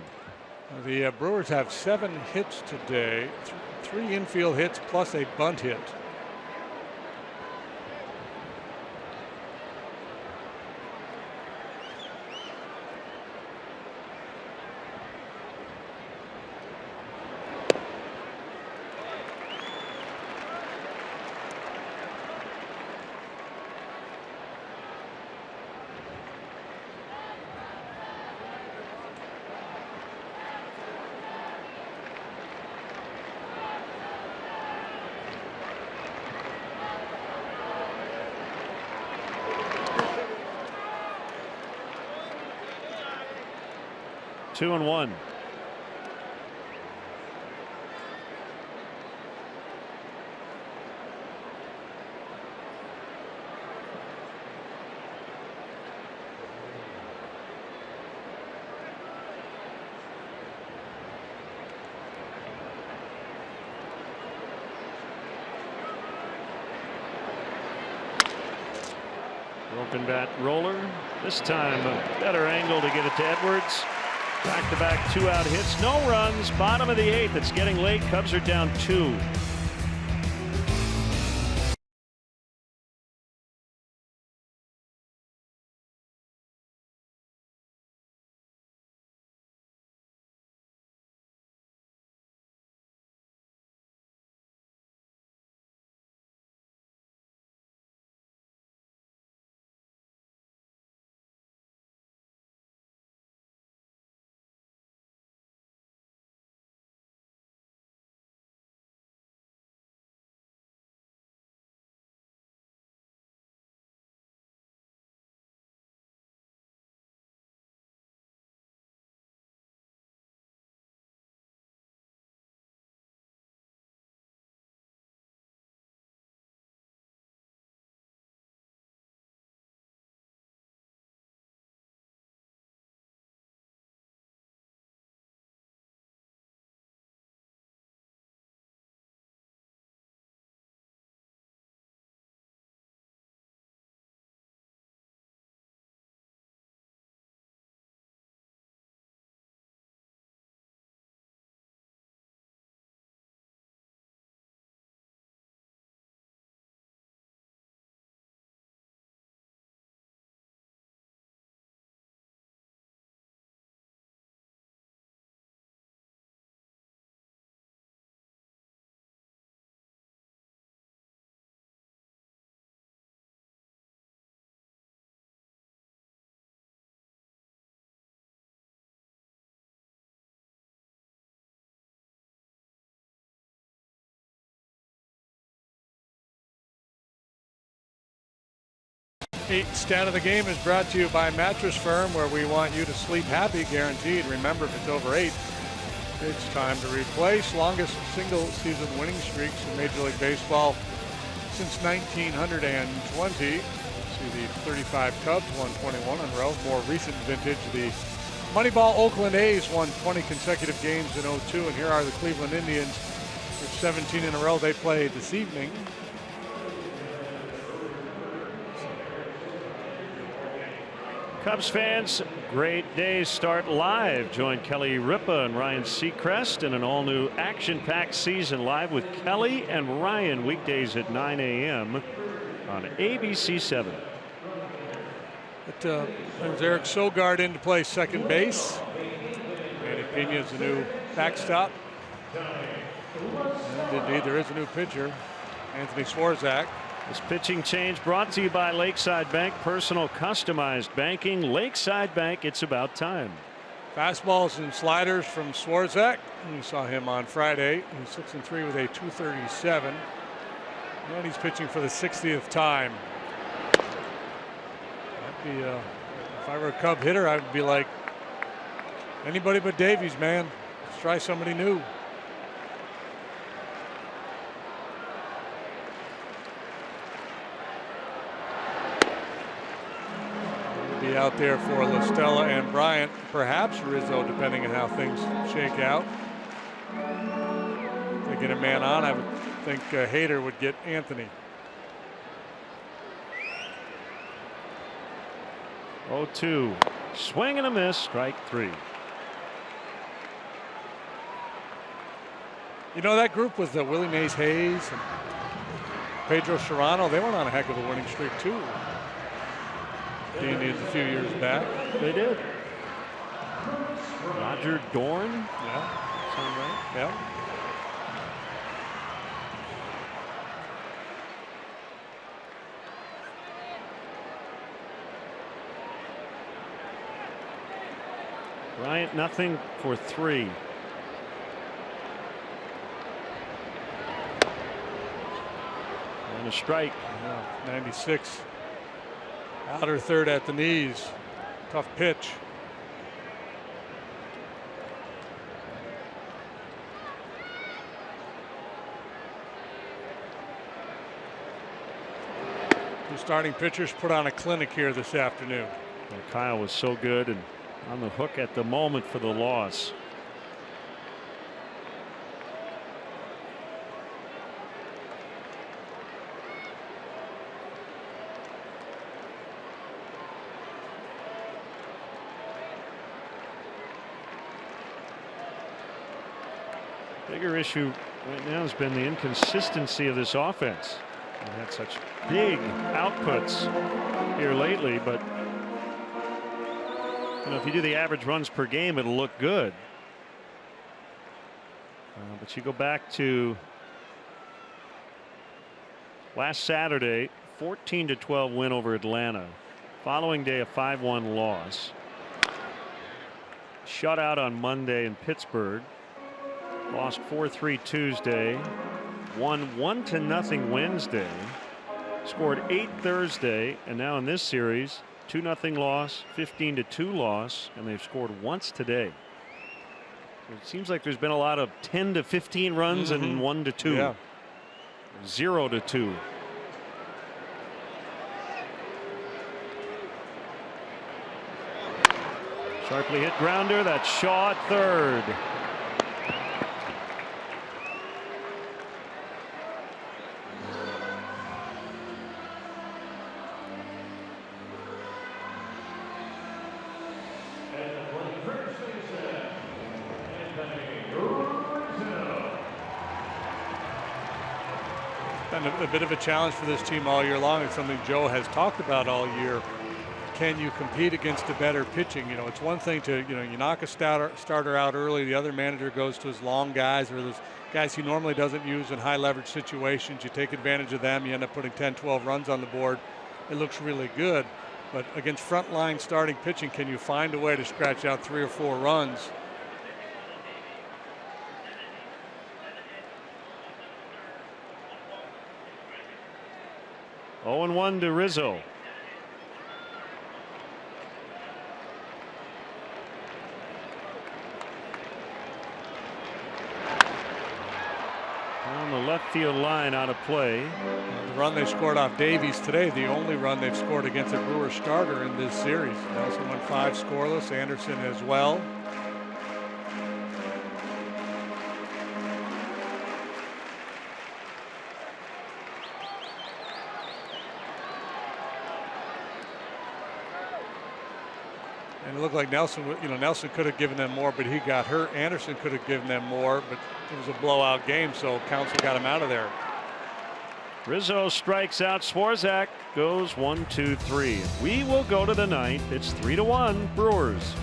The Brewers have 7 hits today, 3 infield hits plus a bunt hit. Two and one. Broken bat roller. This time a better angle to get it to Edwards. Back-to-back 2-out hits, no runs. Bottom of the 8th. It's getting late. Cubs are down 2. Stat of the game is brought to you by Mattress Firm, where we want you to sleep happy, guaranteed. Remember, if it's over 8, it's time to replace. Longest single season winning streaks in Major League Baseball since 1920. See the 35 Cubs won 21 in a row. More recent vintage, the Moneyball Oakland A's won 20 consecutive games in 02. And here are the Cleveland Indians with 17 in a row they played this evening. Cubs fans, great days start live. Join Kelly Ripa and Ryan Seacrest in an all-new action-packed season live with Kelly and Ryan weekdays at 9 a.m. on ABC 7. There's Eric Sogard in to play second base. Manny Piña's the new backstop. And indeed, there is a new pitcher, Anthony Swarzak. This pitching change brought to you by Lakeside Bank. Personal customized banking. Lakeside Bank, it's about time. Fastballs and sliders from Swarzak. We saw him on Friday. He's 6-3 with a 237. And he's pitching for the 60th time. That'd be, if I were a Cub hitter, I'd be like, anybody but Davies, man. Let's try somebody new. Be out there for La Stella and Bryant, perhaps Rizzo, depending on how things shake out. If they get a man on, I would think Hader would get Anthony. 0-2. Swing and a miss. Strike 3. You know, that group with Willie Mays Hayes and Pedro Serrano, they went on a heck of a winning streak too. Being a few years back. They did. Roger Dorn. Yeah. Sound right? Yeah. Bryant, nothing for 3. And a strike. Yeah, 96. Outer third at the knees. Tough pitch. The starting pitchers put on a clinic here this afternoon. Well, Kyle was so good and on the hook at the moment for the loss. Bigger issue right now has been the inconsistency of this offense. We've had such big outputs here lately, but you know, if you do the average runs per game, it'll look good. But you go back to last Saturday, 14-12 win over Atlanta. Following day, a 5-1 loss. Shutout on Monday in Pittsburgh. Lost 4-3 Tuesday. Won 1-0 Wednesday. Scored 8 Thursday, and now in this series, 2-0 loss, 15-2 loss, and they've scored once today. So it seems like there's been a lot of 10 to 15 runs and 1-2. Yeah. 0-2. Sharply hit grounder. That's Shaw at third. Been a bit of a challenge for this team all year long. It's something Joe has talked about all year. Can you compete against the better pitching? You know, it's one thing to, you knock a starter out early. The other manager goes to his long guys or those guys he normally doesn't use in high leverage situations. You take advantage of them. You end up putting 10, 12 runs on the board. It looks really good. But against frontline starting pitching, can you find a way to scratch out 3 or 4 runs? Oh, 0-1 to Rizzo. On the left field line, out of play. The run they scored off Davies today, the only run they've scored against a Brewers starter in this series. Nelson went 5 scoreless, Anderson as well. And it looked like Nelson could have given them more, but he got hurt. Anderson could have given them more, but it was a blowout game, so Counsell got him out of there. Rizzo strikes out. Swarzak goes 1-2-3. We will go to the ninth. It's 3-1 Brewers.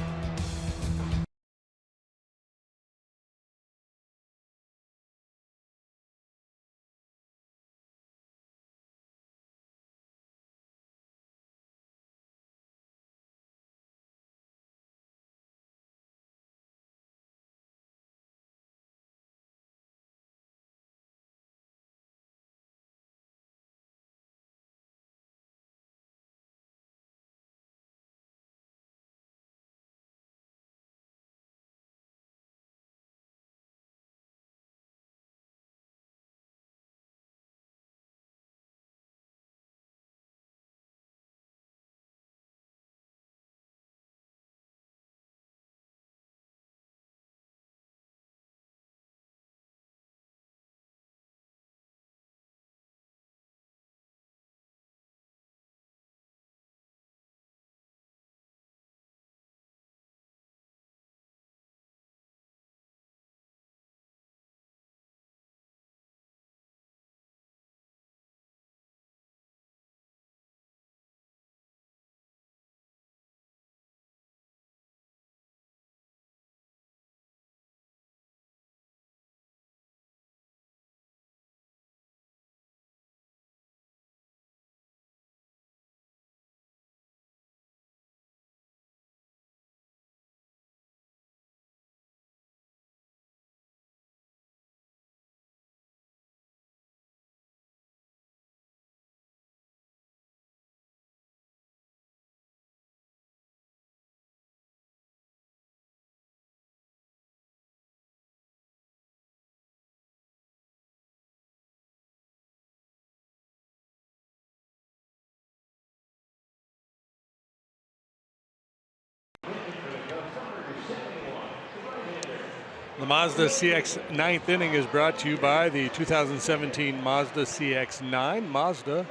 The Mazda CX 9th inning is brought to you by the 2017 Mazda CX-9. Mazda,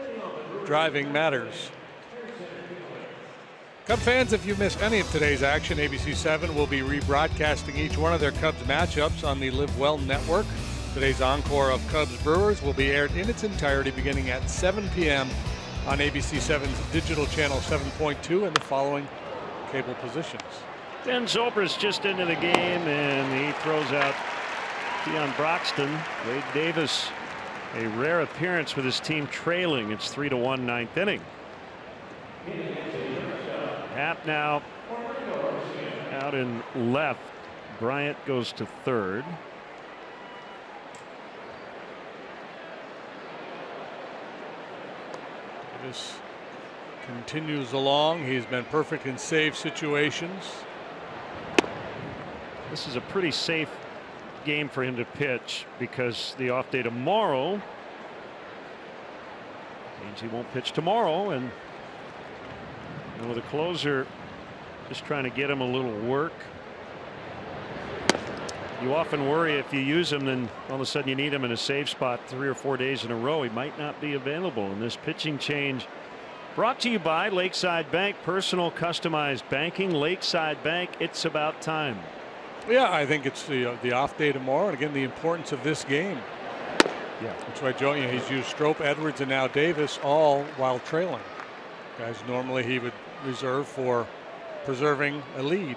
driving matters. Cub fans, if you missed any of today's action, ABC 7 will be rebroadcasting each one of their Cubs matchups on the Live Well Network. Today's encore of Cubs Brewers will be aired in its entirety beginning at 7 p.m. on ABC 7's digital channel 7.2 and the following cable positions. Dan Zobrist just into the game, and he throws out Keon Broxton. Wade Davis, a rare appearance with his team trailing. It's 3-1 ninth inning. Happ now out in left. Bryant goes to third. Davis continues along. He's been perfect in save situations. This is a pretty safe game for him to pitch because the off day tomorrow means he won't pitch tomorrow, and with a closer just trying to get him a little work. You often worry if you use him, then all of a sudden you need him in a safe spot 3 or 4 days in a row. He might not be available. In this pitching change brought to you by Lakeside Bank, personal customized banking. Lakeside Bank, it's about time. Yeah, I think it's the off day tomorrow, and again the importance of this game. Yeah, that's why Joe, he's used Strop, Edwards, and now Davis, all while trailing. Guys normally he would reserve for preserving a lead.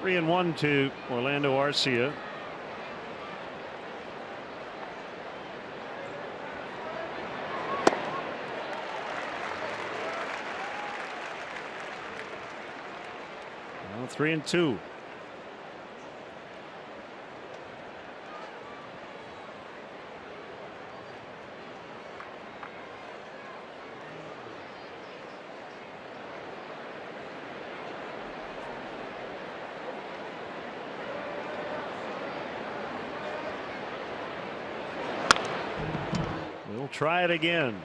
Three and 1 to Orlando Arcia. Now 3 and 2. We'll try it again.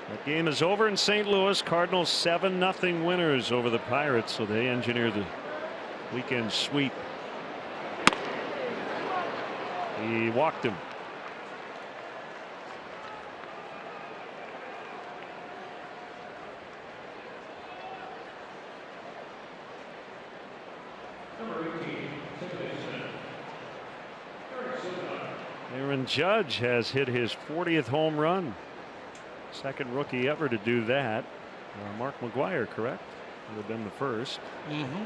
That game is over in St. Louis. Cardinals 7-0 winners over the Pirates, so they engineer the weekend sweep. He walked him. Aaron Judge has hit his 40th home run. Second rookie ever to do that. Mark McGwire, correct? Would have been the first. Mm-hmm.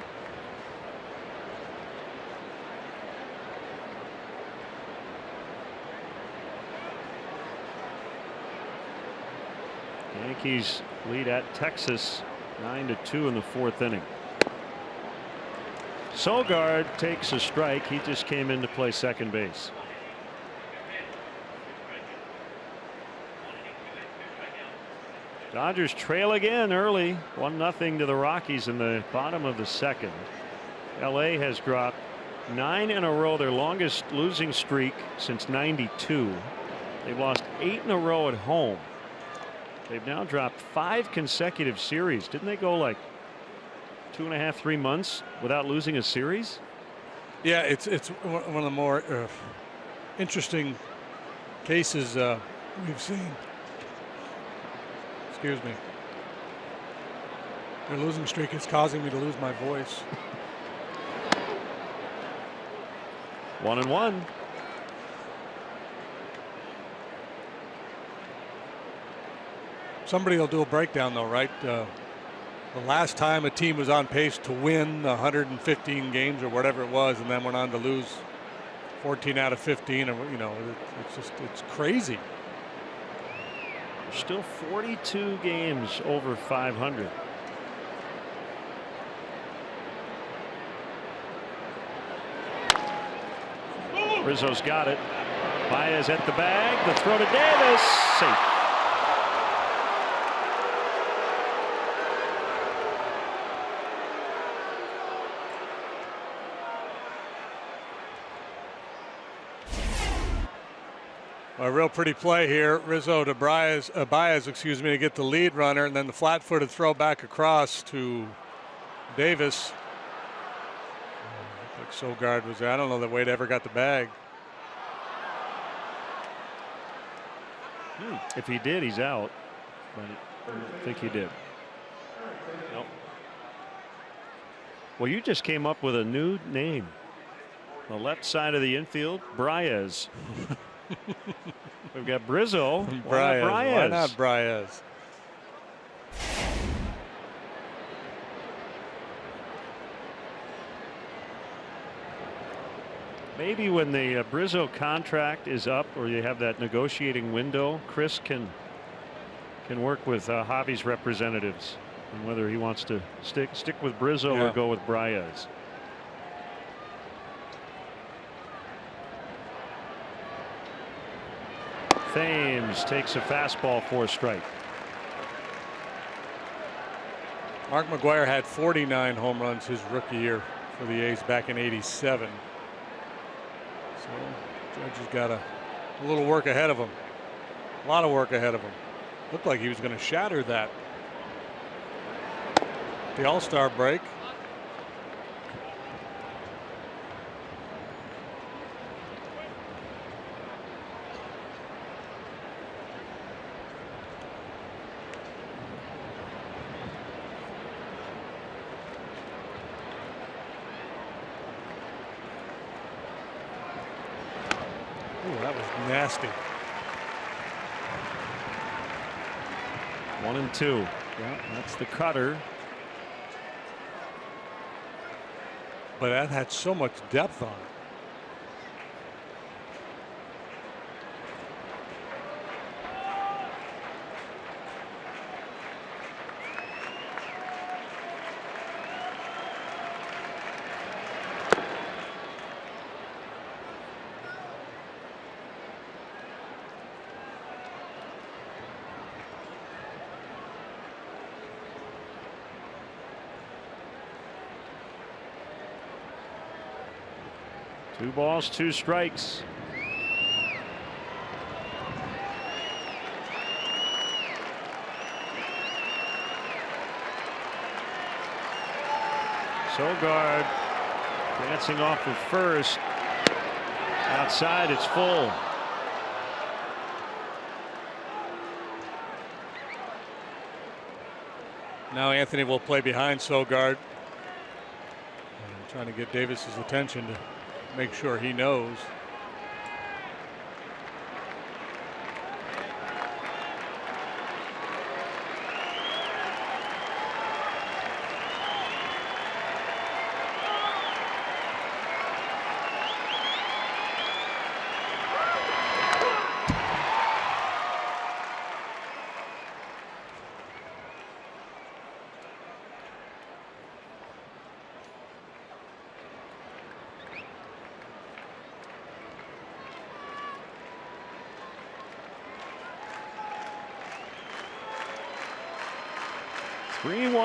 Yankees lead at Texas 9-2 in the 4th inning. Sogard takes a strike. He just came in to play second base. Dodgers trail again early, 1-0 to the Rockies in the bottom of the 2nd. LA has dropped 9 in a row, their longest losing streak since '92. They've lost 8 in a row at home. They've now dropped 5 consecutive series. Didn't they go like 2.5, 3 months without losing a series? Yeah, it's one of the more interesting cases we've seen. Excuse me. Their losing streak is causing me to lose my voice. 1-1. Somebody will do a breakdown though, right? The last time a team was on pace to win 115 games or whatever it was, and then went on to lose 14 out of 15, or it's crazy. Still 42 games over 500. Rizzo's got it. Baez at the bag. The throw to Davis. Safe. A real pretty play here. Rizzo to Baez, excuse me, to get the lead runner, and then the flat-footed throw back across to Davis. Like Sogard was there. I don't know that Wade ever got the bag. If he did, he's out. But I don't think he did. Nope. Well, you just came up with a new name. The left side of the infield, Baez. We've got Brizzo. Why not Baez? Maybe when the Brizzo contract is up, or you have that negotiating window, Chris can work with Javi's representatives and whether he wants to stick with Brizzo or go with Baez. Thames takes a fastball for a strike. Mark McGwire had 49 home runs his rookie year for the A's back in '87. So Judge has got a little work ahead of him. A lot of work ahead of him. Looked like he was going to shatter that. The All-Star break. That was nasty. 1-2. Yeah, that's the cutter. But that had so much depth on it. Two balls, two strikes. Sogard dancing off of first. Outside, it's full. Now Anthony will play behind Sogard. Trying to get Davis's attention to make sure he knows.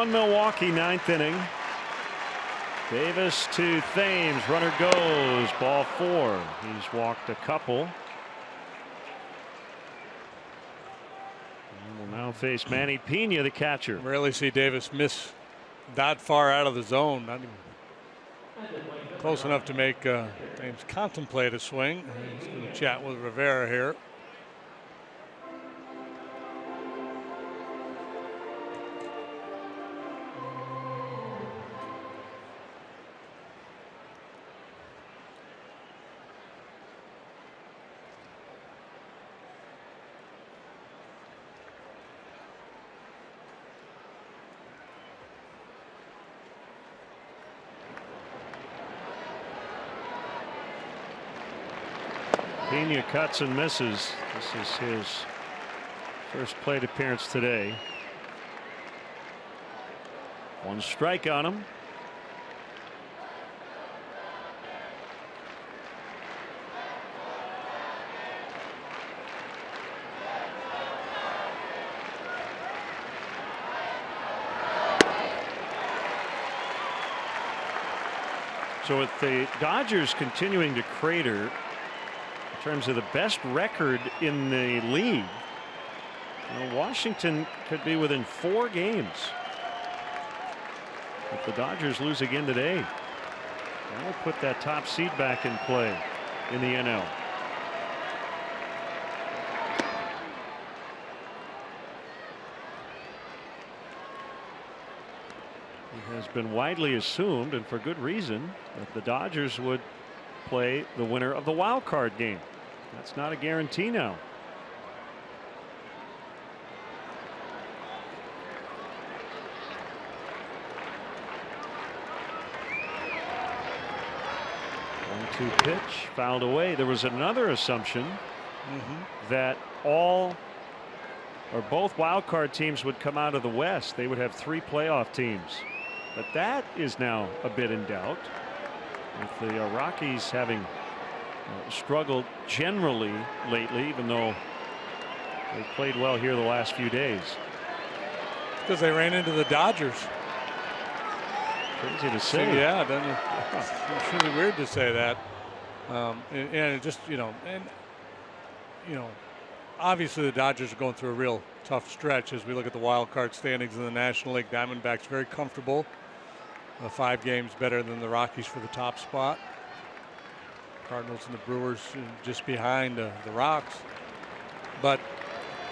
Milwaukee, ninth inning. Davis to Thames. Runner goes. Ball four. He's walked a couple. And will now face Manny Pena, the catcher. Rarely see Davis miss that far out of the zone. Not even close enough to make Thames contemplate a swing. He's going to chat with Rivera here. Pena cuts and misses. This is his First plate appearance today. 1 strike on him. So with the Dodgers continuing to crater in terms of the best record in the league, Washington could be within 4 games if the Dodgers lose again today. That'll put that top seed back in play in the NL. It has been widely assumed, and for good reason, that the Dodgers would play the winner of the wild card game. That's not a guarantee now. One-two pitch fouled away. There was another assumption that all or both wild card teams would come out of the West. They would have 3 playoff teams. But that is now a bit in doubt, with the Rockies having struggled generally lately, even though they've played well here the last few days. Because they ran into the Dodgers. Crazy to say. Yeah, it's really weird to say that. And it just, obviously the Dodgers are going through a real tough stretch as we look at the wild card standings in the National League. Diamondbacks very comfortable. 5 games better than the Rockies for the top spot. Cardinals and the Brewers just behind the Rocks. But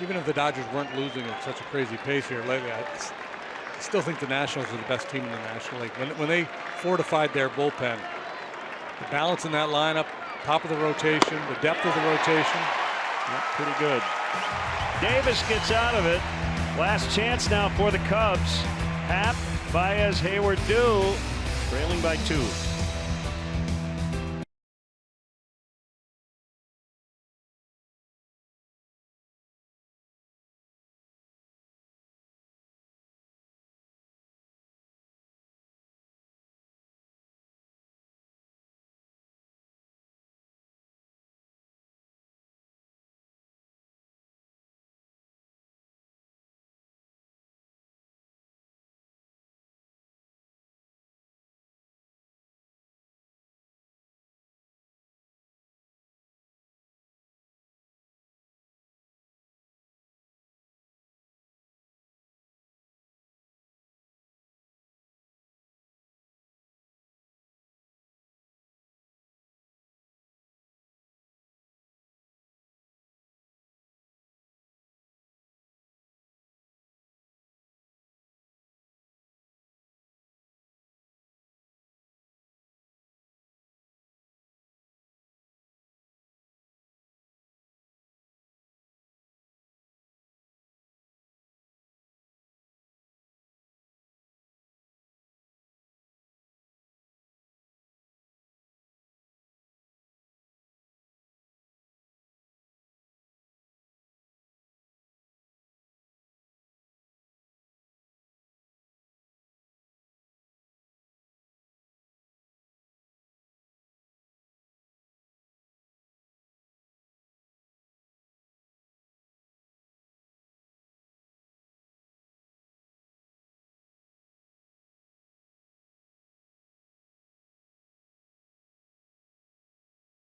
even if the Dodgers weren't losing at such a crazy pace here lately, I still think the Nationals are the best team in the National League. When they fortified their bullpen, the balance in that lineup, top of the rotation, the depth of the rotation, pretty good. Davis gets out of it. Last chance now for the Cubs. Happ, Baez, Hayward, Dew, trailing by 2.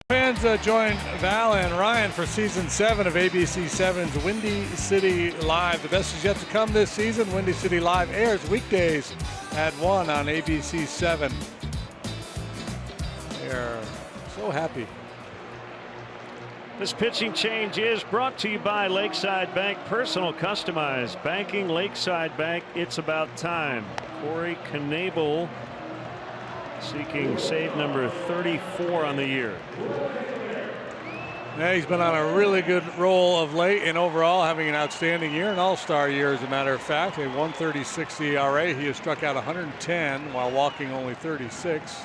Fans join Val and Ryan for season 7 of ABC 7's Windy City Live. The best is yet to come this season. Windy City Live airs weekdays at 1 on ABC 7. They're so happy. This pitching change is brought to you by Lakeside Bank. Personal customized banking. Lakeside Bank, it's about time. Corey Knebel seeking save number 34 on the year. Yeah, he's been on a really good roll of late, and overall having an outstanding year, an all-star year as a matter of fact. A 1.36 ERA. He has struck out 110 while walking only 36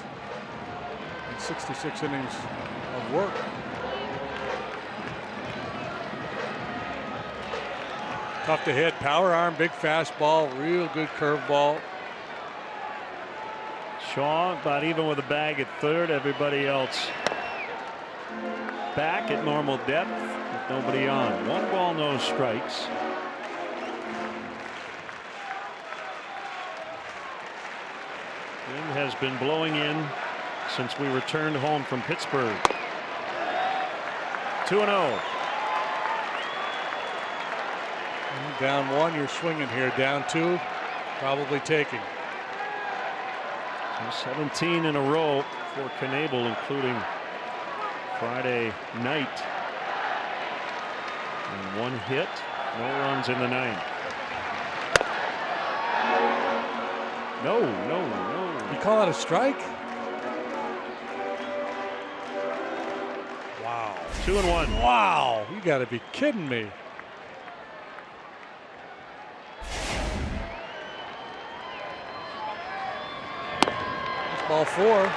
in 66 innings of work. Tough to hit. Power arm, big fastball, real good curveball. Shaw about even with a bag at third. Everybody else back at normal depth with nobody on. 1 ball, no strikes. Wind has been blowing in since we returned home from Pittsburgh. 2-0. Down 1, you're swinging here. Down 2, probably taking. 17 in a row for Knebel, including Friday night. And 1 hit, no runs in the 9th. No. You call it a strike? Wow. 2-1. Wow, you got to be kidding me. Ball 4.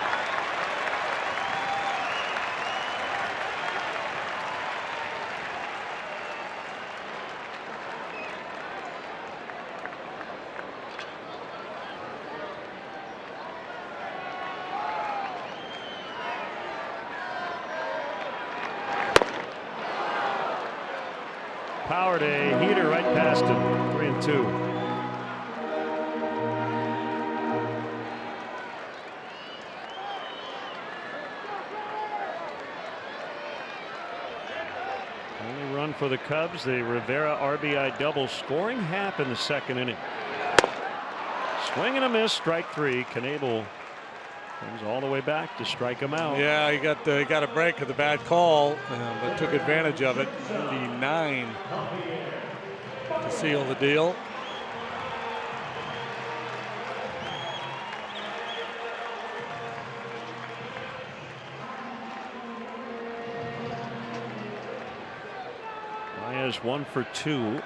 Powered a heater right past him. 3-2. For the Cubs, the Rivera RBI double, scoring half in the 2nd inning. Swing and a miss, strike 3. Knebel comes all the way back to strike him out. Yeah, he got a break of the bad call, but took advantage of it. 99 to seal the deal. Is 1 for 2 and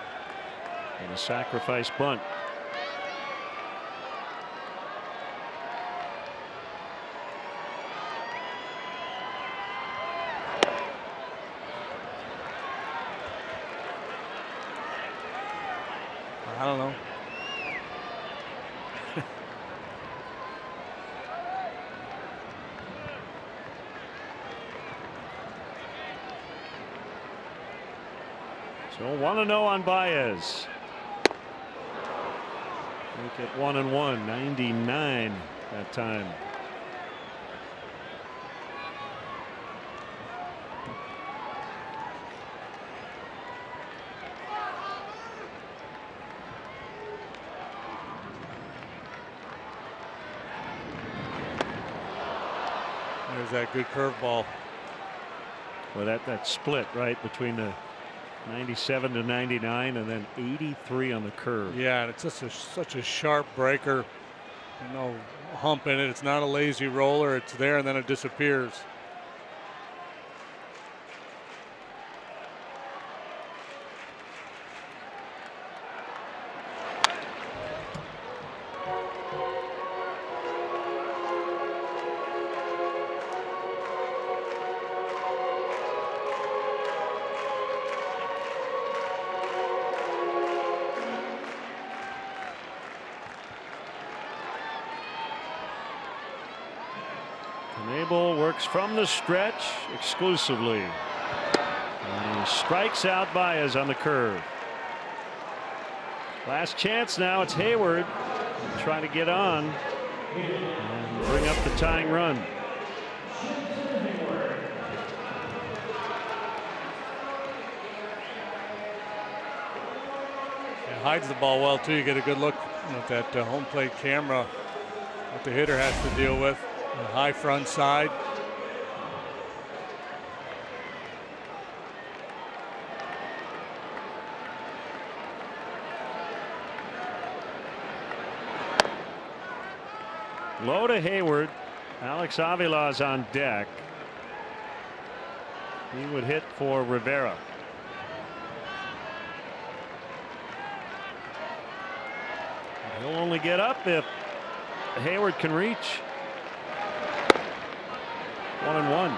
a sacrifice bunt. I don't know. So 1-0 on Baez. Make it 1-1. 99 that time. There's that good curveball. Well, that split right between the 97 to 99 and then 83 on the curve. Yeah, and it's just such a sharp breaker. No hump in it. It's not a lazy roller. It's there and then it disappears. Works from the stretch exclusively. And he strikes out Baez on the curve. Last chance now. It's Hayward trying to get on and bring up the tying run. It hides the ball well too. You get a good look at that home plate camera. What the hitter has to deal with. A high front side. Low to Hayward. Alex Avila's on deck. He would hit for Rivera. He'll only get up if Hayward can reach. 1-1.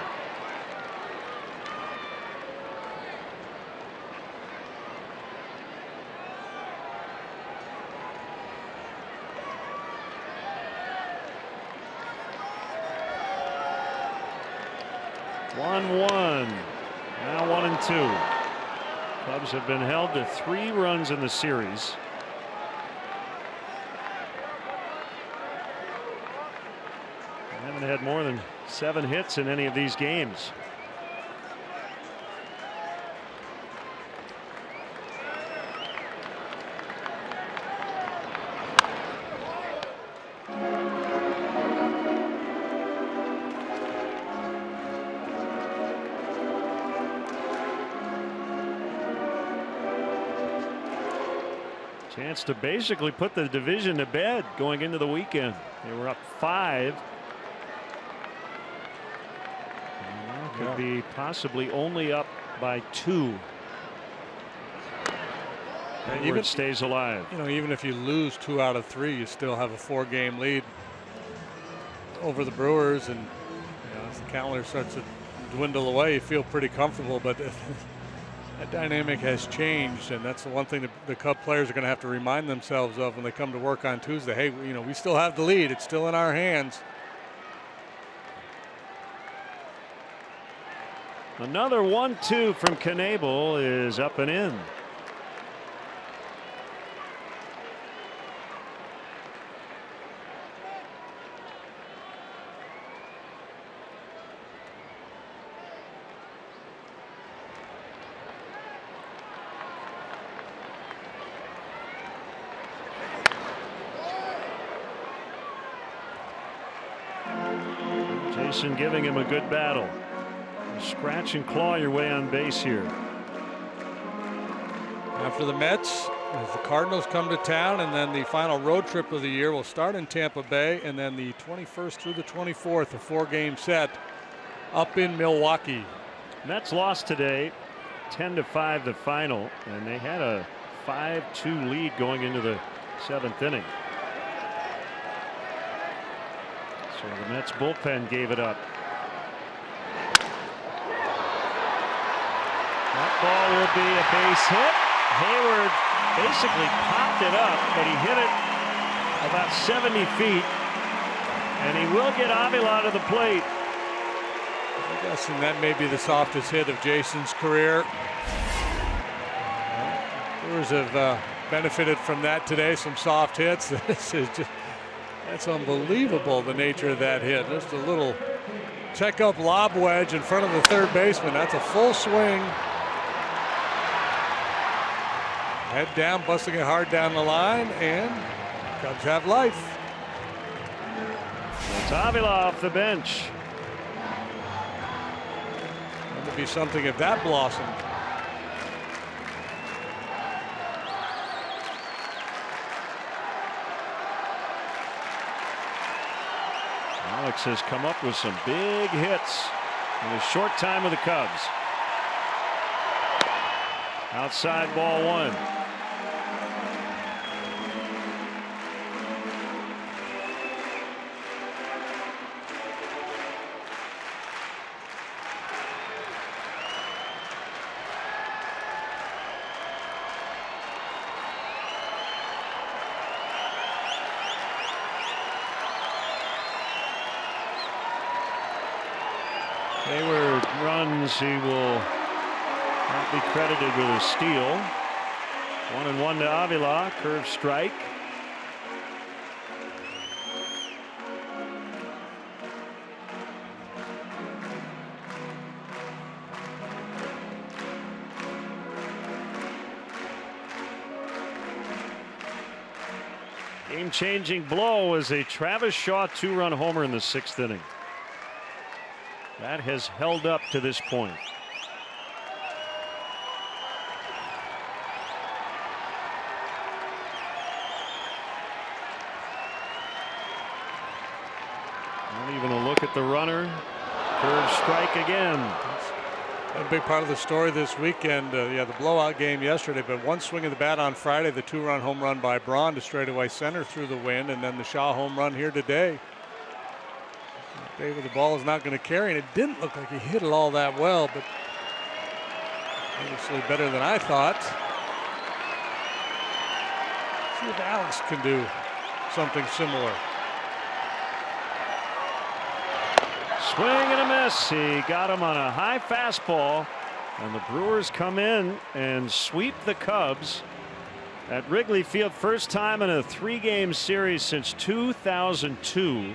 1-1. Now 1-2. Cubs have been held to 3 runs in the series. They haven't had more than 7 hits in any of these games. Chance to basically put the division to bed going into the weekend. They were up 5. Now could be possibly only up by 2. And even stays alive. You know, even if you lose 2 out of 3, you still have a 4-game lead over the Brewers, and as the calendar starts to dwindle away, you feel pretty comfortable. But that dynamic has changed, and that's the one thing that the Cub players are going to have to remind themselves of when they come to work on Tuesday. Hey, we still have the lead. It's still in our hands. Another 1-2 from Knebel is up and in. Jason giving him a good battle. Scratch and claw your way on base here. After the Mets, as the Cardinals come to town, and then the final road trip of the year will start in Tampa Bay, and then the 21st through the 24th, a 4-game set up in Milwaukee. Mets lost today, 10-5 the final, and they had a 5-2 lead going into the 7th inning. So the Mets bullpen gave it up. That ball will be a base hit. Hayward basically popped it up, but he hit it about 70 feet, and he will get Avila to the plate. I'm guessing that may be the softest hit of Jason's career. Brewers have benefited from that today, some soft hits. This is just, that's unbelievable, the nature of that hit. Just a little check-up lob wedge in front of the third baseman. That's a full swing. Head down, busting it hard down the line, and Cubs have life. It's Avila off the bench. That would be something if that blossomed. Alex has come up with some big hits in a short time with the Cubs. Outside, ball 1. Hayward runs. He will not be credited with a steal. 1-1 to Avila. Curve strike. Game-changing blow is a Travis Shaw 2-run homer in the 6th inning. That has held up to this point. Not even a look at the runner. Curve strike again. A big part of the story this weekend. The blowout game yesterday, but one swing of the bat on Friday, the 2-run home run by Braun to straightaway center through the wind, and then the Shaw home run here today. David, the ball is not going to carry, and it didn't look like he hit it all that well, but obviously better than I thought. See if Alex can do something similar. Swing and a miss. He got him on a high fastball, and the Brewers come in and sweep the Cubs at Wrigley Field. First time in a 3-game series since 2002.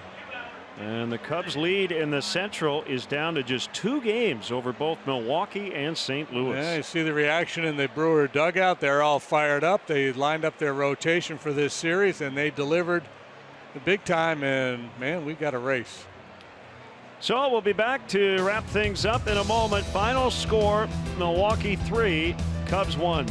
And the Cubs lead in the Central is down to just 2 games over both Milwaukee and St. Louis. Yeah, you see the reaction in the Brewer dugout. They're all fired up. They lined up their rotation for this series, and they delivered the big time. And, man, we got a race. So we'll be back to wrap things up in a moment. Final score, Milwaukee 3, Cubs 1.